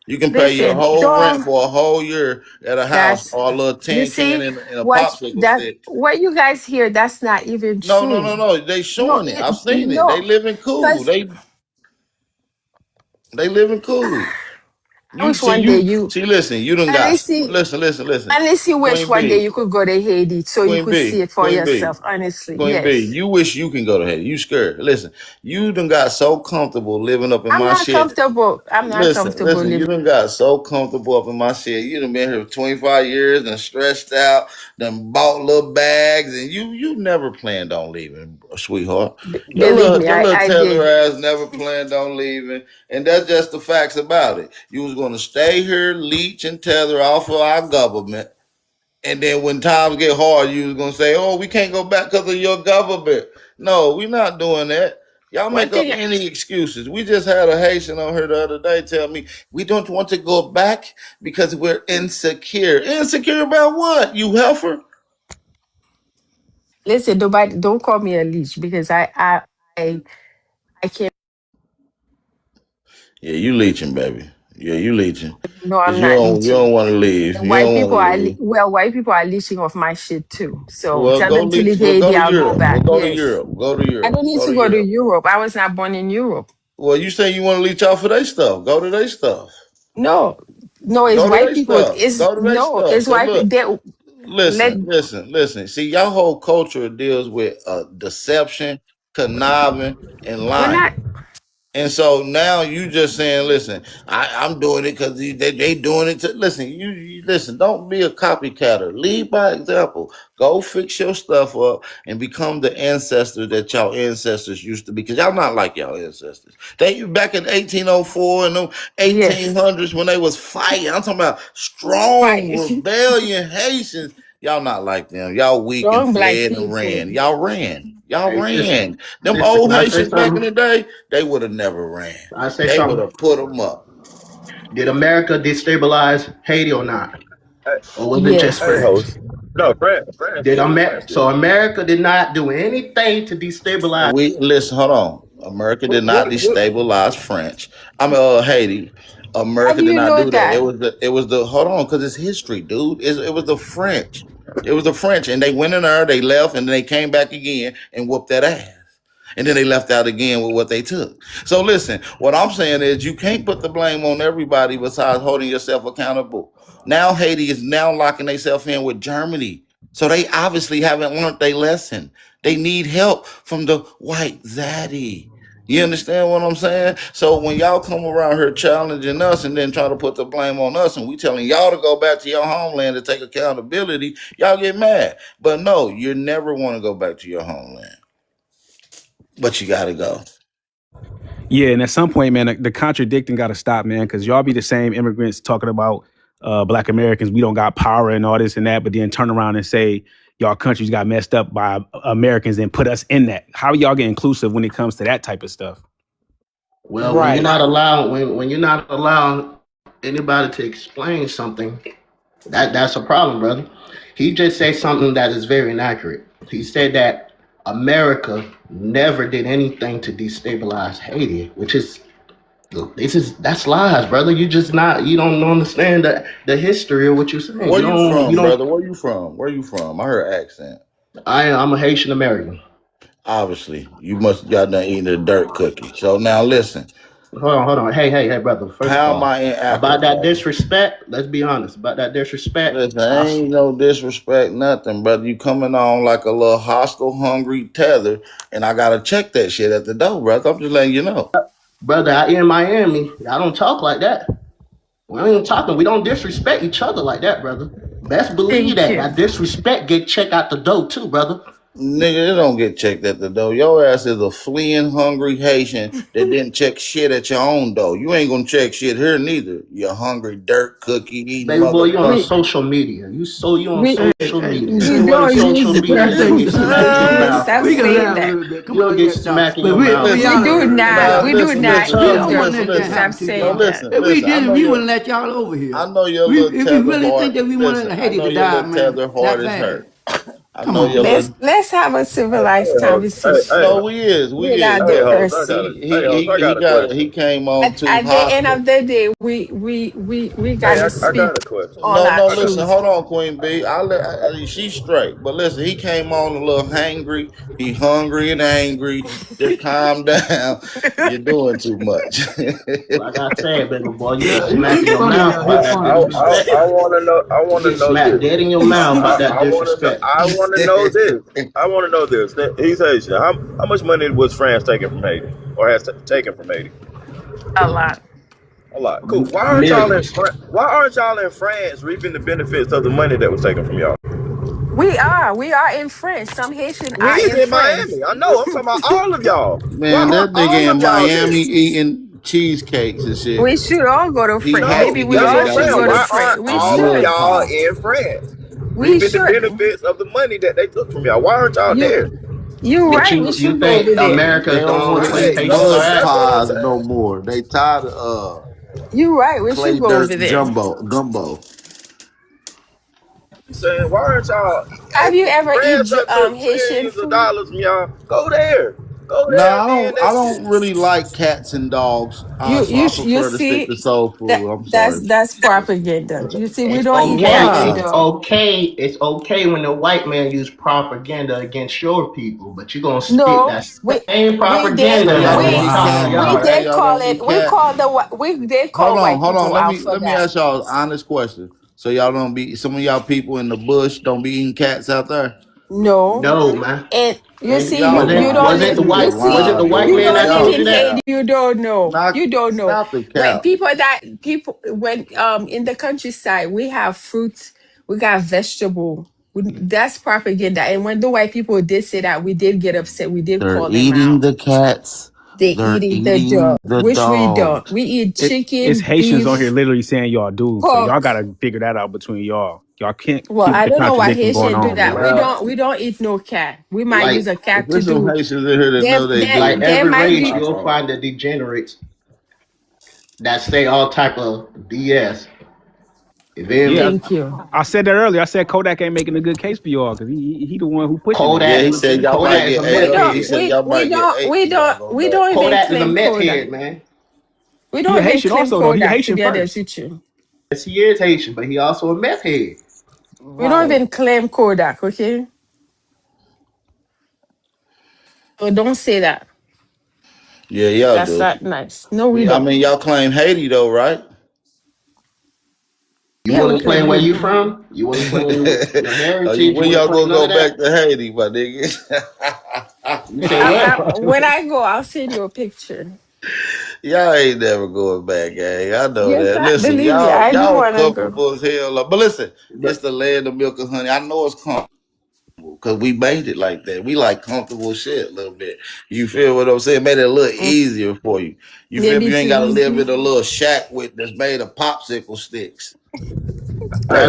You can pay your Listen, whole rent don't for a whole year at a house that's or a little you tin can see in a what popsicle that stick. what you guys hear, that's not even No, no, no, true. no. They No, showing it. I've seen it. They no. living cool. Because They living cool. I You wish see one day you you see. Listen, you done got. honestly Listen. unless you wish Queen one day B, you could go to Haiti so you Queen could see B, it for Queen B. yourself. Honestly, Queen B, yes. you wish you can go to Haiti. You scared. Listen, you done got so comfortable living up in I'm my not shit. comfortable. I'm not comfortable Listen, you living. done got so comfortable up in my shit. You done been here for 25 years and stressed out, done bought little bags, and you never planned on leaving, sweetheart. Believe me, Your little I tether did. ass never planned on leaving. And that's just the facts about it. You was gonna stay here, leech and tether off of our government. And then when times get hard, you was gonna say, "Oh, we can't go back because of your government." No, we're not doing that. Y'all One make up thing, any excuses. We just had a Haitian on here the other day tell me we don't want to go back because we're insecure. Insecure about what? You heifer? listen, nobody, don't call me a leech because I, I can't. Yeah, you leeching, baby. Yeah, you leeching. No, Cause I'm not you leeching. don't want to leave. And You don't want to leave. white people are leeching off my shit too. So Well, tell go them to leech. leave Well, go Haiti. to I'll go Europe. Well, back. go to Yes. Europe. Go to I Europe. don't need Go to to go to Europe. Europe. I was not born in Europe. Well, you say you want to leech out for their stuff. Go to their stuff. No, no, it's Go to white their people. stuff. It's Go to their no, stuff. it's Cause white. look, They let listen. See, y'all whole culture deals with deception, conniving, and we're not. lying. And so now you just saying, listen, I'm doing it because they doing it to listen. You listen. Don't be a copycatter. Lead by example. Go fix your stuff up and become the ancestor that y'all ancestors used to be. Because y'all not like y'all ancestors. They back in 1804 and them Yes, 1800s when they was fighting. I'm talking about strong fight. rebellion Haitians. Y'all not like them. Y'all weak and Strong black fled and people. ran. Y'all ran. Y'all Hey, sis, ran. Them sister, old can I say Haitians back in something? the day, they would have never ran. I say They would something. have put them up. Did America destabilize Haiti or not? Hey, Or was it just Yes. hey, friends? host. No, France Did did. Amer- France so did. America did not do anything to destabilize. We listen. Hold on. America did not What? destabilize French. Haiti. How America do did you not know do that. that? It was the hold on because it's history, dude. It was the French. It was the French, and they went in there, they left, and then they came back again and whooped that ass. And then they left out again with what they took. So listen, what I'm saying is you can't put the blame on everybody besides holding yourself accountable. Now Haiti is now locking themselves in with Germany. So they obviously haven't learned their lesson. They need help from the white zaddy. You understand what I'm saying? So when y'all come around here challenging us and then try to put the blame on us and we telling y'all to go back to your homeland to take accountability, y'all get mad. But no, you never want to go back to your homeland. But you gotta go. Yeah, and at some point, man, the contradicting got to stop, man, because y'all be the same immigrants talking about Black Americans. We don't got power and all this and that, but then turn around and say y'all countries got messed up by Americans and put us in that. How y'all get inclusive when it comes to that type of stuff? Well, when you're Right. not allowed, when you're not allowing anybody to explain something, that's a problem, brother. He just said something that is very inaccurate. He said that America never did anything to destabilize Haiti, which is that's lies, brother. You don't understand the history of what you're saying. Where You you don't you from, don't brother? Where you from? Where you from? I heard accent. I'm a Haitian American. Obviously, you must got done eating a dirt cookie. So now listen, Hold on. Hey, brother. First of how am all, I in about that Africa? disrespect, let's be honest. About that disrespect, Listen, ain't no disrespect, nothing, brother. You coming on like a little hostile, hungry tether, and I gotta check that shit at the door, brother. I'm just letting you know. brother, out in Miami, I don't talk like that. We ain't talking. We don't disrespect each other like that, brother. Best believe Thank that. you. That disrespect get checked out the door too, brother. Nigga, it don't get checked at the door. Your ass is a fleeing, hungry Haitian that didn't check shit at your own door. You ain't gonna check shit here neither. You hungry dirt cookie eating Baby boy, you on motherfucker. We social media. You on we Hey, social hey, media. we hey, Anywhere on don't hey, social use media, Pastor, you'll get smacked in your dirt. mouth, Stop we brother. can saying laugh a that. little bit. Come You'll on, get get down. smacked in But your mouth, we We brother. all do not. Nah, We do listen, Your not listen, we use don't listen, tongue. want dirt. listen, nothing to listen. Stop happen to No, saying y'all. that. listen, If we listen. did it, we wouldn't let y'all over I here. know your We, little if we tether really think heart. that we wanted Listen, I Haiti know to your die, little man, tether heart that is bad. hurt. I Come know on, your man. little. Let's have a civilized Hey, conversation No, we is. without the hey, Look, hoes, I got a cursing. he got he question. came on too At the end of hostile. the day, we Hey, gotta I speak got a question. all No, our no, listen, truth. hold on, Queen B. She's straight, but listen, he came on a little hangry. He hungry and angry. Just calm down. You're doing too much. Like I said, baby boy, you get Yeah, smacked in he your funny mouth though. I He about that funny. He funny. disrespect. want to know. I You want to get know smacked this. dead in your mouth about that disrespect. I want to know this. I want to know this. He's Haitian. How much money was France taking from Haiti, or has taken from Haiti? A lot. A lot. Cool. Millions. Why aren't y'all in France reaping the benefits of the money that was taken from y'all? We are. We are in France. Some Haitian are We in in France. Miami. I know. I'm talking about all of y'all. Why Man, that aren't nigga all in of y'all there? Miami eating cheesecakes and shit. We should all go to He France. No, Maybe happy we he that's ain't what I'm all gotta should saying. go to eat Why France. aren't We all of should. mud y'all pie. in France We reaping the should. benefits of the money that they took from y'all? Why aren't y'all You there? you But right. We you should go think over there. America They is the don't only want to place eat Haitians are mud That's at? what I'm pies no saying. more. They tired of You right. We clay should go over dirt there. gumbo. I'm saying, why aren't y'all? Have If you ever eat France done took Haitian millions of food? dollars from y'all, go there. Go No, there and be in I that don't shit. really like cats and dogs. So I You prefer to stick see to soul that food. I'm sorry. that's propaganda. You see, we It's don't eat okay. cat and Why? It's dog. okay. It's okay when the white man use propaganda against your people, but you're gonna spit No, that same So propaganda y'all when don't we eat talk to cats and we y'all. dogs. did Y'all call don't it. eat cat. We did call white Hold on. people out for Let me that. ask y'all an honest question. So y'all don't be some of y'all people in the bush don't be eating cats out there. No, No, man. and you And see, Y'all you don't lying. live. You just was it the lying, white You dude. man don't that live told Y'all you in that? Haiti. You don't know. knock You don't know. stop the When cap. people when in the countryside we have fruits, we got vegetable. That's propaganda. And when the white people did say that, we did get upset. We did They're call them eating out. the cats. They They're eating the dog, eating the which we don't. dogs. We eat It's chicken, Haitians on here beef, literally saying y'all do. So y'all pork. gotta figure that out between y'all. Y'all can't Well, keep I the don't know why contradiction going Haitian do on, that. bro. Well, We don't eat no cat. We might use like a If cat to there's some do. Haitians in here that There, know they there, like do, there every might race, be. I'm you'll sorry. find the degenerates that say all type of BS. You feel Yeah, me? Thank you. I said that earlier. I said Kodak ain't making a good case for y'all because he the one who pushing it. You Yeah, Kodak, know he what I'm said saying? y'all might Kodak is a get meth He head. said y'all might get 8 for y'all go We back. don't even Kodak is a claim meth Kodak. head, man. We He a don't even Haitian claim also though. He a Kodak. To Haitian be honest first. with you, Yes, he is Haitian, but he also a meth head. we don't Right. even claim Kodak. Okay, so don't say that. Yeah, y'all That's do. not nice. No, we I don't. mean, y'all claim Haiti though, right? You Yeah, want we to claim claim where you Haiti. from? You want to claim your heritage? You When want to y'all claim gonna none go of that? back to Haiti, my nigga? You say what? When I go, I'll send you a picture. Y'all ain't never going back, gang. I know Yes, that. I Listen, believe you. I do y'all want to go. comfortable as hell. But listen, it's But the land of milk and honey. I know it's comfortable because we made it like that. We like comfortable shit a little bit. You feel what I'm saying? Made it a little Mm, easier for you. You feel me? maybe You too ain't gotta live easy. in a little shack that's made of popsicle sticks. Hey,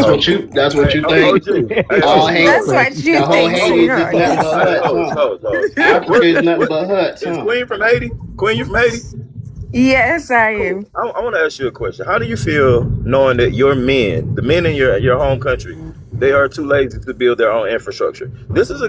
that's what hey, you think. OG. Hey, All OG. Haiti, That's Look, what you the whole think, Haiti is just sweetheart. nothing Yes. but hey, huts, huh? Hoes. Africa is nothing What but huts, is huh? Queen from Haiti? Queen, you from Haiti? Yes, I Cool. am. I want to ask you a question. How do you feel knowing that your men, the men in your home country, they are too lazy to build their own infrastructure? This is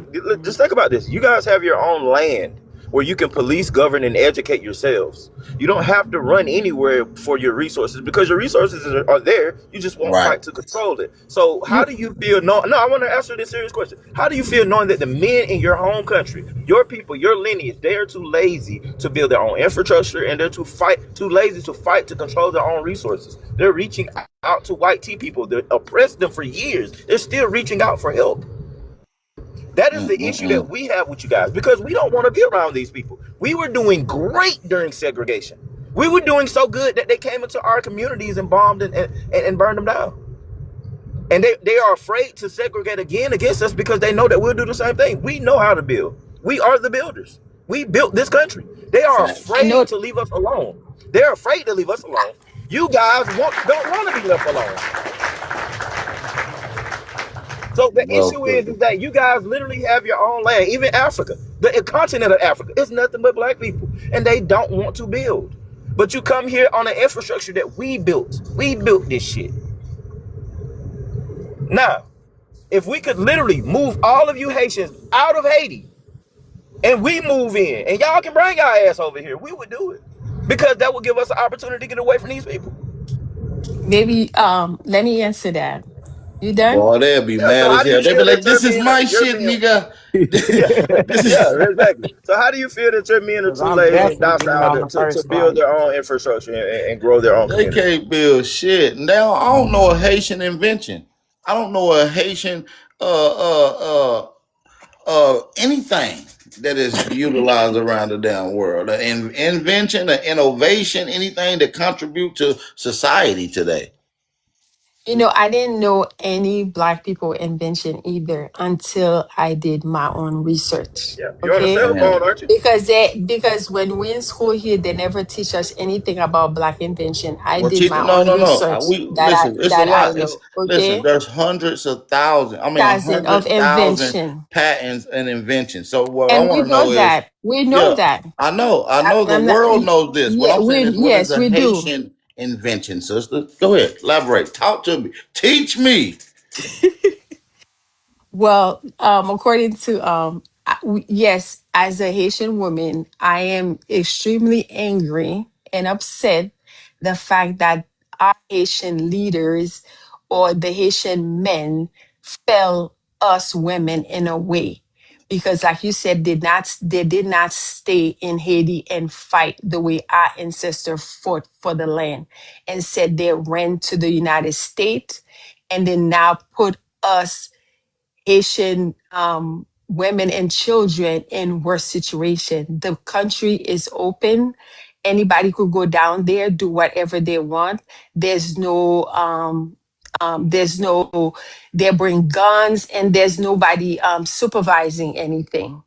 just think about this. You guys have your own land where you can police, govern, and educate yourselves. You don't have to run anywhere for your resources because your resources are there. You just won't Right. fight to control it. So how You do you feel? No, I want to answer this serious question. How do you feel knowing that the men in your home country, your people, your lineage, they are too lazy to build their own infrastructure and they're too lazy to fight to control their own resources? They're reaching out to white tea people that oppressed them for years. They're still reaching out for help. That is the issue that Mm-mm-mm. we have with you guys because we don't want to be around these people. We were doing great during segregation. We were doing so good that they came into our communities and bombed and burned them down. And they are afraid to segregate again against us because they know that we'll do the same thing. We know how to build. We are the builders. We built this country. They are Facts. I know afraid to leave us alone. They're afraid to leave us alone. You guys don't want to be left alone. So the Well issue is put. that you guys literally have your own land. Even Africa, the continent of Africa, it's nothing but black people, and they don't want to build. But you come here on an infrastructure that we built. We built this shit. Now, if we could literally move all of you Haitians out of Haiti and we move in, and y'all can bring our ass over here, we would do it because that would give us an opportunity to get away from these people. maybe let me answer that. You done? Boy, they'll be Yeah. So mad how as do you hell. They be feel like, that "This is my your shit, men? nigga." Yeah, This yeah, is exactly. So how do you feel that your men are Because too I'm lazy and definitely getting docile on the to first build flight. their own infrastructure and grow their own they community? can't build shit. Now I don't know a Haitian invention. I don't know a Haitian anything that is utilized around the damn world. An invention, an innovation, anything that contribute to society today. You know, I didn't know any Black people invention either until I did my own research. Yeah, you're on a Okay. cell Yeah. phone, aren't you? Because when we're in school here, they never teach us anything about Black invention. I Well, did teach my no, own no, no. research We listen. It's a that I lot. It's know. listen. Okay. There's hundreds of thousands. I mean, a Thousand of 100,000 invention. patents and inventions. So what I And we want to know know is, that. We know yeah, that. I know, I know. The I'm not, world knows this. What yeah, I'm saying is, what is yes, a we do. Haitian invention, sister? Go ahead, elaborate. Talk to me. Teach me. Well, according to yes, as a Haitian woman, I am extremely angry and upset the fact that our Haitian leaders or the Haitian men fell us women in a way. Because like you said, they did not stay in Haiti and fight the way our ancestors fought for the land. Instead, they ran to the United States and then now put us Haitian women and children in worse situation. The country is open. Anybody could go down there, do whatever they want. There's no, they bring guns and there's nobody supervising anything.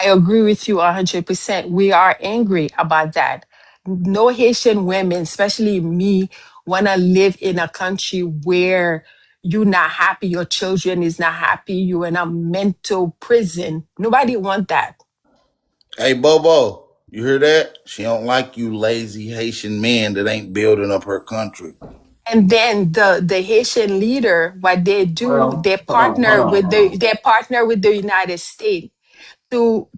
I agree with you 100%. We are angry about that. No Haitian women, especially me, want to live in a country where you're not happy, your children is not happy, you're in a mental prison. Nobody want that. Hey, Bobo, you hear that? She don't like you lazy Haitian men that ain't building up her country. And then the Haitian leader, what they do, Well, they partner with the United States to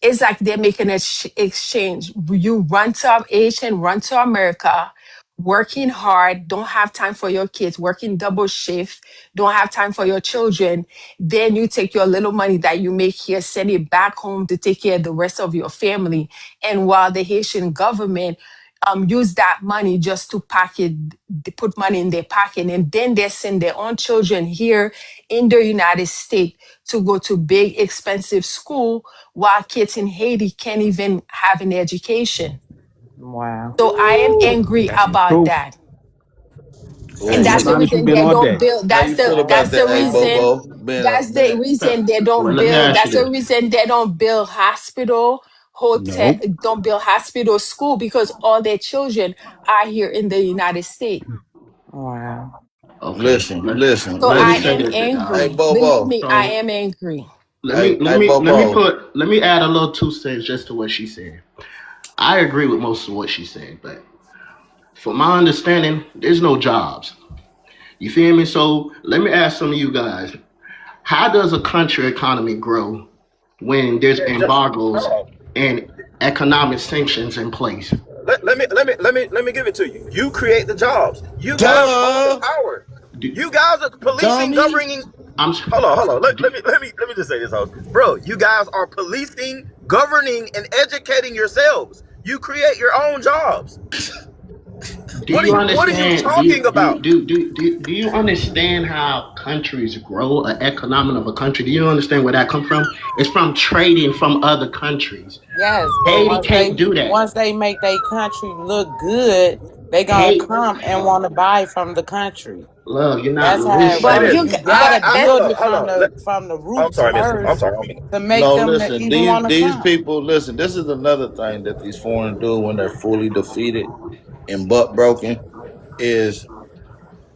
it's like they're making an exchange. You run to Asian, run to America, working hard, don't have time for your kids, working double shift, don't have time for your children. Then you take your little money that you make here, send it back home to take care of the rest of your family. And while the Haitian government use that money just to pocket, they put money in their pocket, and then they send their own children here in the United States to go to big expensive school while kids in Haiti can't even have an education. Wow. So I am angry That's the about truth. that. And That's Ooh. that's as the honest we've reason been they all don't day. build. How you feel about That's that, the hey reason. Bobo? That's the reason they well, don't let me build. ask you That's the this. reason they don't build hospital, hotel, Nope. don't build hospital, school, because all their children are here in the United States. Wow. Okay, Listen, listen, So let me I listen. say am this, big dog. Hey angry. Believe Bobo. me, I So am angry. Bobo. let me add a little 2 cents just to what she said. I agree with most of what she said, but from my understanding, there's no jobs. You feel me? So let me ask some of you guys: how does a country economy grow when there's embargoes Hold and economic sanctions in place? let me give it to you. You create the jobs. You guys own the Duh, power. Do, You guys are policing, dummy. governing. I'm Hold on. do, Let me just say this, host. Bro, you guys are policing, governing, and educating yourselves. You create your own jobs. Do you What are you understand? talking about? Do you understand how countries grow? An economy of a country. Do you understand where that come from? It's from trading from other countries. Yes, but Haiti can't do that. once they make their country look good, they gonna Haiti, come and want to buy from the country. love, you're not That's how it Say But works. this. you, You but gotta build it Hold on. from the I'm roots sorry, Mister. I'm first sorry. to make No, them to listen. even want to These come. people. Listen. This is another thing that these foreigners do when they're fully defeated and butt broken is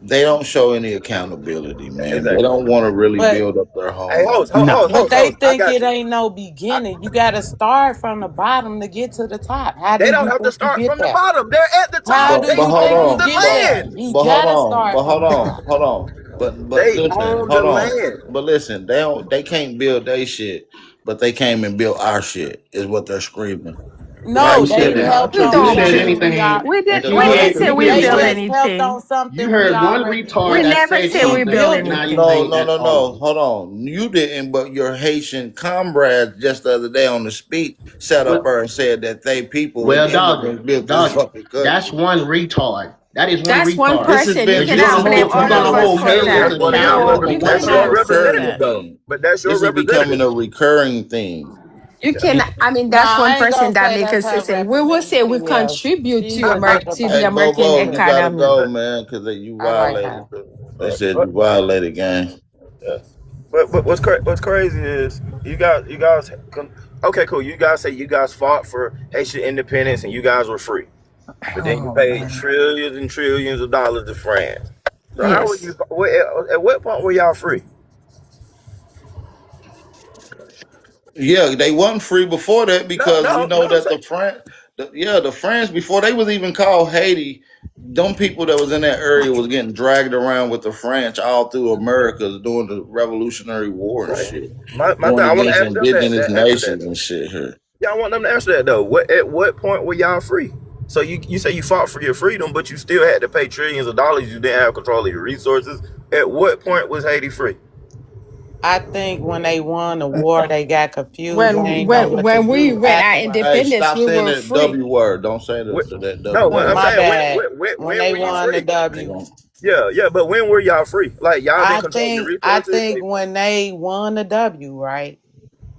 they don't show any accountability, man. They Exactly. don't want to really But build up their Hey, homeland. host, Nah. but they I think got it you. ain't no I, beginning. You gotta start from the bottom to get to the top. How they do don't you have to think you start get from the there? bottom. They're at the How top. do They But you hold think own you on, the get there? land. You gotta start from the top. hold on. But They listen, own the hold on. land. But listen, they can't build their shit, but they came and built our shit. Is what they're screaming. right? No, Who Right. said they that? helped we on You don't. said something we are. anything? We did. You We No, didn't heard? say You we hear they build one? just helped anything. on something You we heard one already retard We that did. never said say We we something, build built but now it. you anything. No, think no, that's no, no. all. Hold on. You didn't, but your Haitian comrades just the other day on the speech sat up What? there and said that they people and Well, doggy, immigrants built this doggy, fucking that's country. one retard. That is one That's one retard. This has person. You been Because you're this gonna cannot has blame hold you're all becoming gonna of a us hold for recurring that. That's millions one of thing. your accountable No, for we one That's cannot your A person. say recurring representative, that. though. thing. But that's your This is becoming representative. a recurring thing. You Yeah. can. I mean, that's Nah, one I ain't person gonna that say makes that's us her say we will say we representative. contribute She to was like a To the Hey American Bobo, you gotta economy. go, man, because you I like her. violated. They said But, you violated, gang. yeah. But what's crazy is you guys. Okay, cool. You guys say you guys fought for Haitian independence and you guys were free, but then you Oh paid man. trillions and trillions of dollars to France. So how were Yes. you? At what point were y'all free? Yeah, they wasn't free before that No, because you no, know no. I'm that saying the France before they was even called Haiti, them people that was in that area was getting dragged around with the French all through America during the Revolutionary War and right. shit, My going thing. I want to against ask them indigenous answer that nations though. and shit here. Yeah, I want them to answer that though. At what point were y'all free? So you say you fought for your freedom, but you still had to pay trillions of dollars. You didn't have control of your resources. At what point was Haiti free? I think when they won the war, they got confused. They When ain't know when what to when we do when our afterwards. Hey, independence, stop we saying were that free. W word. Don't say What, that no, W what I'm word. My saying bad. When when they were you won the free? They W, gon' Yeah, but when were y'all free? Like y'all didn't control your I resources. think when they won the W, right?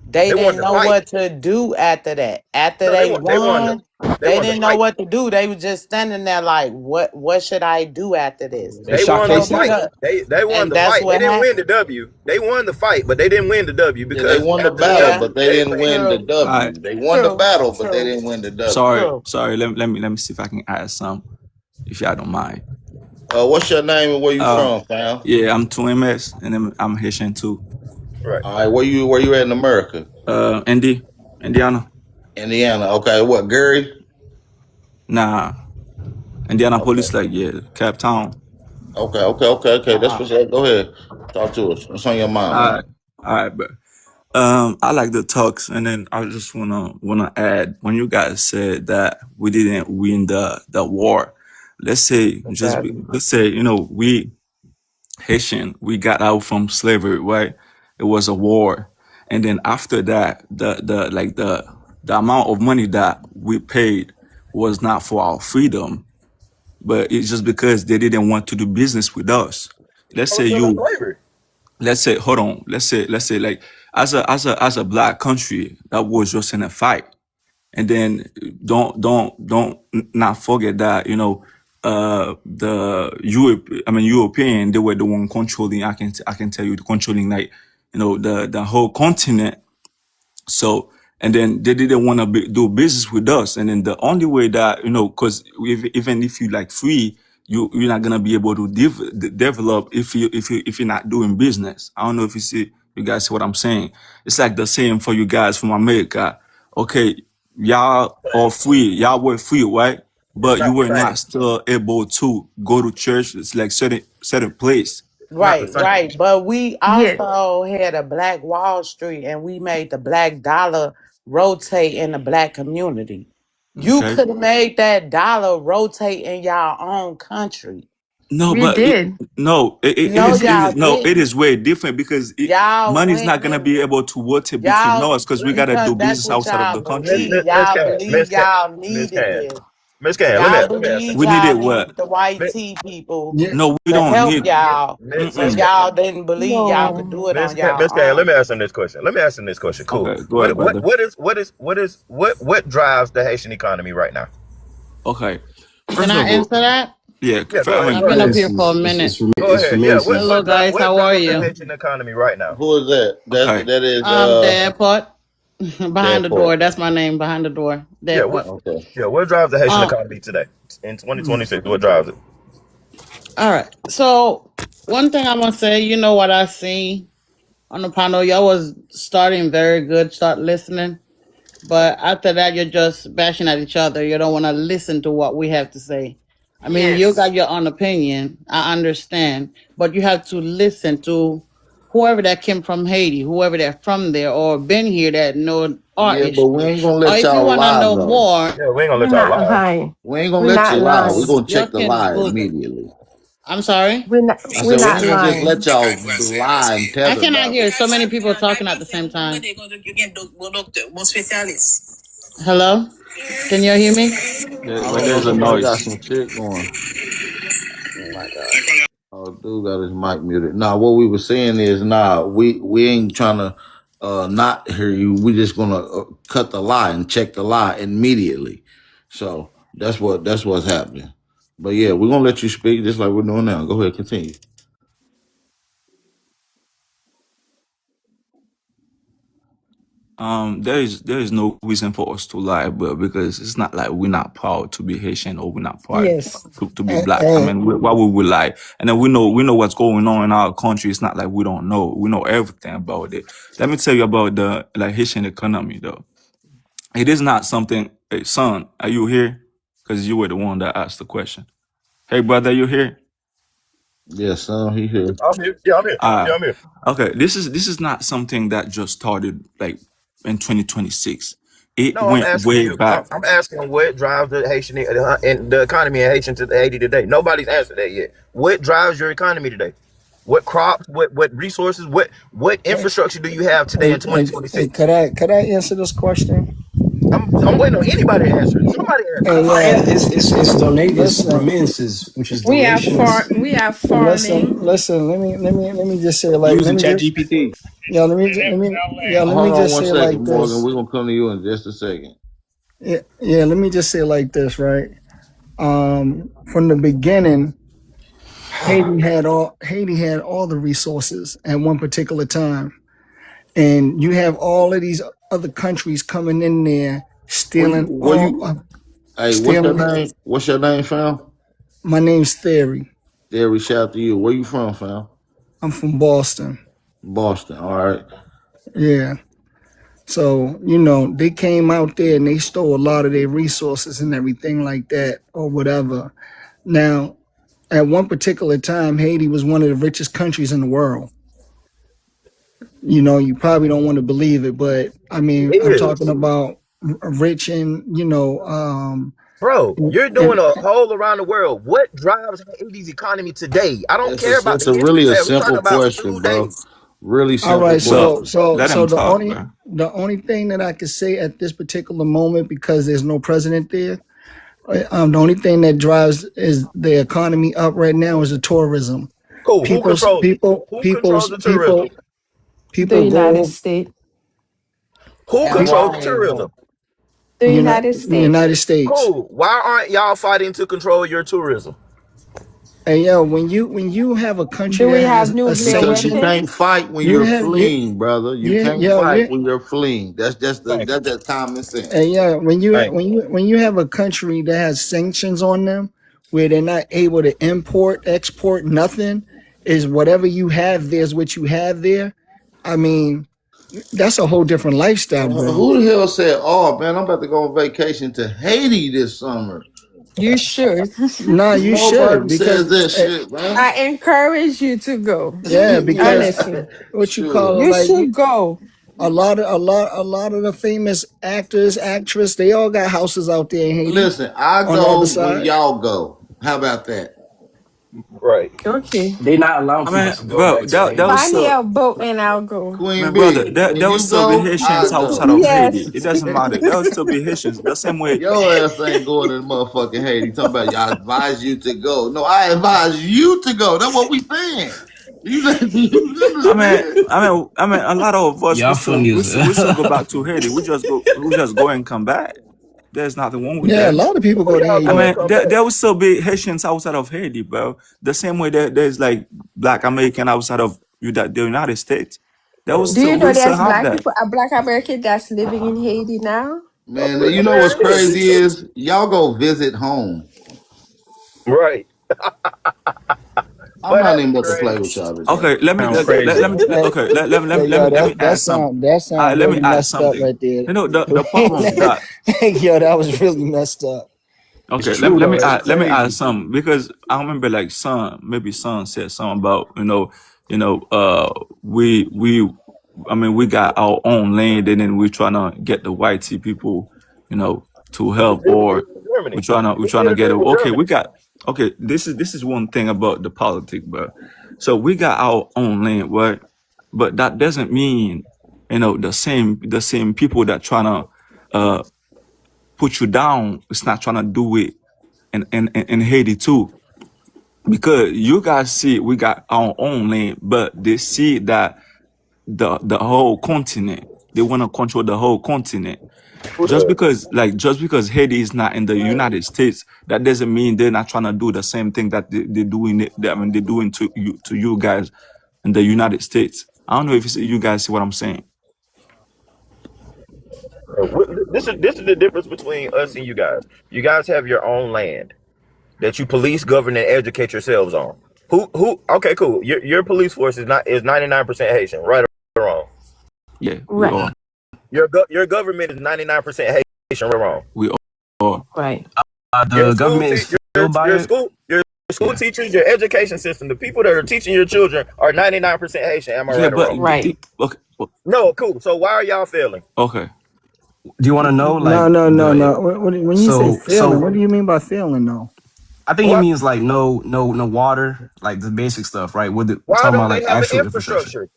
They They didn't wanted to know fight. what to do after that. After No, they they wanted won, they they wanted to didn't know fight. what to do. They was just standing there like, what should I do after this? They They shot won they the So fight. self. because They won and the that's fight. They what didn't win the happened. W. They won the fight, but they didn't win the W Yeah, they because won the after the battle, Yeah, W, but they they didn't paid. win the true, W. They won the true, battle, but they true, didn't win the W. Sorry, true. sorry. Let me see if I can add some, if y'all don't mind. What's your name and where you Uh, from, fam? yeah, I'm 2MS and I'm Haitian too. Right. All right, where you at in America? Indiana. Indiana. Okay, what, Gary? Nah, Okay. Indianapolis, like yeah, Cape Town. Okay. That's Uh, what's up. Go ahead. Talk to us. What's on your mind, all man? right, all right, but I like the talks, and then I just wanna add when you guys said that we didn't win the war. Let's say Exactly. let's say we Haitian, we got out from slavery, right? It was a war, and then after that, the amount of money that we paid was not for our freedom, but it's just because they didn't want to do business with us. Let's I say was still in you, slavery. let's say, hold on, let's say like as a black country that was just in a fight, and then don't not forget that the European, they were the one controlling. I can tell you, the controlling, like the whole continent. So, and then they didn't want to do business with us. And then the only way that, because even if you like free, you're not gonna be able to develop if you're not doing business. I don't know if you guys see what I'm saying. It's like the same for you guys from America. Okay, y'all are free, y'all were free, right? It's But you not the were same. not still able to go to church. It's like certain place. It's not the Right, same. right. But we Yeah. also had a Black Wall Street and we made the black dollar rotate in the black community. You Okay. could have made that dollar rotate in your own country. No, We but did. No, y'all it didn't. is way different because Y'all money is went not gonna in, be able to rotate between y'all, us because we gotta because do that's business what outside of y'all the Miss country. believe. Miss Miss Y'all Can Miss believe Can y'all Miss needed Can this. Miss Can. Y'all Let me ask you. believe We needed y'all what? needed the white Miss tea people Yeah. No, we to don't help need. y'all. So Miss Mm-mm. Can y'all didn't believe y'all could No. do it on y'all Miss Can. Let own. me ask him this question. Let me ask him this question. Cool. Okay, go ahead, brother. What drives the Haitian economy right now? Okay, Can first I of all, answer that? yeah. Yeah, go ahead. I've Go been ahead. up here for a minute. Go It's ahead. Yeah. What remittances. Hello, what drive guys. what How are drives the you? Haitian economy right now? Who is that? Okay, That is The airport. Behind the Deadport. door. That's my name. Behind the door. The Yeah. airport. Okay. What drives the Haitian Um. economy today in 2026? What drives it? All right. So one thing I'm gonna say, you know what I see on the panel, y'all was starting very good. Start listening. But after that, you're just bashing at each other. You don't want to listen to what we have to say. I mean, you Yes. got your own opinion. I understand. But you have to listen to whoever that came from Haiti, whoever that from there or been here that know our Yeah, but we issue. ain't gonna Or let if you y'all want to lie know though. more, Yeah, we ain't gonna We're let y'all not lie. lying. We ain't gonna We're let not you lie. We lying. gonna you check the can lie Google. immediately. I'm sorry. I We're said we not ain't gonna just lying. let y'all lie and I tether cannot about hear it. so many people talking at the same time. Hello? Can you hear me? yeah, I but don't know. there's a Somebody got noise. some shit going. Oh, dude got his mic muted. Nah, what we were saying is, we ain't trying to not hear you. We just gonna cut the lie and check the lie immediately. So that's what's happening. But yeah, we're gonna let you speak just like we're doing now. Go ahead, continue. There is no reason for us to lie, but because it's not like we're not proud to be Haitian or we're not proud Yes. to be black. I And mean, why would we lie? And then we know what's going on in our country. It's not like we don't know. We know everything about it. Let me tell you about the like Haitian economy though. It is not something. Hey, son, are you here? Because you were the one that asked the question. Hey, brother, you here? Yeah, son, he here. I'm here. Yeah, I'm here. Yeah, Uh I'm here. okay. This is not something that just started like in 2026. It No, I'm went asking way you. back. I'm asking what drives the Haitian and the economy in Haitian to the Haiti today. Nobody's answered that yet. What drives your economy today? What crops? What resources? What infrastructure do you have today in hey, 2026? could I answer this question? I'm waiting on anybody to answer it. Somebody answer it. And It's listen, remittances, which is donations. We have listen, farming. listen. Let me just say like let Using me just ChatGPT. let me Hold on just one say second, like Morgan. this. We're gonna come to you in just a second. Yeah, let me just say like this, right? From the beginning, Haiti had all the resources at one particular time, and you have all of these other countries coming in there Where you hey, what's your stealing. name? What's your name, fam? My name's Theory. There we shout to you. Where you from, fam? I'm from Boston. Boston. All right. Yeah. So, they came out there and they stole a lot of their resources and everything like that or whatever. Now, at one particular time, Haiti was one of the richest countries in the world. You know, you probably don't want to believe it, but I mean, I'm It talking is. about rich and Bro, you're doing and a whole around the world. What drives Haiti's economy today? I don't care about It's the a history really a class. We're talking simple about question, today. bro. Really all simple right. So question. so Let so him talk, bro. the only thing that I can say at this particular moment, because there's no president there, the only thing that drives is the economy up right now is the tourism. Cool. People's people Who controls people's the tourism? people The people United go States. Who And controls the why is tourism? that? The United States. United States. Cool. Why aren't y'all fighting to control your tourism? And yo, when you have a country Do we that have has a nuclear Because you sanction, can't weapons? fight when you you're have you fleeing, brother. You you can't yo fight you when you're fleeing. Thank you. That's common sense. and yeah Thank you. when you have a country that has sanctions on them where they're not able to import, export nothing, is whatever you have there is what you have there. I mean, that's a whole different lifestyle, bro. Who the hell said, "Oh man, I'm about to go on vacation to Haiti this summer"? You should. Nah, you should Nobody says because that shit, man. I encourage you to go. yeah, because Honestly. what you call it, Sure. You like should go. a lot of the famous actors, actress, they all got houses out there in Haiti Listen, I on the other go when side. y'all go. How about that? Right. Okay. They not allowing I people mean, to go bro, back to that Haiti. was Find me so. a boat and I'll go. Queen Man, brother, B, there when will you still be go, I Haitians outside go. of Haiti. It Yes. doesn't matter. There will still be Haitians. The same way. Your ass ain't going to motherfucking Haiti. Talking about y'all advise you to go. No, I advise you to go. That's what we saying. You understand? A lot of us Y'all funny as we still go hell. back to Haiti. We just go and come back. There's nothing wrong with Yeah, a that. lot of people Where go to y'all I go Haiti. and mean, come back? there will still be Haitians outside of Haiti, bro. The same way there's like Black American outside of the United States. Do you We know still there's have black that. people, a black American that's living in Haiti now? Man, There you know what's it is. crazy is y'all go visit home. Right. I'm But not that's even about to play crazy. with y'all today. Okay, let me Sound let crazy. me Hey, okay let me that add something. sound that sound Let me really add messed up something. right there. You know the problem that Yo, that was really messed up. It's okay, true though. It's let me add crazy. some because I remember like son said something about we I mean we got our own land and then we're trying to get the white people to help or Germany. we're We trying did to get agree with okay Germany. we got okay this is one thing about the politics, bro. So we got our own land, right? But that doesn't mean the same people that trying to uh put you down. It's not trying to do it in Haiti too. Because you guys see we got our own land, but they see that the whole continent, they want to control the whole continent. Who does? Just because Haiti is not in the United States, that doesn't mean they're not trying to do the same thing that they're doing I mean they're doing to you guys in the United States. I don't know if you guys see what I'm saying. This is the difference between us and you guys. You guys have your own land that you police, govern, and educate yourselves on. Who? Okay, cool. Your police force is 99% Haitian, right or wrong? Yeah, we Right. are. Your government is 99% Haitian, right or wrong? We are. Right. Your The school government te- is still by it. your school Yeah. teachers, your education system, the people that are teaching your children are 99% Haitian. Am I Yeah, right or but wrong? Right. okay. No, cool. So why are y'all failing? Okay. Do you want to know No, like no, no, the no. When you say failing, so what do you mean by failing, though? I think he Why means like no water, like the basic stuff, right? We're why talking about don't they like have an actual infrastructure. infrastructure?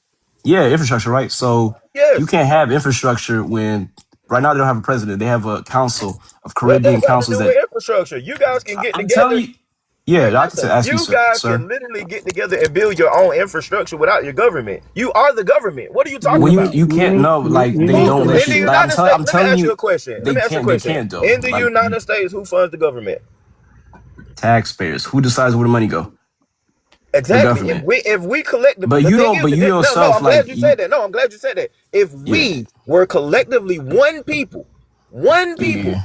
Yeah, infrastructure, right? So you Yes. can't have infrastructure when right now they don't have a president. They have a council of What Caribbean that got to councils do that with infrastructure? You guys can get I'm telling together. you. Yeah, I can Listen, ask you, you sir. guys Sir. can literally get together and build your own infrastructure without your government. You are the government. What are you talking Well, You about? you can't know. Like you they need Who to don't let in let the you. you. Like United States? I'm Let me telling ask you you, a question. Let they me ask you a can't. They question. can't though. In the Like United States, who funds the government? taxpayers, who decides where the money go? The Exactly. If government. we collectively, But the you thing don't. is, But you no, yourself, I'm like glad you you. said that. No, I'm glad you said that. If Yeah. we were collectively one people, Yeah.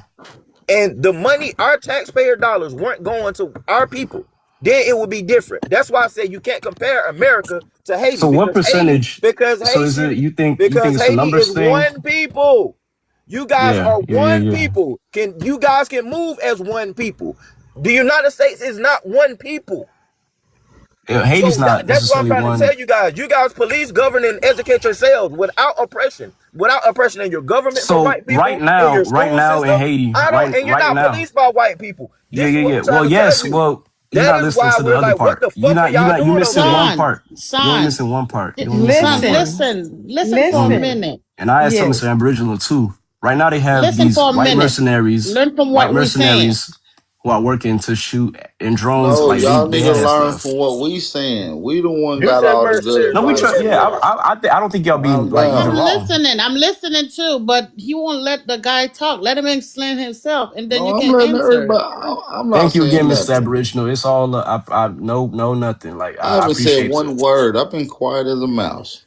and the money, our taxpayer dollars weren't going to our people, then it would be different. That's why I said you can't compare America to Haiti So what because Haiti, percentage? because So is Haitian, it you think because it's a Haiti numbers is thing? one people. You guys Yeah. are Yeah. Yeah. one Yeah. people. You guys can move as one people. The United States is not one people. Haiti's So not that's what I'm necessarily trying to one. tell you guys. You guys police, govern, and educate yourselves without oppression in your government from So white people, in your right school now in systems. Haiti, I don't, and you're right not now, policed by white people. yeah, This is yeah, what yeah. we're trying Well, to tell yes, you. well, you're That not is listening why to the we're other like, what part. the fuck are y'all You doing over missing here? one Son, part. You only son, missing one part. You only missing one son, part. Listen, listen for a hmm listen. minute. And I had something to say Yes. Aboriginal too. Right now they have Listen these for a minute. Learn from white what we're saying. mercenaries who are working to shoot and drones. No, Like y'all they need to have that learn stuff. from what we saying. We the one You got said all the good mercenaries. No, we What try. advice Yeah, here. I don't think y'all being Calm like even I'm down. wrong. listening. I'm listening too, but he won't let the guy talk. Let him explain himself, and then No, you I'm can letting answer. everybody. I'm not Thank you again, saying Mr. nothing. Aboriginal. It's all I no nothing. Like I I haven't said appreciate one word. I've been quiet as a mouse.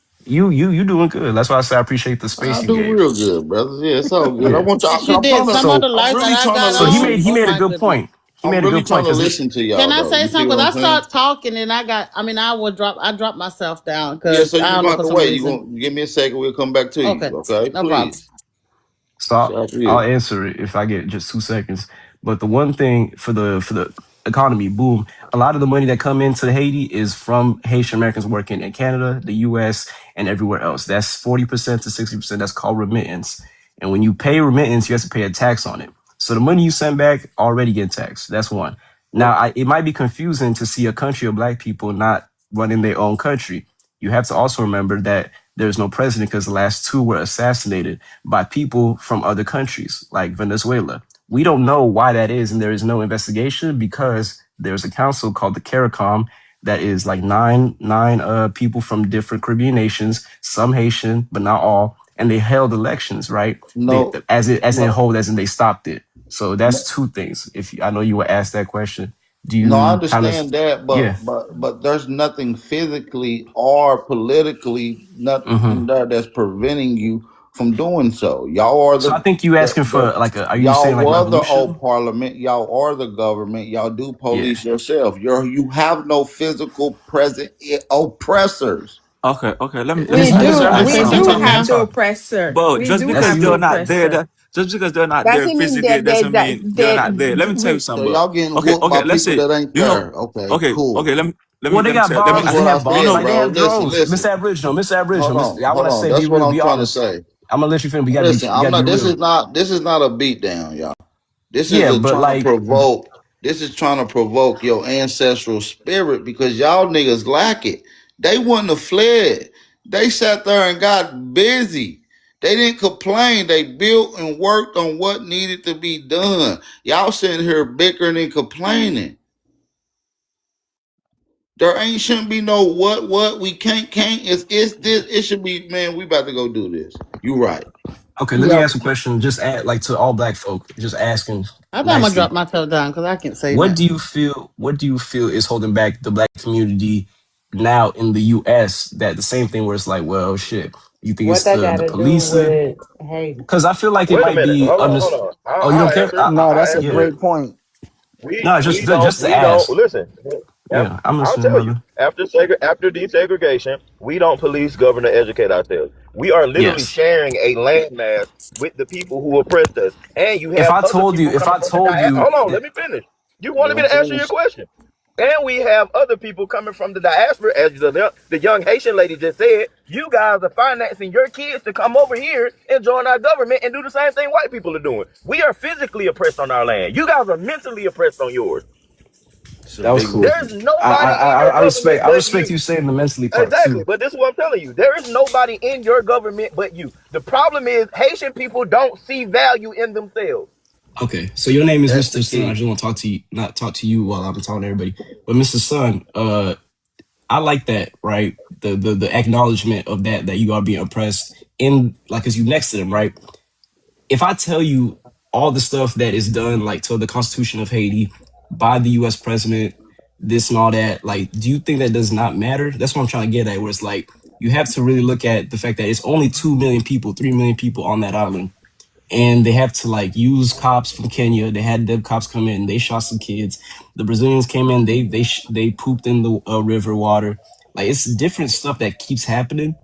you doing good. That's why I say I appreciate the space I you do gave. real good, brothers. Yeah, it's all good. I Yeah. want y'all. Yes, Cause you I'm trying did. to. Some of the So I'm lights that really I trying to got listen. on, he oh made a my good goodness. point. He I'm made a really good trying point to because listen to Can y'all I though. say You see something? what Because I'm I saying? start talking and I drop myself down Yeah. because So I you don't gonna know have for to some wait. You reason. gonna give me a second. We'll come back to Okay, you. Okay, no problem. please. so Shout out to I'll you. answer it if I get just 2 seconds. But the one thing for the economy, boom, a lot of the money that come into Haiti is from Haitian Americans working in Canada, the US, and everywhere else. That's 40% to 60%. That's called remittance. And when you pay remittance, you have to pay a tax on it. So the money you send back already get taxed. That's one. Now, it might be confusing to see a country of black people not running their own country. You have to also remember that there's no president because the last two were assassinated by people from other countries like Venezuela. We don't know why that is, and there is no investigation because there's a council called the CARICOM that is like nine people from different Caribbean nations, some Haitian, but not all, and they held elections, right? They No, as in no, hold as in they stopped it. So that's no. two things. If I know you were asked that question, do No, I you kind of understand that, yeah? but there's nothing physically or politically hmm nothing there that's preventing you from doing so. Y'all are So I think you asking for the like a. Are you saying y'all like were the old revolution? parliament. Y'all are the government. Y'all do Yeah. police yourself. You have no physical present oppressors. Okay, okay. Let We me Can answer. do. I Let me say We let me do talk something have now. now? the oppressor. But We just do That's because have the they're you. not there, oppressor. just because they're not there Doesn't mean physically, that doesn't mean they're that not there. Let me tell you we So something, bro. y'all getting Okay, whooped okay. by Let's people say, that ain't you know, there. Okay, okay, cool. okay. Well, they Let me got tell. Let me bombs, That's they what ask. I have You bombs, said, like know, they bro. have Listen, drones. listen. Mr. Aboriginal, I want to say, That's what I'm be trying to honest. say. I'm gonna let you finish. Listen, You I'm gotta be not. real. This is not a beat down, y'all. This is Yeah, a but trying to like, provoke. This is trying to provoke your ancestral spirit because y'all niggas lack it. They wouldn't have fled. They sat there and got busy. They didn't complain. They built and worked on what needed to be done. Y'all sitting here bickering and complaining. There ain't shouldn't be no what we can't. It's this. It should be, man. We about to go do this. You right. okay, let me Yeah. ask a question. Just add like to all black folk, just asking I think I'm gonna nicely. drop myself down because I can't say What do nothing. you feel? What do you feel is holding back the black community now in the U.S. That the same thing where it's like, well, shit. You think what it's that the got to do policing? with Haiti? Because I feel like it Wait a might minute. be Hold on, under. hold on. Oh, you I'll don't care? answer it. No, I'll that's a answer Yeah. it. great point. No, just to We don't ask. listen. Yeah, I'm I'll listening, tell you. brother. After desegregation, we don't police, govern, or educate ourselves. We are literally Yes. sharing a landmass with the people who oppressed us. And you have other people If coming I from the told you, Hold on, yeah, let me finish. You Let wanted me them to answer your finish. question. And we have other people coming from the diaspora, as the young Haitian lady just said. You guys are financing your kids to come over here and join our government and do the same thing white people are doing. We are physically oppressed on our land. You guys are mentally oppressed on yours. It's a that was big cool. There's nobody in your government I but respect you. you saying the mentally part Exactly, too. but this is what I'm telling you. There is nobody in your government but you. The problem is Haitian people don't see value in themselves. Okay, so your name is That's the Mr. Sun. I key. just want to talk to you, not talk to you while I'm talking to everybody. But Mr. Sun, I like that, right? The acknowledgement of that you are being oppressed in like as you next to them, right? If I tell you all the stuff that is done, like to the Constitution of Haiti by the US president, this and all that, like, do you think that does not matter? That's what I'm trying to get at, where it's like you have to really look at the fact that it's only 2 million people, 3 million people on that island. And they have to like use cops from Kenya. They had the cops come in. They shot some kids. The Brazilians came in. They pooped in the river water. Like it's different stuff that keeps happening,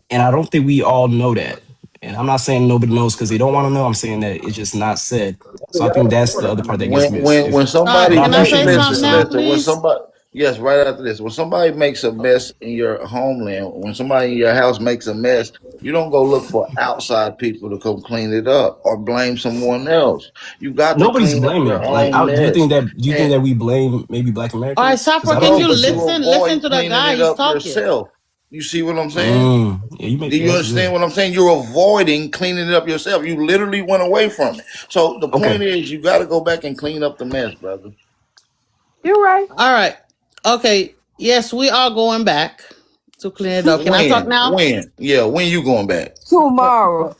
and I don't think we all know that. And I'm not saying nobody knows because they don't want to know. I'm saying that it's just not said. So I think that's the other part that gets missed. When But somebody I Can I make appreciate say you, Mr. something listen, now, Son. listen, when please? somebody yes, right after this, when somebody makes a mess in your homeland, when somebody in your house makes a mess, you don't go look for outside people to come clean it up or blame someone else. You got to Nobody's clean up your blaming. Like, own mess. do you think And that we blame maybe Black All right, Americans? Because Safra, I don't can no, you think we but you do. listen? Listen avoid to the cleaning guy. it He's up talking. yourself. You see what I'm saying? Yeah, you make Do you that's good. understand what I'm saying? You're avoiding cleaning it up yourself. You literally went away from it. So the Okay. point is, you got to go back and clean up the mess, brother. You're right. All right. Okay. Yes, we are going back to clean it up. Can I talk When? now? When? Yeah, when you going back? Tomorrow.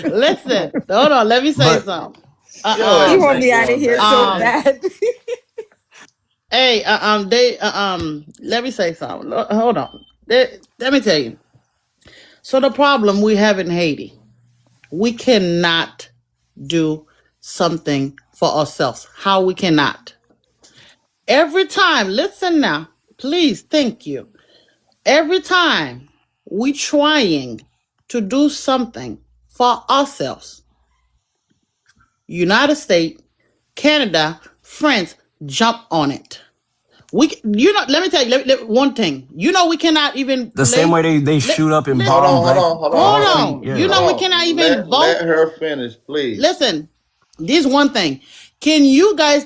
Listen, hold on. Let me say But something. Your He ass want Uh, me ain't out of going here back, so um, man. bad. hey, let me say something. Hold on. Let me tell you. So the problem we have in Haiti, we cannot do something for ourselves. How we cannot? Every time, listen now, please, thank you. Every time we trying to do something for ourselves, United States, Canada, France jump on it. Let me tell you one thing. We cannot even the same way play. they shoot up and Hold Listen, on, bomb hold black on, hold on, hold hold black on, people, on. yeah. We cannot hold on. even Let vote. her finish, please. Listen, this one thing. Can you guys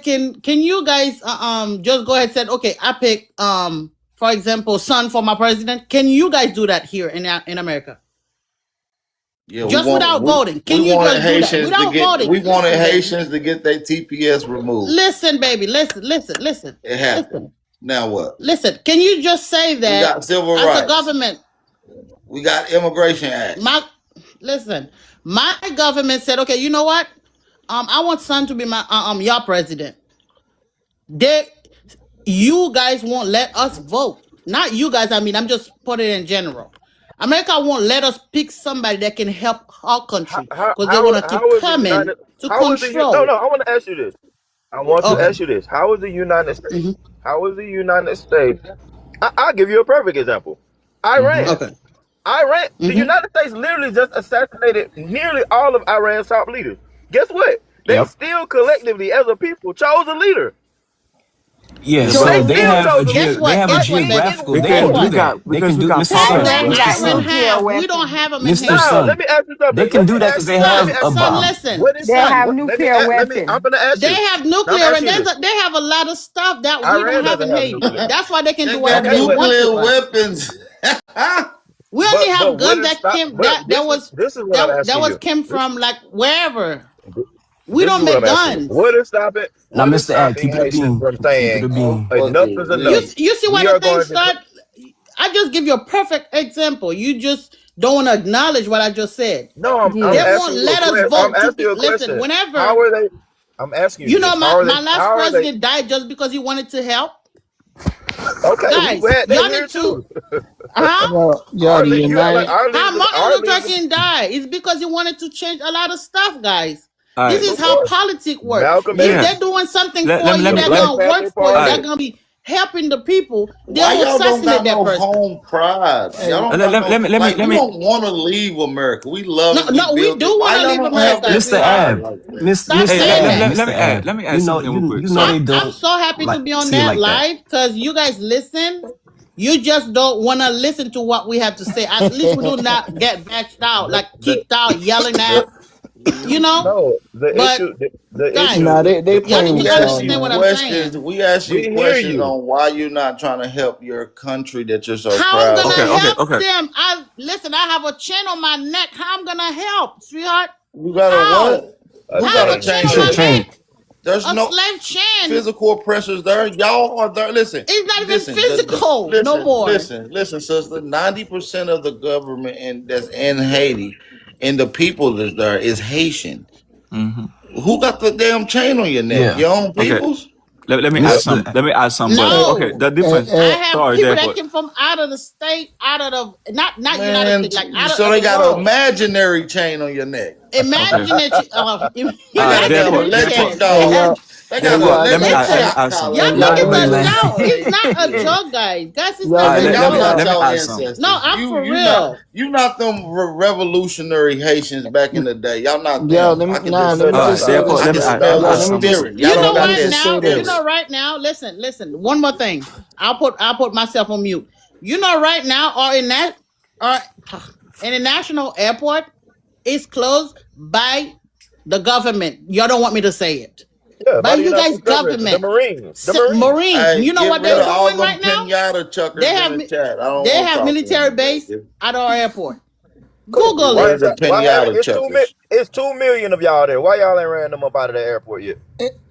just go ahead and say, okay, I pick for example, son for my president? Can you guys do that here in America? Yeah, Just without voting. we Can you wanted just do that? Haitians to Without get voting. we wanted Listen, baby. Haitians to get their TPS removed. Listen, baby. Listen. It happened. Listen. Now what? Listen. Can you just say We that got civil as a rights. government, We got immigration acts. my listen, my government said, okay, you know what? I want son to be my your president. They You guys won't let us vote. Not you guys, I mean, I'm just putting it in general. America won't let us pick somebody that can help our country because they want to keep how is the coming United? to How is the no control. no? I want to ask you this. I want to Okay. ask you this. How is the United hmm States? How is the United States? I'll give you a perfect example. Hmm. Iran. Okay. Iran. The hmm United States literally just assassinated nearly all of Iran's top leaders. Guess what? They Yep. still collectively, as a people, chose a leader. Yeah, Yeah, They so but still chose a Guess leader, they what? have a Guess but what? we in geographical, they can Guess war. do what? that. They can do we Mr. got Son, Thailand Mr. Mr. got Iran Son, nuclear we don't weapons. have a Mr. Haiti. Now, Son. let me ask you They something. can Let me do that because ask they you. Let me have Son, a ask you son, something. bomb. listen. What is They son? have Son. What? nuclear Let me. I'm weapons. gonna ask They you. have Now I'm nuclear and asking you this. they have a lot of stuff that we don't Iran have doesn't in have Haiti. nuclear. That's why they can do They got whatever Okay, they want nuclear to us. weapons. We only but have what guns is that stop? came But this is what I'm that asking was you. came This from like wherever. We this is don't what make I'm asking you. guns. What is stopping? Now, What is Mr. Ad, stopping keep it a Haitians beam. from Keep it saying a I'm beam. enough is fucking enough? weak. You see why We the are thing going to. start? I just give you a perfect example. You just don't want to acknowledge what I just said. No, I'm They Yeah. won't asking you a let us question. I'm vote to asking you a listen. question. How Whenever are they? I'm asking you this. How are they? my last How are they? president died just because he wanted to help. Okay, we Guys, had that y'all here need to, too. huh? Y'all the United. Our How leaders, Martin our Luther leaders, King died is because he wanted to change a lot of stuff, guys. All This right. is of how course. politics work. Malcolm If X, Yeah. they're doing something Let, for let me you, let me they're let me. Black gonna work Panther for you. All They're Party. right. gonna be helping the people. They Why will y'all don't assassinate got that no person. home pride? Y'all Hey, don't got no like. Let We me. don't want to leave America. We love No, it. We no, we built do it. want Why to y'all leave don't have America, that Mr. sweetheart. pride Ab, like that? Stop Mr. Hey, saying Ab, that. Mr. Ab. let me add something real quick. They So I'm don't so happy to like be on see it that like that. live because you guys listen. You just don't want to listen to what we have to say. At least we do not get bashed out, The like the kicked out, yelling the at, you know. no, the But issue, the guys, issue, nah, they the y'all playing need We to with ask y'all, you understand what man. I'm questions. saying. We ask you we hear questions you. on why you're not trying to help your country that you're so How I'm proud gonna of. help okay. them? I have a chain on my neck. How I'm gonna help, sweetheart? You got a How? what? A Who I got have a a chain. chain chain He on on said my your train. neck? neck, There's a no slave chain. physical oppressors there. Y'all are there. Listen, It's not even listen, physical no more. listen, sister. 90% of the government that's in Haiti and the people that's there is Haitian. hmm Who got the damn chain on your neck? Yeah. Your own Okay. peoples? Let me add Yep. some. Mr. Let me add some. But Hey, okay, No. the difference. I hey, have Sorry, people there, that but came from out of the state, out of the not United Man, States, like so of they the got an world. imaginary chain on your neck. okay. Imagine it, All They got right, a there, damn imaginary but electric chain. hey, dog. y'all. They Yeah, got a but y'all, let me lemon add, let me Listen, chop add college. something. y'all Y'all think let it's me a land. joke. It's not a Yeah. joke, guys. Guys, it's y'all, not Man, a y'all joke. not Let me y'all add something. No, ancestors. I'm for Not real. you not them revolutionary Haitians back in the day. Y'all not y'all, them. let me, I can nah, just let You're me All not. right, just say therefore, this. I can let me smell the add Let me something. just, spirit. Y'all You don't know let got me what that just say now? You this. spirit. know right now. Listen. One more thing. I'll put myself on mute. You know right now, or in the national airport is closed by the government. Y'all don't want me to say it. Yeah, By by the you United guys' States government, the government. Marines, the Marines. Marines. Hey, You know get what rid they're of all doing them right now? pinata They chuckers in have the chat. I don't they want to have talk to military them base today. at our airport. Cool. Google Get Why rid it. of is the that? Why ain't pinata it's chuckers. it's 2 million of y'all there? Why y'all ain't ran them up out of the airport yet?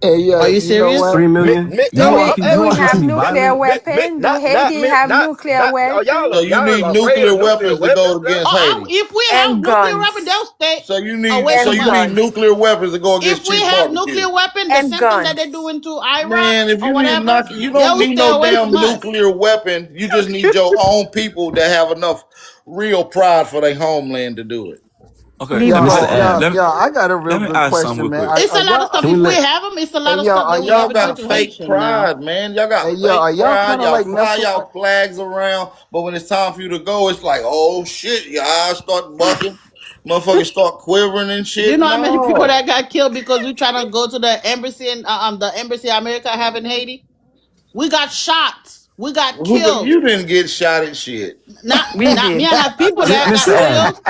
Hey, Are yeah, you you know serious? what? 3 million. You Do want we people? You do we want people have to be nuclear violent? weapon? Do Not Haiti me, have nuclear not weapon So you y'all need are afraid nuclear of nuclear weapons to weapons go now. against Haiti. If we have and nuclear weapon, they'll guns stay So you need away so from and you need us. guns nuclear weapons to go If against we cheap have barbecue. nuclear weapon, the and same thing that they're guns. doing to Iraq Man, if or you need whatever, knock, you they don't will need stay no away damn from us. nuclear weapon. You just need your own people that have enough real pride for their homeland to do it. Okay, Leave let me Mr. us let, alone. Ad, I got a real let me good ask some question, real man. quick. It's a lot of stuff. can we If we let? have them, it's a hey, lot of y'all, stuff are they will y'all, Y'all never do got to fake Haitian now. pride, man. Y'all hey, got y'all, are fake y'all pride. kind of Y'all like fly messing? y'all flags around, but when it's time for you to go, it's like, oh shit, your eyes start bucking, motherfuckers start quivering and Do you shit. know how many people No, that got killed because we trying to go to the embassy and the embassy America have in Haiti? We got shot. We got killed. you didn't get shot at shit. We Not me. did. I have people that Mr. got Ad, killed.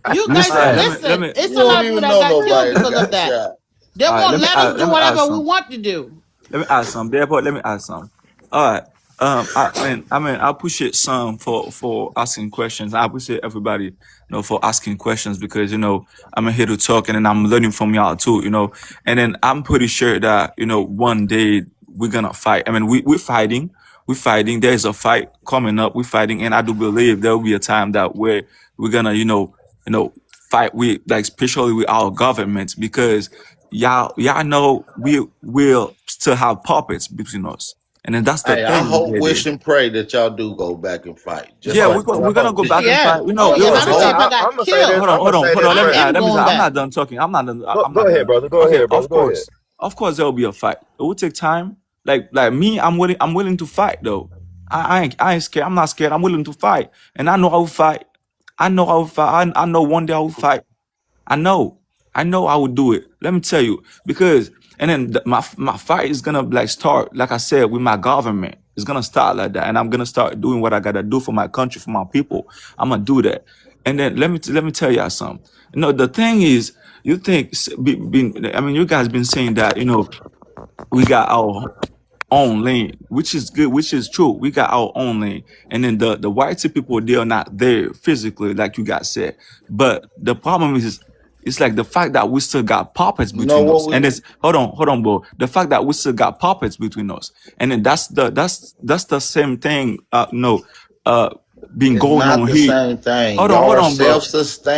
You Mr. guys, All right, Ad. let listen. me It's You a don't lot of people even that know got killed nobody that because of got that. shot. They all right, won't let us let do me add whatever we some. want to do. Let me add some. Therefore, let me add some. All right. I appreciate some for asking questions. I appreciate everybody, for asking questions because I'm here to talk and then I'm learning from y'all too, And then I'm pretty sure that one day we're gonna fight. I mean, we're fighting. We're fighting. There's a fight coming up. We're fighting, and I do believe there will be a time that where we're gonna, fight with like especially with our governments because y'all know we will still have puppets between us. And then that's the Hey, I thing hope, with wish, it. and pray that y'all do go back and fight, just Yeah, like we're them gonna go Oh back and Haitians. yeah. fight. Oh yeah. Yo, Matter of sister, fact, if I I'm got gonna say this. killed, I'm gonna say hold this on. Let I me first. add. am Let me say, going I'm not back. done talking. I'm Go not ahead, done. brother. Go Okay, ahead, brother. Go ahead. of course there will be a fight. It will take time. Like me, I'm willing to fight though. I ain't scared. I'm not scared. I'm willing to fight. And I know I will fight. I know I will fight. I know one day I will fight. I know. I know I would do it. Let me tell you. Because and then my fight is gonna like start, like I said, with my government. It's gonna start like that. And I'm gonna start doing what I gotta do for my country, for my people. I'm gonna do that. And then let me tell y'all something. The thing is, you think I mean you guys been saying that, we got our own lane, which is good, which is true. We got our own lane. And then the white people, they are not there physically, like you guys said. But the problem is, it's like the fact that we still got puppets You know between what us. we? And it's hold on, bro. The fact that we still got puppets between us. And then that's the same thing, uh being It's going not on the here. same thing. Hold y'all are on, bro.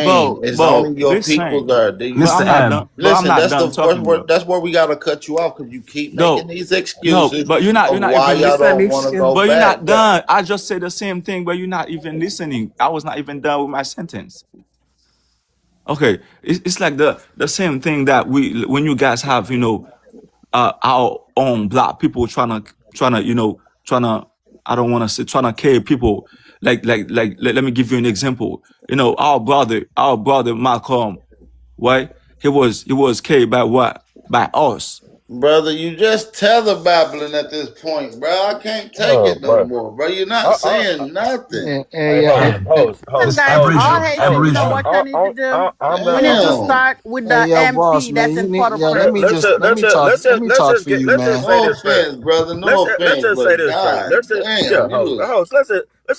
self-sustained. It's only your people Listen. there. But Mr. I'm not Ab, done. But I'm Listen, not done talking, bro. that's where we gotta cut you off because you keep making No, these no, excuses but you're of not why even y'all it's not don't an listening. want to go excuse. But you're back not there. done. I just said the same thing, but you're not even listening. I was not even done with my sentence. Okay, it's like the same thing that when you guys have our own black people trying to I don't want to say trying to carry people let me give you an example. Our brother Malcolm, right? He was carried by what? By us. Brother, you just tether babbling at this point, bro. I can't take Oh, it no bro. more, bro. You're not Uh, uh, saying nothing. hey, Yeah, host, Listen, It's guys, all Aboriginal. Haitian, you know Aboriginal. what you need to do? I'm We gonna need to Damn. start with hey, the yo, boss, MP man, that's you in need, yeah, let Port-au-Prince. me just, let me let's talk just for get you, let's just man. say No this first. offense, brother. No Let's offense, just say but this first. God damn, you was Host. Let's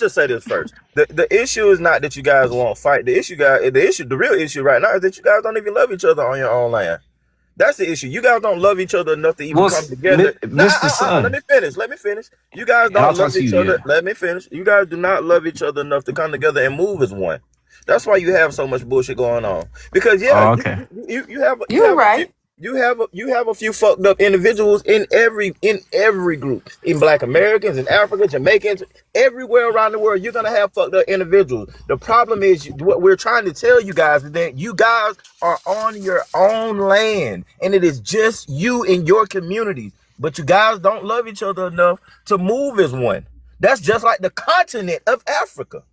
just say this first. The issue is not that you guys won't fight. The real issue right now is that you guys don't even love each other on your own land. That's the issue. You guys don't love each other enough to even come together. Now, Mr. let Son, me finish. Let me finish. You guys and I'll don't talk love to each you. other. Yeah. Let me finish. You guys do not love each other enough to come together and move as one. That's why you have so much bullshit going on. Because yeah, Oh, you okay. you, you have You're right. you have a few fucked up individuals in every group, in Black Americans, in Africa, Jamaicans, everywhere around the world. You're gonna have fucked up individuals. The problem is what we're trying to tell you guys is that you guys are on your own land, and it is just you in your communities. But you guys don't love each other enough to move as one. That's just like the continent of Africa.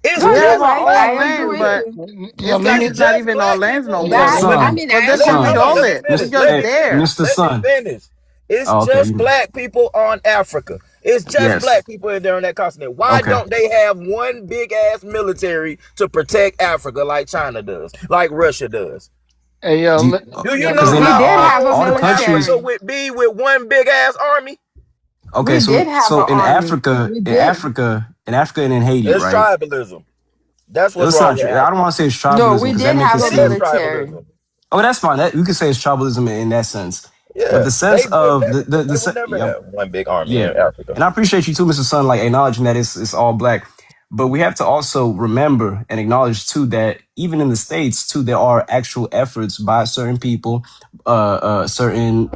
It's We No, you're have just our right. black own I land, people. but agree. Yeah, it's let like me It's it's not just even our black lands no people more, That though. I Son, mean, Because I they no, no, son, no. control Let me agree. it. We finish. just Let hey, me finish. there. Mr. Let me Son. finish. It's Oh, okay, just black people on Africa. It's just yes, black people in there on that continent. Why okay. don't they have one big ass military to protect Africa like China does, like Russia does? hey Do you yeah, Because know they're We not how did have a all the powerful Africa countries. military. would be with one big ass army? Okay, We did have so an army. We did. In Africa and in Haiti, It's right? tribalism. That's what's It's wrong not with true. I don't Africa. want to say it's No, tribalism we because that did make it have a It is seem. military. tribalism. Oh, that's fine. That, you can say it's tribalism in that sense, but Yeah, the sense they would of never. They the would never yep, have one big army yeah, in Africa. and I appreciate you too, Mr. Sun, like acknowledging that it's all black. But we have to also remember and acknowledge too that even in the states too, there are actual efforts by certain people, certain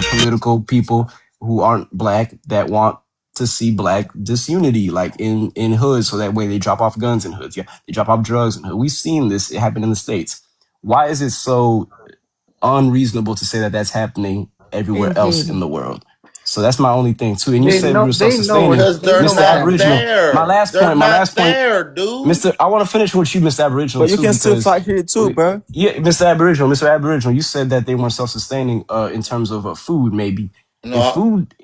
political people who aren't black that want to see black disunity, like in hoods, so that way they drop off guns in hoods. Yeah, they drop off drugs in hoods. We've seen this happen in the states. Why is it so unreasonable to say that that's happening In everywhere else in Haiti. the world? So that's my only thing too. And you they said we know were they know self-sustaining, it. Because They they're Mr. know not something. Aboriginal. there. They're My not last point, there, dude. Mr. I want to finish with you, Mr. Aboriginal, But you too, can still because fight here too, bro. yeah, Mr. Aboriginal, you said that they weren't self-sustaining in terms of food, maybe. If No, food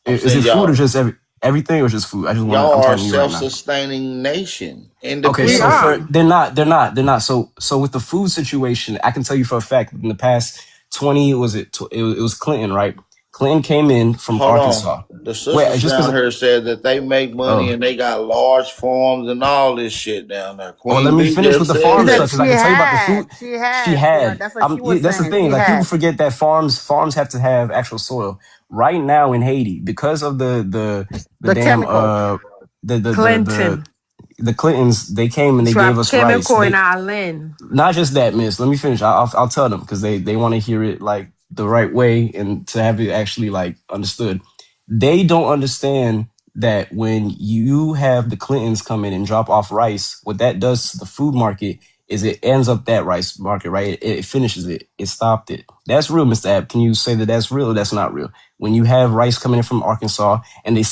I'm is saying it food or y'all. just everything or just food? Y'all I'm are a talking to you right now. self-sustaining nation, Okay, We so independent. for are. they're not. So with the food situation, I can tell you for a fact in the past 20 was it was Clinton, right? Clinton came in from Hold on. Arkansas. The Wait, sisters just down because here said that they make money oh and they got large farms and all this shit down there. oh, let Queen me B finish with just the said She farm said stuff that. because I can tell you about the food she she had. Yeah, had. that's what she was That's the saying. thing. She Like people had. forget that farms have to have actual soil. Right now in Haiti, because of the The damn chemical. the the the the Clinton the Clintons, they came and they gave dropped us rice. chemical in They our land. not just that, miss. Let me finish. I'll tell them because they want to hear it like the right way and to have it actually like understood. They don't understand that when you have the Clintons come in and drop off rice, what that does to the food market is it ends up that rice market, right? It finishes it. It stopped it. That's real, Mr. App. Can you say that that's real or that's not real? When you have rice coming in from Arkansas and they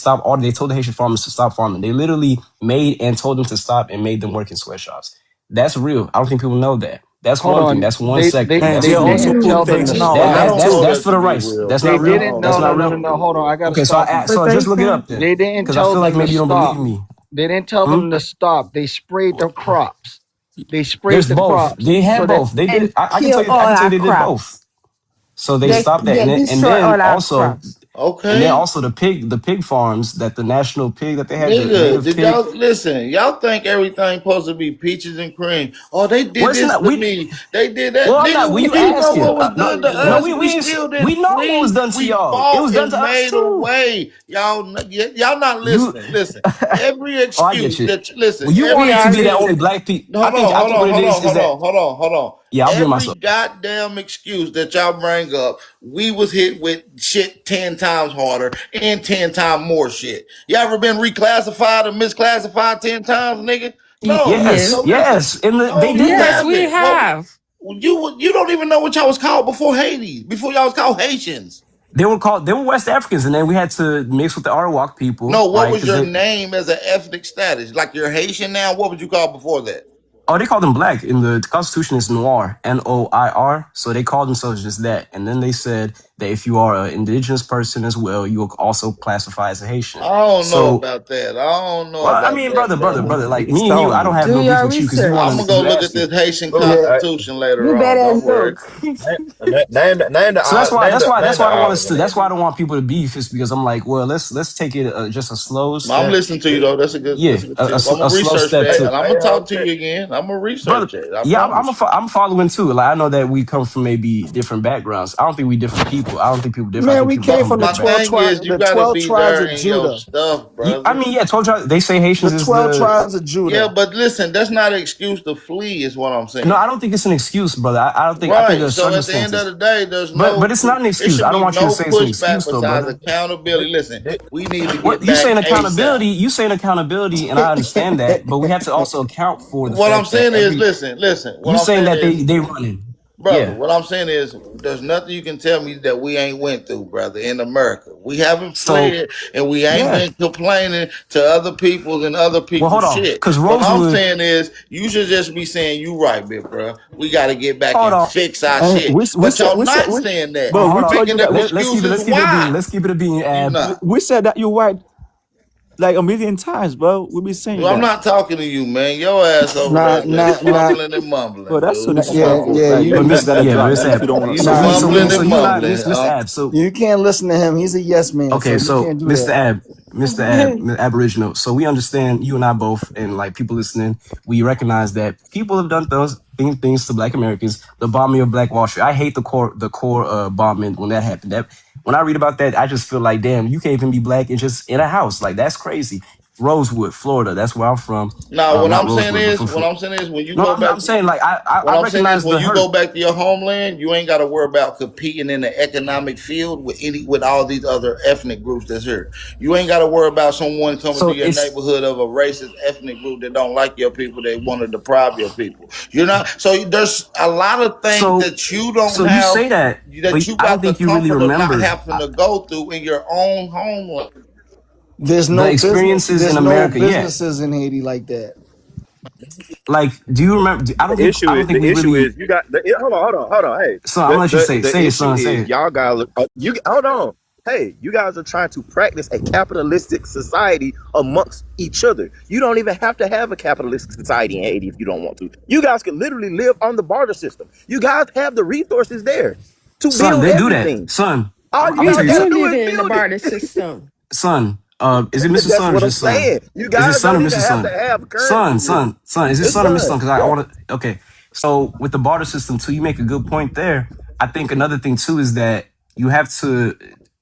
told the Haitian farmers to stop farming. They literally made and told them to stop and made them work in sweatshops. That's real. I don't think people know that. That's Hold one thing. on. That's one sector. And That's they They cool. also didn't put tell them pigs to in our That I stop. that rice don't that's know too. that's that for to the be rice. real, That's They not man. I real. didn't. don't That's No, not no, no, real. no, no. Hold on. I gotta Okay, so stop you. so just look it up then, They didn't because I tell feel like them to maybe you don't believe stop. me. They didn't tell Hmm? them to stop. They sprayed the crops. They There's sprayed the both. crops They so had that both. They did. And I can tell kill you. I all can tell our you they did both. crops. So they stopped that, They and destroy then all our also crops. and then Okay. also the pig farms that the national pig that they had the Nigga, native did pig. y'all listen? Y'all think everything supposed to be peaches and cream? Oh, they did Where's this not to we? me. They did that. Well, I'm not. Nigga, When when you you know asking, what was no, done to no, us, we still we didn't know what was flee. done to We y'all. It fought was done and to us made a too. way. Y'all not You, listening. Listen, every oh, I get excuse you. that listen, Well, you We want every it to are be that excuse. only listening. black people. Hold on, I hold think on, what it hold on, is hold that on, hold on, hold on. yeah, I'll mute Every myself. goddamn excuse that y'all bring up, we was hit with shit 10 times harder and 10 times more shit. You ever been reclassified or misclassified 10 times, nigga? No. Yes, So Yes. listen. yes. In the they No, did you Yes, that. we haven't. What have. you don't even know what y'all was called before Haiti, before y'all was called Haitians. They were West Africans, and then we had to mix with the Arawak people, No, what right? was Because your they name as an ethnic status? Like you're Haitian now? What would you call before that? oh they called them black in the Constitution is Noir, Noir. So they called themselves just that, and then they said that if you are an indigenous person as well, you will also classify as a Haitian. I don't know So about that. I don't know well, I about mean, that, brother. brother, like He's me and you, I telling don't you. have Do no beef your with you because you I'm want gonna research. go you look at asking. this Haitian Look, constitution You later on. better Don't worry. look. name the So name the name that's the why I don't want us island, to. That's man. why I don't want people to beef. Is because I'm like, well, let's take it just a slow I'm step. listening to you though. That's a good Yeah, tip. I'm gonna a slow research step that Hey, and to. I'm hey, gonna talk to you again. I'm gonna brother. research it. I Yeah, promise you. I'm following too. Like I know that we come from maybe different backgrounds. I don't think we different people. I don't think people different. I Man, think we people came come My from from different my thing is, you the got to 12 be tribes there of in your Judah. stuff, I brother. mean, yeah, told you they say The Haitians is 12 the. tribes of Yeah, Judah. but listen, that's not an excuse to flee. Is what I'm No, saying. I don't think it's an excuse, brother. I don't think. I think Right. there's So at the end of circumstances, the day, there's but no. it's not an It excuse. should I don't be want you to no say it's an pushback excuse, though, besides brother. accountability. Listen, we need to What get you back saying ASAP. accountability? You saying accountability, and I understand that, but we have to also account for the What I'm fact that saying is, listen. What you I'm saying saying that is, they running. brother, Yeah. what I'm saying is, there's nothing you can tell me that we ain't went through, brother, in America. We haven't So fled, and we ain't yeah. been complaining to other people's and other Well, people's hold on, shit. because What I'm Rosewood. saying is, you should just be saying, you right, big bro. We got to get back Hold and on. fix our And shit. But y'all not saying that. Hold bro, we You on. told making you up that excuses. Let's keep it a bean. Why? Let's keep it a bean, You Ab. not. we said that you're white like a million times, bro. We be saying Well, I'm that. not talking to you, man. Your ass over Nah, there nah, just nah, fumbling and Bro, mumbling, that's so dude. yeah, disrespectful. yeah. Like But you just Miss, gotta yeah, drop Miss that if you Ab. don't want to You So talk. fumbling so and you and I, mumbling. Miss Ab. So you can't listen to him. He's a yes man, so okay, you so can't do that. Mr. Ab, Aboriginal. So we understand you and I both, and like people listening, we recognize that people have done things to Black Americans. The bombing of Black Wall Street. I hate the core bombing when that happened. That when I read about that, I just feel like, damn, you can't even be Black and just in a house. Like that's crazy. Rosewood, Florida. That's where I'm from. Now, what Not I'm saying Rosewood, but is, from. what I'm saying is, when you No, go back. I'm saying like I What I'm saying is, recognize when the you go hurt. back to your homeland, you ain't got to worry about competing in the economic field with all these other ethnic groups that's here. You ain't got to worry about someone coming to So your it's neighborhood of a racist ethnic group that don't like your people. They want to deprive your people. You're not. So there's a lot of things so that you don't so you have, say that, but that you I don't got the think you really comfort of not remembered having to go through in your own homeland. There's the no business. experiences in There's no America. Yeah, businesses in Haiti like that. like do you remember? I don't think we The issue really. is you got hold on. Hey, Son, I'm gonna let you the say it, issue son, say is it. y'all guys you hold on. Hey, you guys are trying to practice a capitalistic society amongst each other. You don't even have to have a capitalistic society in Haiti if you don't want to. You guys can literally live on the barter system. You guys have the resources there to Son, build they do that. everything. Son, All I'm you gonna They tell guys you got to something. doing do it is in the build it. barter system. Son, is it Mr. That's Son or what I'm just Son? saying. You Is it guys Son or don't Mr. even have to Son? have currency here. Son. Is it It's Son or Mr. Son? son. Because I Yeah. want to. Okay, so with the barter system too, you make a good point there. I think another thing too is that you have to,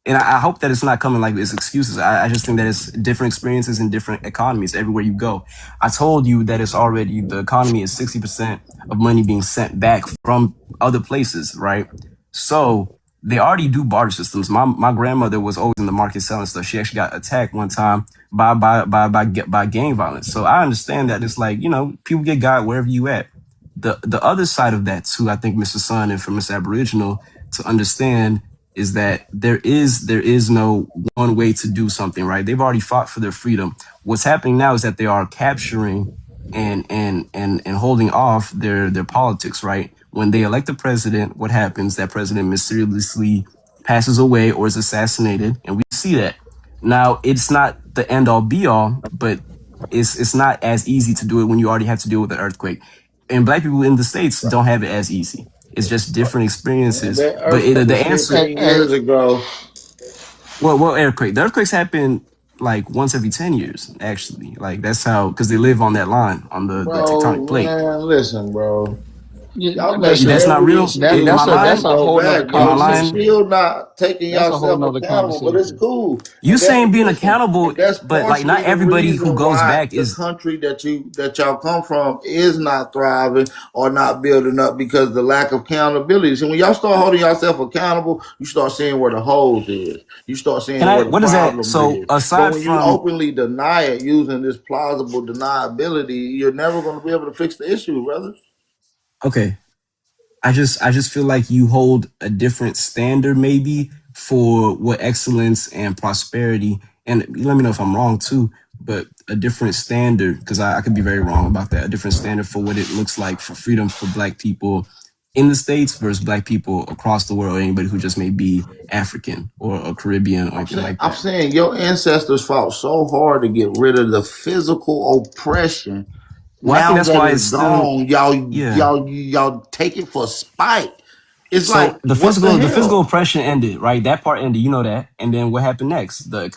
and I hope that it's not coming like it's excuses. I just think that it's different experiences in different economies everywhere you go. I told you that it's already the economy is 60% of money being sent back from other places, right? So they already do barter systems. My grandmother was always in the market selling stuff. She actually got attacked one time by gang violence. So I understand that it's like, people get got wherever you at. The other side of that too, I think Mr. Sun and for Mr. Aboriginal to understand is that there is no one way to do something, right? They've already fought for their freedom. What's happening now is that they are capturing and holding off their politics, right? When they elect a president, what happens? That president mysteriously passes away or is assassinated, and we see that. Now, it's not the end all be all, but it's not as easy to do it when you already have to deal with an earthquake. And Black people in the States don't have it as easy. It's just different Man, experiences. that But earthquake the was answer, 15 years ago. well, earthquake. The earthquakes happen like once every 10 years, actually. Like that's how, because they live on that line, on the tectonic Bro, plate. man, listen, bro. Y'all That's making That's not every real? excuse Am I not to lying? a go whole nother back, Am I yo. You lying? conversation. still not taking That's a whole yourself nother accountable, but it's conversation. cool. You saying being accountable, And that's but like partially not the everybody who reason goes why back the is. country that y'all come from is not thriving or not building up because of the lack of accountability. So when y'all start holding yourself accountable, you start seeing where the holes is. You start Can seeing I? where the What is that? problems So is. But aside when you from, openly deny it using this plausible deniability, you're never going to be able to fix the issue, brother. okay, I just feel like you hold a different standard maybe for what excellence and prosperity, and let me know if I'm wrong too, but a different standard, because I could be very wrong about that, a different standard for what it looks like for freedom for Black people in the States versus Black people across the world, or anybody who just may be African or a Caribbean or anything like I'm that. saying your ancestors fought so hard to get rid of the physical oppression. Well, I think Now that's that why it's it's still, gone, yeah. y'all take it for spite. It's like, So the what the physical hell? oppression ended, right? That part ended, you know that. And then what happened next? The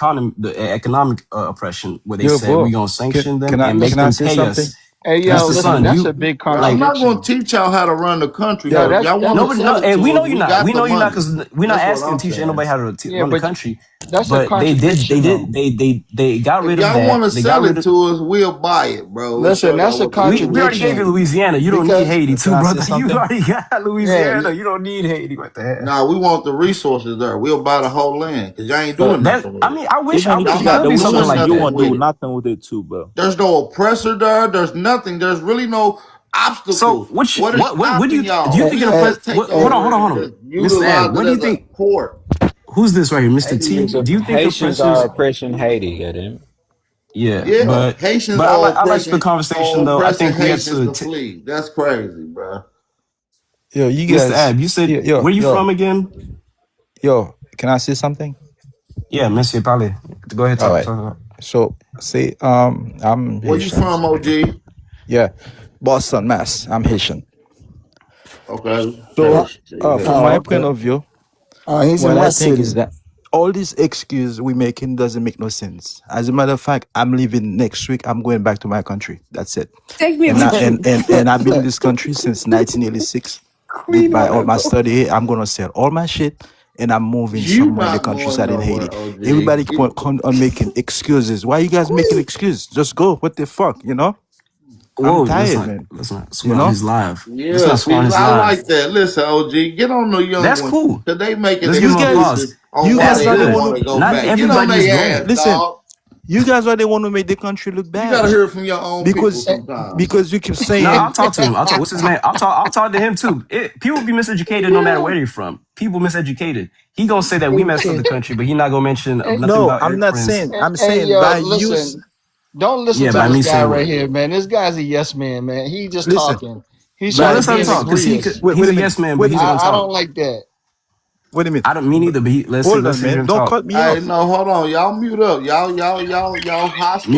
economic oppression, where they Yo, said we're bro, gonna can, sanction them can I and Listen, make can I them say pay something? us. Hey, yo, Mr. listen, Son, that's you a big Bro, I'm like not gonna contradiction. teach y'all how to run the country, Yeah, yo. but if that's y'all want that's to No, but sell no, it and to we us, know you're we not. got We the know you're not money. because we're not That's what asking I'm to teach anybody saying. how to yeah, run the but country. that's a But they did, they contradiction did, though. they got If rid of y'all want that. to They got sell rid it of. to us, we'll buy it, bro. We'll Listen, show y'all that's a what the We real already gave money you contradiction is. Louisiana. You don't need because Haiti Can too, I say brother. You something? already got yeah, Louisiana. You don't need Haiti. What the hell? Nah, we want the resources there. We'll buy the whole land because y'all ain't But doing That nothing with I it. mean, I Even if wish Y'all you it got not could the be something doing like resources, you that. nothing won't do with it. nothing with it too, bro. There's no oppressor there. There's nothing. There's really no So obstacles. What is what stopping do you y'all? think an We'll hey, oppress? just take What, hey, over it hold and on, just Mr. Ab. utilize What it do you as a think? port. Who's this right here, Mr. T? Haitians, Do you think Haitians are oppressors? oppressing Haiti. Get him? Yeah, Yeah, Haitians but are I like the conversation though. I oppressing think we have Haitians to, to flee. That's crazy, bro. Yo, you Mr. guys, Ab. You said yo, where you yo, from again? yo, can I say something? Yeah, Monsieur Palais. Go ahead, All talk. right. talk. So, say, I'm Where you Haitian. from, OG? Yeah, Boston, Mass. I'm Haitian. Okay, uh, So, Haitian. You from oh, my Haitian. point okay. of view, He's in what I what think is city? that all these excuses we making doesn't make no sense. As a matter of fact, I'm leaving next week. I'm going back to my country. That's it. Take me And I, with you. and I've been in this country since 1986. Did Queen my on all that my boat. study here. I'm gonna sell all my shit, and I'm moving You somewhere in the not going countryside in nowhere, Haiti. OG. Everybody keep on making excuses. Why you guys making Queen. excuses? Just go. What the fuck? You know? I'm Whoa, tired, man. let's not You swear on know? his live. Let's Yeah, not swear on see, his I live. like that. Listen, OG, get on the young That's ones cool. because they making Let's give You him guys, applause. excuses on you why That's guys they are the don't good. one want who to go Not back. Get on everybody is their going. ass, listen. dog. You guys are the one who made the country look You got to bad hear it from your own people because Eh, sometimes. because you keep No, saying I'll talk to him. I'll talk. What's his name? I'll talk to him too. People be miseducated no matter where they're from. People miseducated. He gonna say that we messed up the eh, country, but he not gonna mention eh, nothing no. about I'm Eric not Prince. saying. I'm hey, saying yo, by use. listen. Don't listen Yeah, to by this me guy saying right what? here, man. This guy's a yes man, man. He just Listen. talking. He's No, trying to By let's let be him in the talk use. because Prius. Wait he's a a minute. yes man, but Wait. he's gonna I don't talk. like that. Wait a minute. I don't mean either, but Hold let's on, hear man. him Don't talk. cut me Hey, off. no, hold on. Y'all mute up.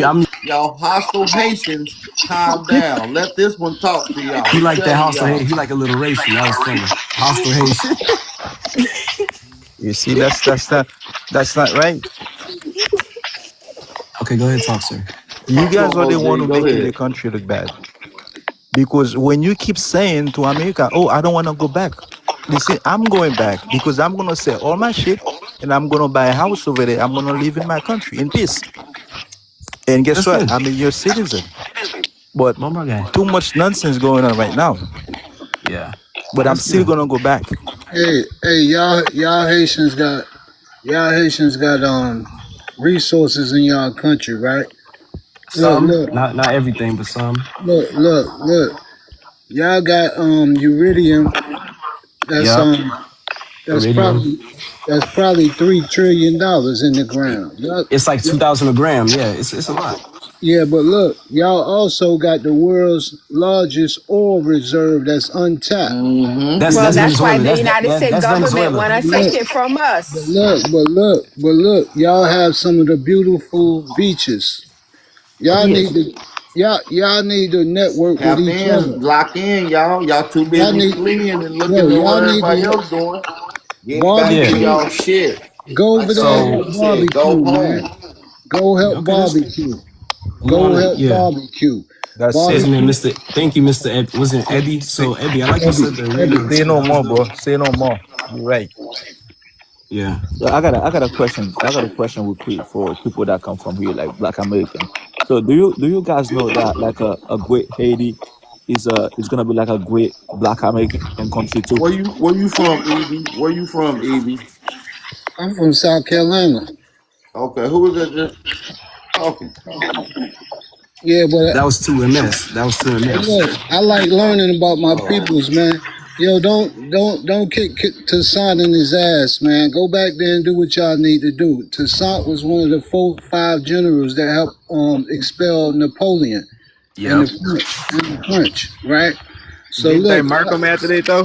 I'm Y'all hostile Haitians, calm down. Let this one talk to y'all. he He like that telling hostile hate. y'all. He like alliteration. That was funny. Hostile Haitian. You see, that's not right. Okay, go ahead, talk, sir. You Talk to guys him, are the one OG. who Go making the ahead. country look bad. Because when you keep saying to America, "Oh, I don't want to go back," listen, I'm going back because I'm gonna sell all my shit and I'm gonna buy a house over there. I'm gonna live in my country in peace. And guess That's what? good. I'm a U.S. citizen. But Bomba guy. too much nonsense going on right now. Yeah, But I'm that's still good. gonna go back. Hey, y'all Haitians got resources in y'all country, right? Look, Some, look, not everything, but some. look. Y'all got uridium. That's Yep. that's Iridium. probably $3 trillion in the ground. It's like Y'all, 2,000 a gram. Yeah, it's a lot. yeah, but look, y'all also got the world's largest oil reserve that's untapped. Mm-hmm. Well, That's that's why Venezuela. the United States That's government Venezuela. want to But take look, it from but us. look, but look, but look, y'all have some of the beautiful beaches. Y'all Yes. need to y'all need to network with Tap each other. in, lock in, y'all. Y'all too Y'all busy need fleeing and looking yo, at y'all what need everybody to else doing. Get back to Yeah. barbecue. y'all shit. Go Like over there and So OG help said, go barbecue, man. home. Go help okay, that's barbecue. we Go want to. help Yeah. barbecue. That's What's it. his name, Barbecue. Mister? Thank you, Mister. Was it Say, Ebby? say, So Ebby, I like you said Ebby, the Ebby. iridium say too. no That was more, dope. bro. Say no more. You're right. Yeah. Yeah, I got a question. I got a question real quick for people that come from here, like Black American. So do you guys know that like a great Haiti is gonna be like a great Black American country too? Where you from, Evie? Where you from, Evie? I'm from South Carolina. Okay, who was that just talking? Yeah, but That was 2MS. That was hey, 2MS. look, I like learning about my Oh, peoples, man. Yo, don't kick Toussaint in his ass, man. Go back there and do what y'all need to do. Toussaint was one of the 5 generals that helped expel Napoleon and Yep. the French, right? So Didn't they look, murk him after that though?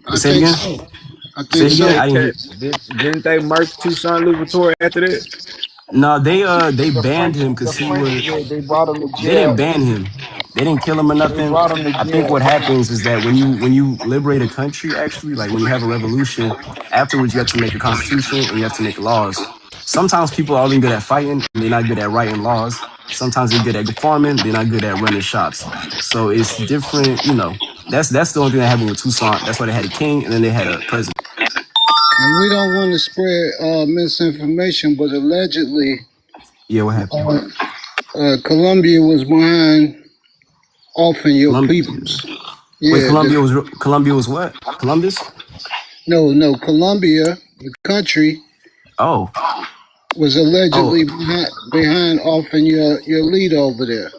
I Say it think again. so. I Say think it Didn't again. so. they I didn't te- hear. didn't they murk Toussaint Louverture after that? No, they The banned French, him the because he French was. did. They brought him to They didn't jail. ban him. They didn't kill him or They nothing. brought him to I think what jail. happens is that when you liberate a country, actually, like when you have a revolution, afterwards you have to make a constitution and you have to make laws. Sometimes people are only good at fighting and they're not good at writing laws. Sometimes they're good at farming, they're not good at running shops. So it's different, you know. That's the only thing that happened with Tucson. That's why they had a king and then they had a president. And we don't want to spread misinformation, but allegedly, Yeah, what happened? Colombia was behind offing your Columbia. peoples. Wait, Yeah, Columbia was what? Columbus? no, Colombia, the country, Oh, was oh. allegedly behind offing your leader over there.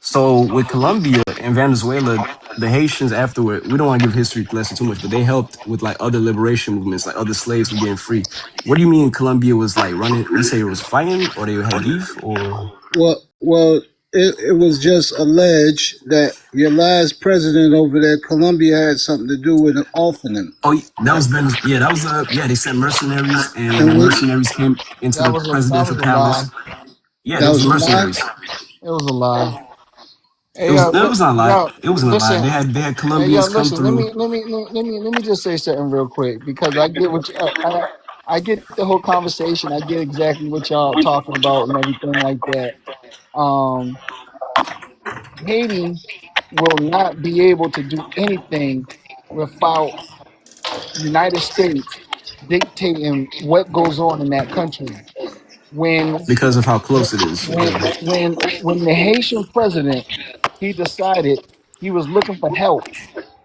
So with Colombia and Venezuela, the Haitians afterward, we don't want to give history lesson too much, but they helped with like other liberation movements, like other slaves were getting free. What do you mean Colombia was like running? You say it was fighting, or they had beef, or? Well, it was just alleged that your last president over there, Colombia, had something to do with offing him. Oh, that was Venezuela. Yeah, that was yeah. They sent mercenaries, and when the And we, mercenaries came into the that presidential was a lie. palace, yeah, that those was were a lie. mercenaries. It was a lie. It Hey, was no, it was not a lie. yo, It wasn't a lie. listen. They had Hey, yo, Colombians come listen. through. Let me just say something real quick because I get what I get the whole conversation. I get exactly what y'all talking about and everything like that. Um, Haiti will not be able to do anything without United States dictating what goes on in that country. When Because of how close it is. Yeah. when the Haitian president he decided he was looking for help.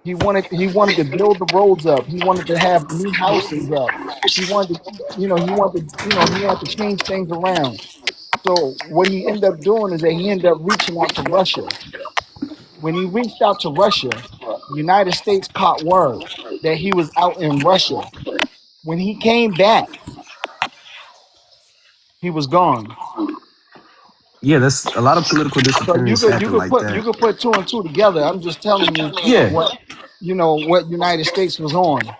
He wanted to build the roads up. He wanted to have new houses up. He wanted to, he wanted to change things around. So what he ended up doing is that he ended up reaching out to Russia. When he reached out to Russia, the United States caught word that he was out in Russia. When he came back, he was gone. Yeah, that's a lot of political So you disappearance could you happen could like put you that. could put two and two together. I'm just telling you Yeah. what United States was on.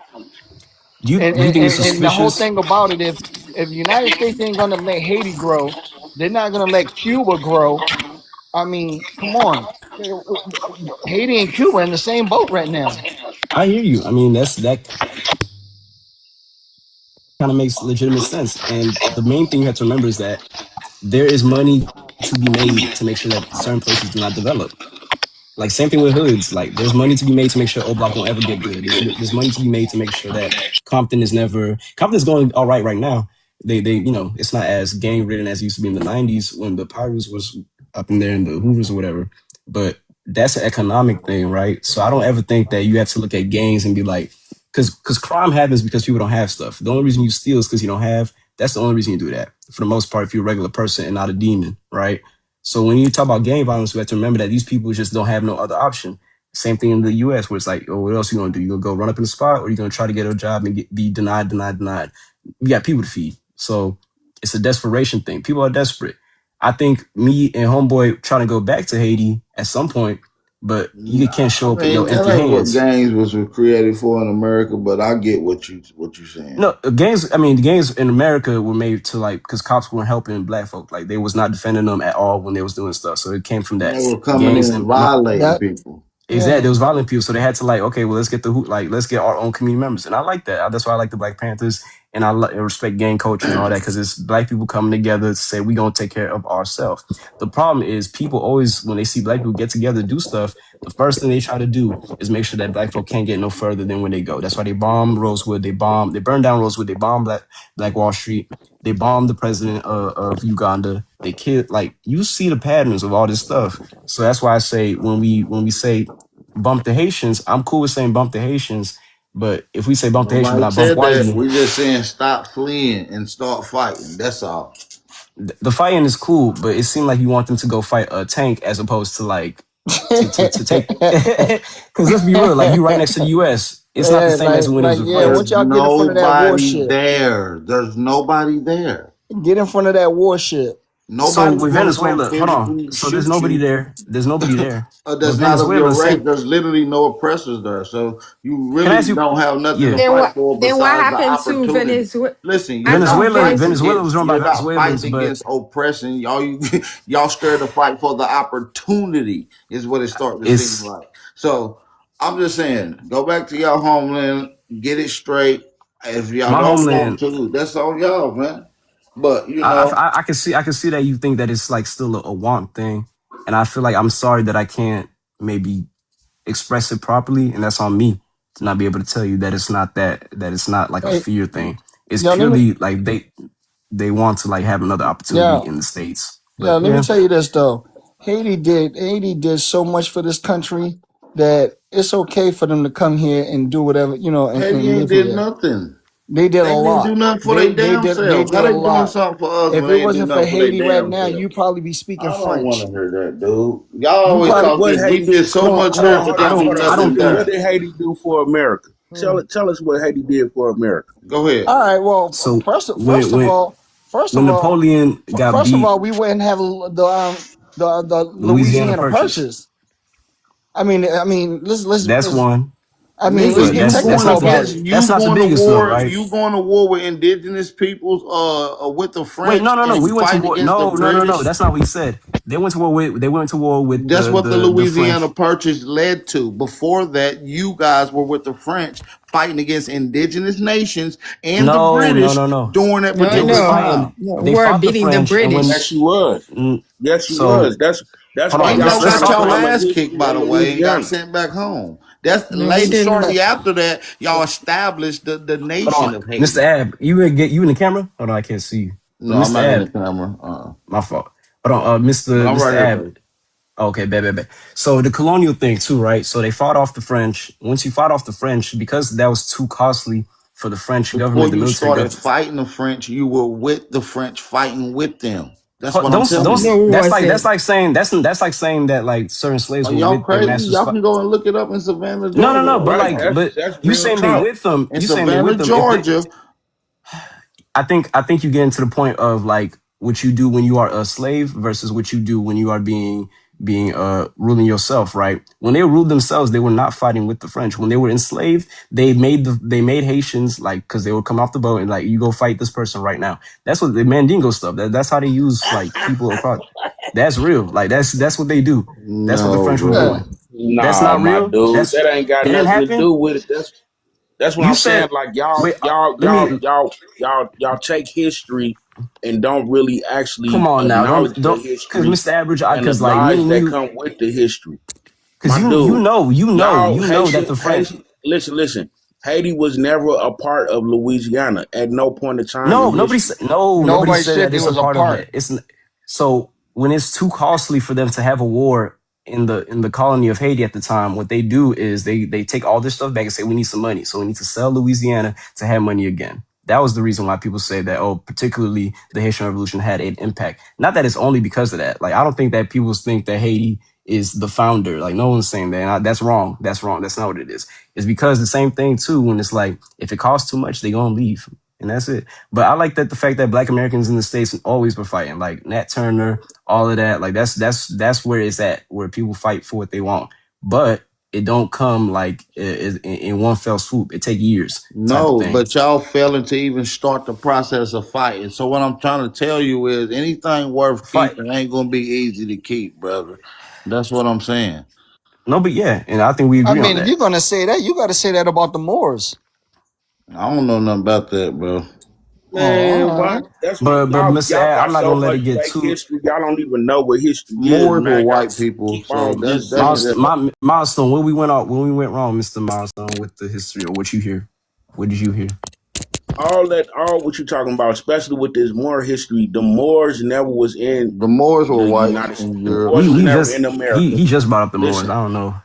Do you think it's And the whole suspicious? thing about it, if the United States ain't gonna let Haiti grow, they're not gonna let Cuba grow. I mean, come on. Haiti and Cuba in the same boat right now. I hear you. I mean, that kind of makes legitimate sense. And the main thing you have to remember is that there is money to be made to make sure that certain places do not develop. Like same thing with hoods. Like there's money to be made to make sure O Block don't ever get good. There's money to be made to make sure that Compton's going all right now. They it's not as gang ridden as it used to be in the '90s when the Pirates was up in there and the Hoovers or whatever. But that's an economic thing, right? So I don't ever think that you have to look at gangs and be like, because crime happens because people don't have stuff. The only reason you steal is because you don't have. That's the only reason you do that. For the most part, if you're a regular person and not a demon, right? So when you talk about gang violence, we have to remember that these people just don't have no other option. Same thing in the U.S. where it's like, oh, what else you gonna do? You gonna go run up in the spot, or you gonna try to get a job and be denied, denied, denied? We got people to feed, so it's a desperation thing. People are desperate. I think me and Homeboy trying to go back to Haiti at some point, but you can't I show up with mean, your that empty ain't what hands. gangs was created for in America, but I get what you saying. No, gangs. I mean, the gangs in America were made to like because cops weren't helping black folk. Like they was not defending them at all when they was doing stuff. So it came from And that they were coming gangs in and violating That people. exactly, yeah. there was violent people, so they had to like, okay, well, let's get let's get our own community members, and I like that. That's why I like the Black Panthers, and I respect gang culture and all that because it's black people coming together to say we gonna take care of ourselves. The problem is people always when they see black people get together do stuff, the first thing they try to do is make sure that black folk can't get no further than when they go. That's why they bomb Rosewood, they burn down Rosewood, they bomb Black Wall Street, they bomb the president of Uganda, they kill like you see the patterns of all this stuff. So that's why I say when we say bump the Haitians. I'm cool with saying bump the Haitians, but if we say bump the Haitians but Nobody not bump said that. Whitey, We just saying stop fleeing and start fighting. That's all. the fighting is cool, but it seemed like you want them to go fight a tank as opposed to like to take because let's be real, like you right next to the US. It's not the Yeah, same as when it was yeah. There's Once fighting. y'all get in front of that nobody warship, there. There's nobody there. get in front of that warship. So Nobody's with gonna come Venezuela, hold on. physically So there's shoot nobody you. there. There's nobody there. But That's not of your Venezuela, race. same. There's literally no oppressors there. So you Can I really ask you? don't have nothing to Yeah, Then fight what? for Then what besides the happened to opportunity. Venezuela? Listen, I thought Venezuela. Venezuela was run by you're not Venezuelans, fighting but against oppression. Y'all y'all scared to fight for the opportunity is what it starting to seem it's like. So I'm just saying, go back to y'all homeland, get it straight. If y'all my don't want homeland. to, that's on y'all, man. But you I, know, I I can see that you think that it's like still a want thing, and I feel like I'm sorry that I can't maybe express it properly, and that's on me to not be able to tell you that it's not that it's not like a Hey, fear thing. It's yo, let me purely like they want to like have another opportunity yeah, in the states. yeah, But let me yeah, tell you this though. Haiti did so much for this country that it's okay for them to come here and do whatever, Haiti and ain't live did here. nothing. They did a They didn't do lot. nothing for They their they damn did they selves. How did a they doing lot. something for us If when it they ain't do wasn't for nothing for their Haiti right damn now, selves? you probably be speaking I don't want French. to hear that, dude. Y'all You always probably talk What this. We Haiti? did so much Hold here on, for hold I on, them to don't hold do on. I don't nothing What think there. did Haiti do for America? Hmm. Tell us what Haiti did for America. Go ahead. All right. Well, so. first of all, first When of all, Napoleon got first of beat, all, we wouldn't have the Louisiana Louisiana Purchase. Purchase. I mean, That's one. let's Nigga, get you That's technical going not the about against it. that's you not the going to biggest though, war. right? You going to war with indigenous peoples, with the Wait, no, French no, no. We and went to fighting war. against the No, no, no, no. British. That's not what he said. They went to war with That's what the the Louisiana French. Purchase led to. Before that, you guys were with the French fighting against indigenous nations and the No, no, British no, no. during that They No, was particular no. fighting. time. They We're fought the beating the French, and when Yes, British. she was. Yes, she so was. That's hold why on, Ain't y'all no let's got got a talk your problem with ass kicked, history by in the way, and got Louisiana. sent back home. That's No, we late. did not. Shortly after that, y'all established the hold nation on, of Mr. Haiti. Ab. You in the camera? Hold on, I can't see you. But No, I'm Mr. not in the Ab, camera. my fault. Hold on, But I'm Mr. right here, Ab. baby. Okay, bad, bad, bad. So the colonial thing too, right? So they fought off the French. Once you fought off the French, because that was too costly for the French Before government, the you military started government. fighting the French, you were with the French fighting with them. That's what I'm Don't telling No, you. we that's wasn't. like saying that's like saying that like certain slaves Are were y'all with their crazy? masters. Y'all can go and look it up in Savannah, No, no, Georgia, no. right Right. now. But That's you real saying they talk. with them? In You saying they with Savannah, them? If they Georgia, I think you get into the point of like what you do when you are a slave versus what you do when you are being ruling yourself, right? When they ruled themselves, they were not fighting with the French. When they were enslaved, they made Haitians like because they would come off the boat and like you go fight this person right now. That's what the Mandingo stuff. That's how they use like people across. That's real. Like that's what they do. That's what the no, French were bro. Yeah. doing. That's Nah, not my real. dude, that ain't got That didn't nothing to happen. do with it. That's what You I'm saying. said Like wait. Let me y'all take history and don't really come actually on now. acknowledge the Don't because history Mr. Average, and the because like me lies and that you. come with the history. Because My dude, y'all you know that the French. Haitian, listen. Haiti was never a part of Louisiana at no point in time in No, history. nobody Nobody said said that there it's a was a part of part. that. So when it's too costly for them to have a war in the colony of Haiti at the time, what they do is they take all this stuff back and say we need some money, so we need to sell Louisiana to have money again. That was the reason why people say that. Oh, particularly the Haitian Revolution had an impact. Not that it's only because of that. Like I don't think that people think that Haiti is the founder. Like no one's saying that. And that's wrong. That's wrong. That's not what it is. It's because the same thing too. When it's like if it costs too much, they gonna leave, and that's it. But I like that the fact that Black Americans in the states always were fighting, like Nat Turner, all of that. Like that's where it's at, where people fight for what they want. But it don't come like in one fell swoop. It take years, type of No, thing. but y'all failing to even start the process of fighting. So what I'm trying to tell you is anything worth Fight. keeping ain't gonna be easy to keep, brother. That's what I'm saying. No, but yeah, and I think we I agree on mean, if that. you're gonna say that, you got to say that about the Moors. I don't know nothing about that, bro. Oh, all Man, why? right. That's what But Mr. y'all Ad, got I'm not so gonna let much it get fake too. history. Y'all don't even know what history is, Moors were man. Y'all white people, keep so on that's just that's saying different. Milestone, when we went wrong, Mr. Milestone, with the history or what you hear. What did you hear? all what you talking about, especially with this Moor history. The Moors never was in The Moors were the white United States. in The Europe. Moors was never Just in America. he just brought up the Moors. Listen, I don't know.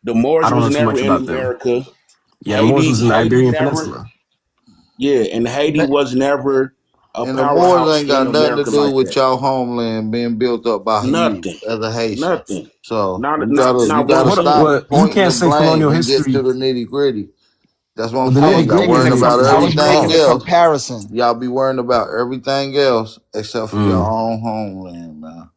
the I Moors don't was know too never much in about them. America. Yeah, the Moors was in the Haiti Iberian never, Peninsula. yeah, and Haiti But was never a And the Moors powerhouse ain't in got nothing to America do like with that. y'all homeland being built up by you Nothing, as a Haitian. nothing, So not you not gotta you not one gotta What? single. stop Well, you pointing can't the say blame colonial and get to history. the nitty gritty. That's what I'm The I saying. nitty was Y'all gritty making is worrying a about I was everything making a else. comparison. Y'all be worrying about everything else except for your mm, own homeland, man.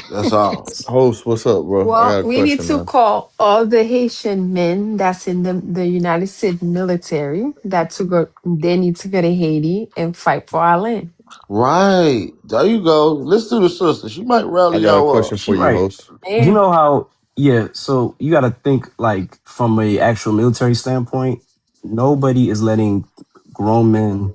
That's all. Host, what's up, bro? I got Well, a we need question, to man. call all the Haitian men that's in the United States military that to go. They need to go to Haiti and fight for our land. Right. There you go. Listen to the sister. She might I rally got a y'all question up. she for you, right. host. You Man, know how? Yeah. So you got to think from a actual military standpoint. Nobody is letting grown men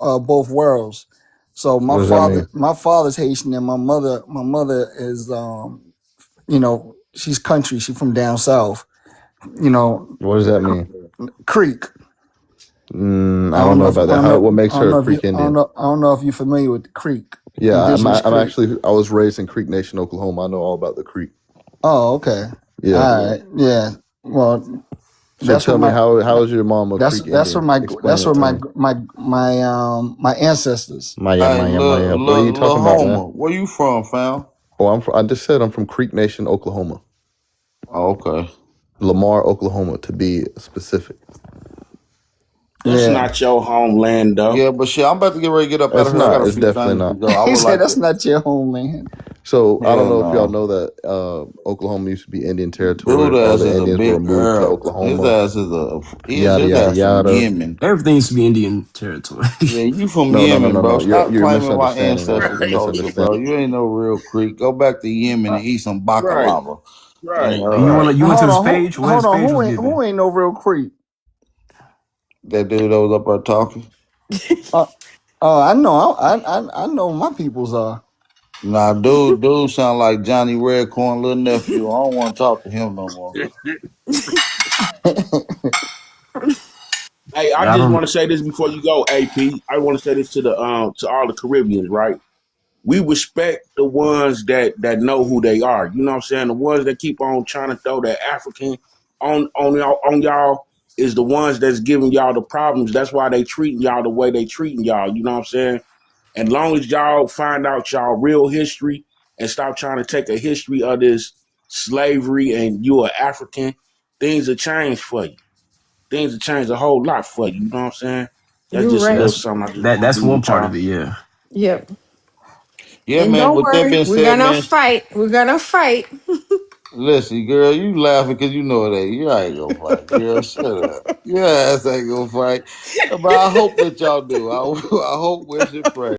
both worlds. So What does that mean? my father's Haitian, and my mother is she's country. She's from down south. What does that mean? Creek. I don't know about that. What makes her a Creek Indian? I don't know if you're familiar with the Creek. Yeah, Indigenous I'm Creek. actually. I was raised in Creek Nation, Oklahoma. I know all about the Creek. Oh, okay. Yeah. All right. Yeah. Well, So tell me, how is your mom a Creek Indian? That's where my ancestors. Maya. What are you talking about, man? Where you from, fam? Oh, I just said I'm from Creek Nation, Oklahoma. Oh, okay. Lamar, Oklahoma, to be specific. That's not your homeland, though. Yeah, but shit, I'm about to get ready to get up out of here. I got a few definitely things not. to go. He said that's not your homeland. So I don't know if y'all know that Oklahoma used to be Indian territory. Dude All ass the is a Indians big were moved to Oklahoma. His ass is yada yada from yada. Yemen. Everything used to be Indian territory. Yeah, you from No. Yemen, bro. Stop You're claiming my misunderstanding. ancestors' culture, bro. You ain't no real Creek. Go back to Yemen and eat some baklava. Right. You went to this page? Hold on. Who ain't no real Creek? That dude that was up there talking. I know. I know my peoples are. Nah, dude sound like Johnny Redcorn little nephew. I don't want to talk to him no more. Hey, I just want to say this before you go, AP. I want to say this to to all the Caribbeans, right? We respect the ones that know who they are. You know what I'm saying? The ones that keep on trying to throw that African on y'all is the ones that's giving y'all the problems. That's why they treating y'all the way they treating y'all. You know what I'm saying? And long as y'all find out y'all real history and stop trying to take a history of this slavery and you are African, things will change for you. Things will change a whole lot for you. You know what I'm saying? That's You're just a right. little something I just want to That's leave one with part y'all. of it, yeah. Yep. Yeah, And man. don't With that worry, being we're said, gonna man, fight. We're gonna fight. listen, girl, you laughing because you know it ain't. You ain't gonna fight, girl. Shut up. Your ass ain't gonna fight. But I hope that y'all do. I hope, wish, and pray.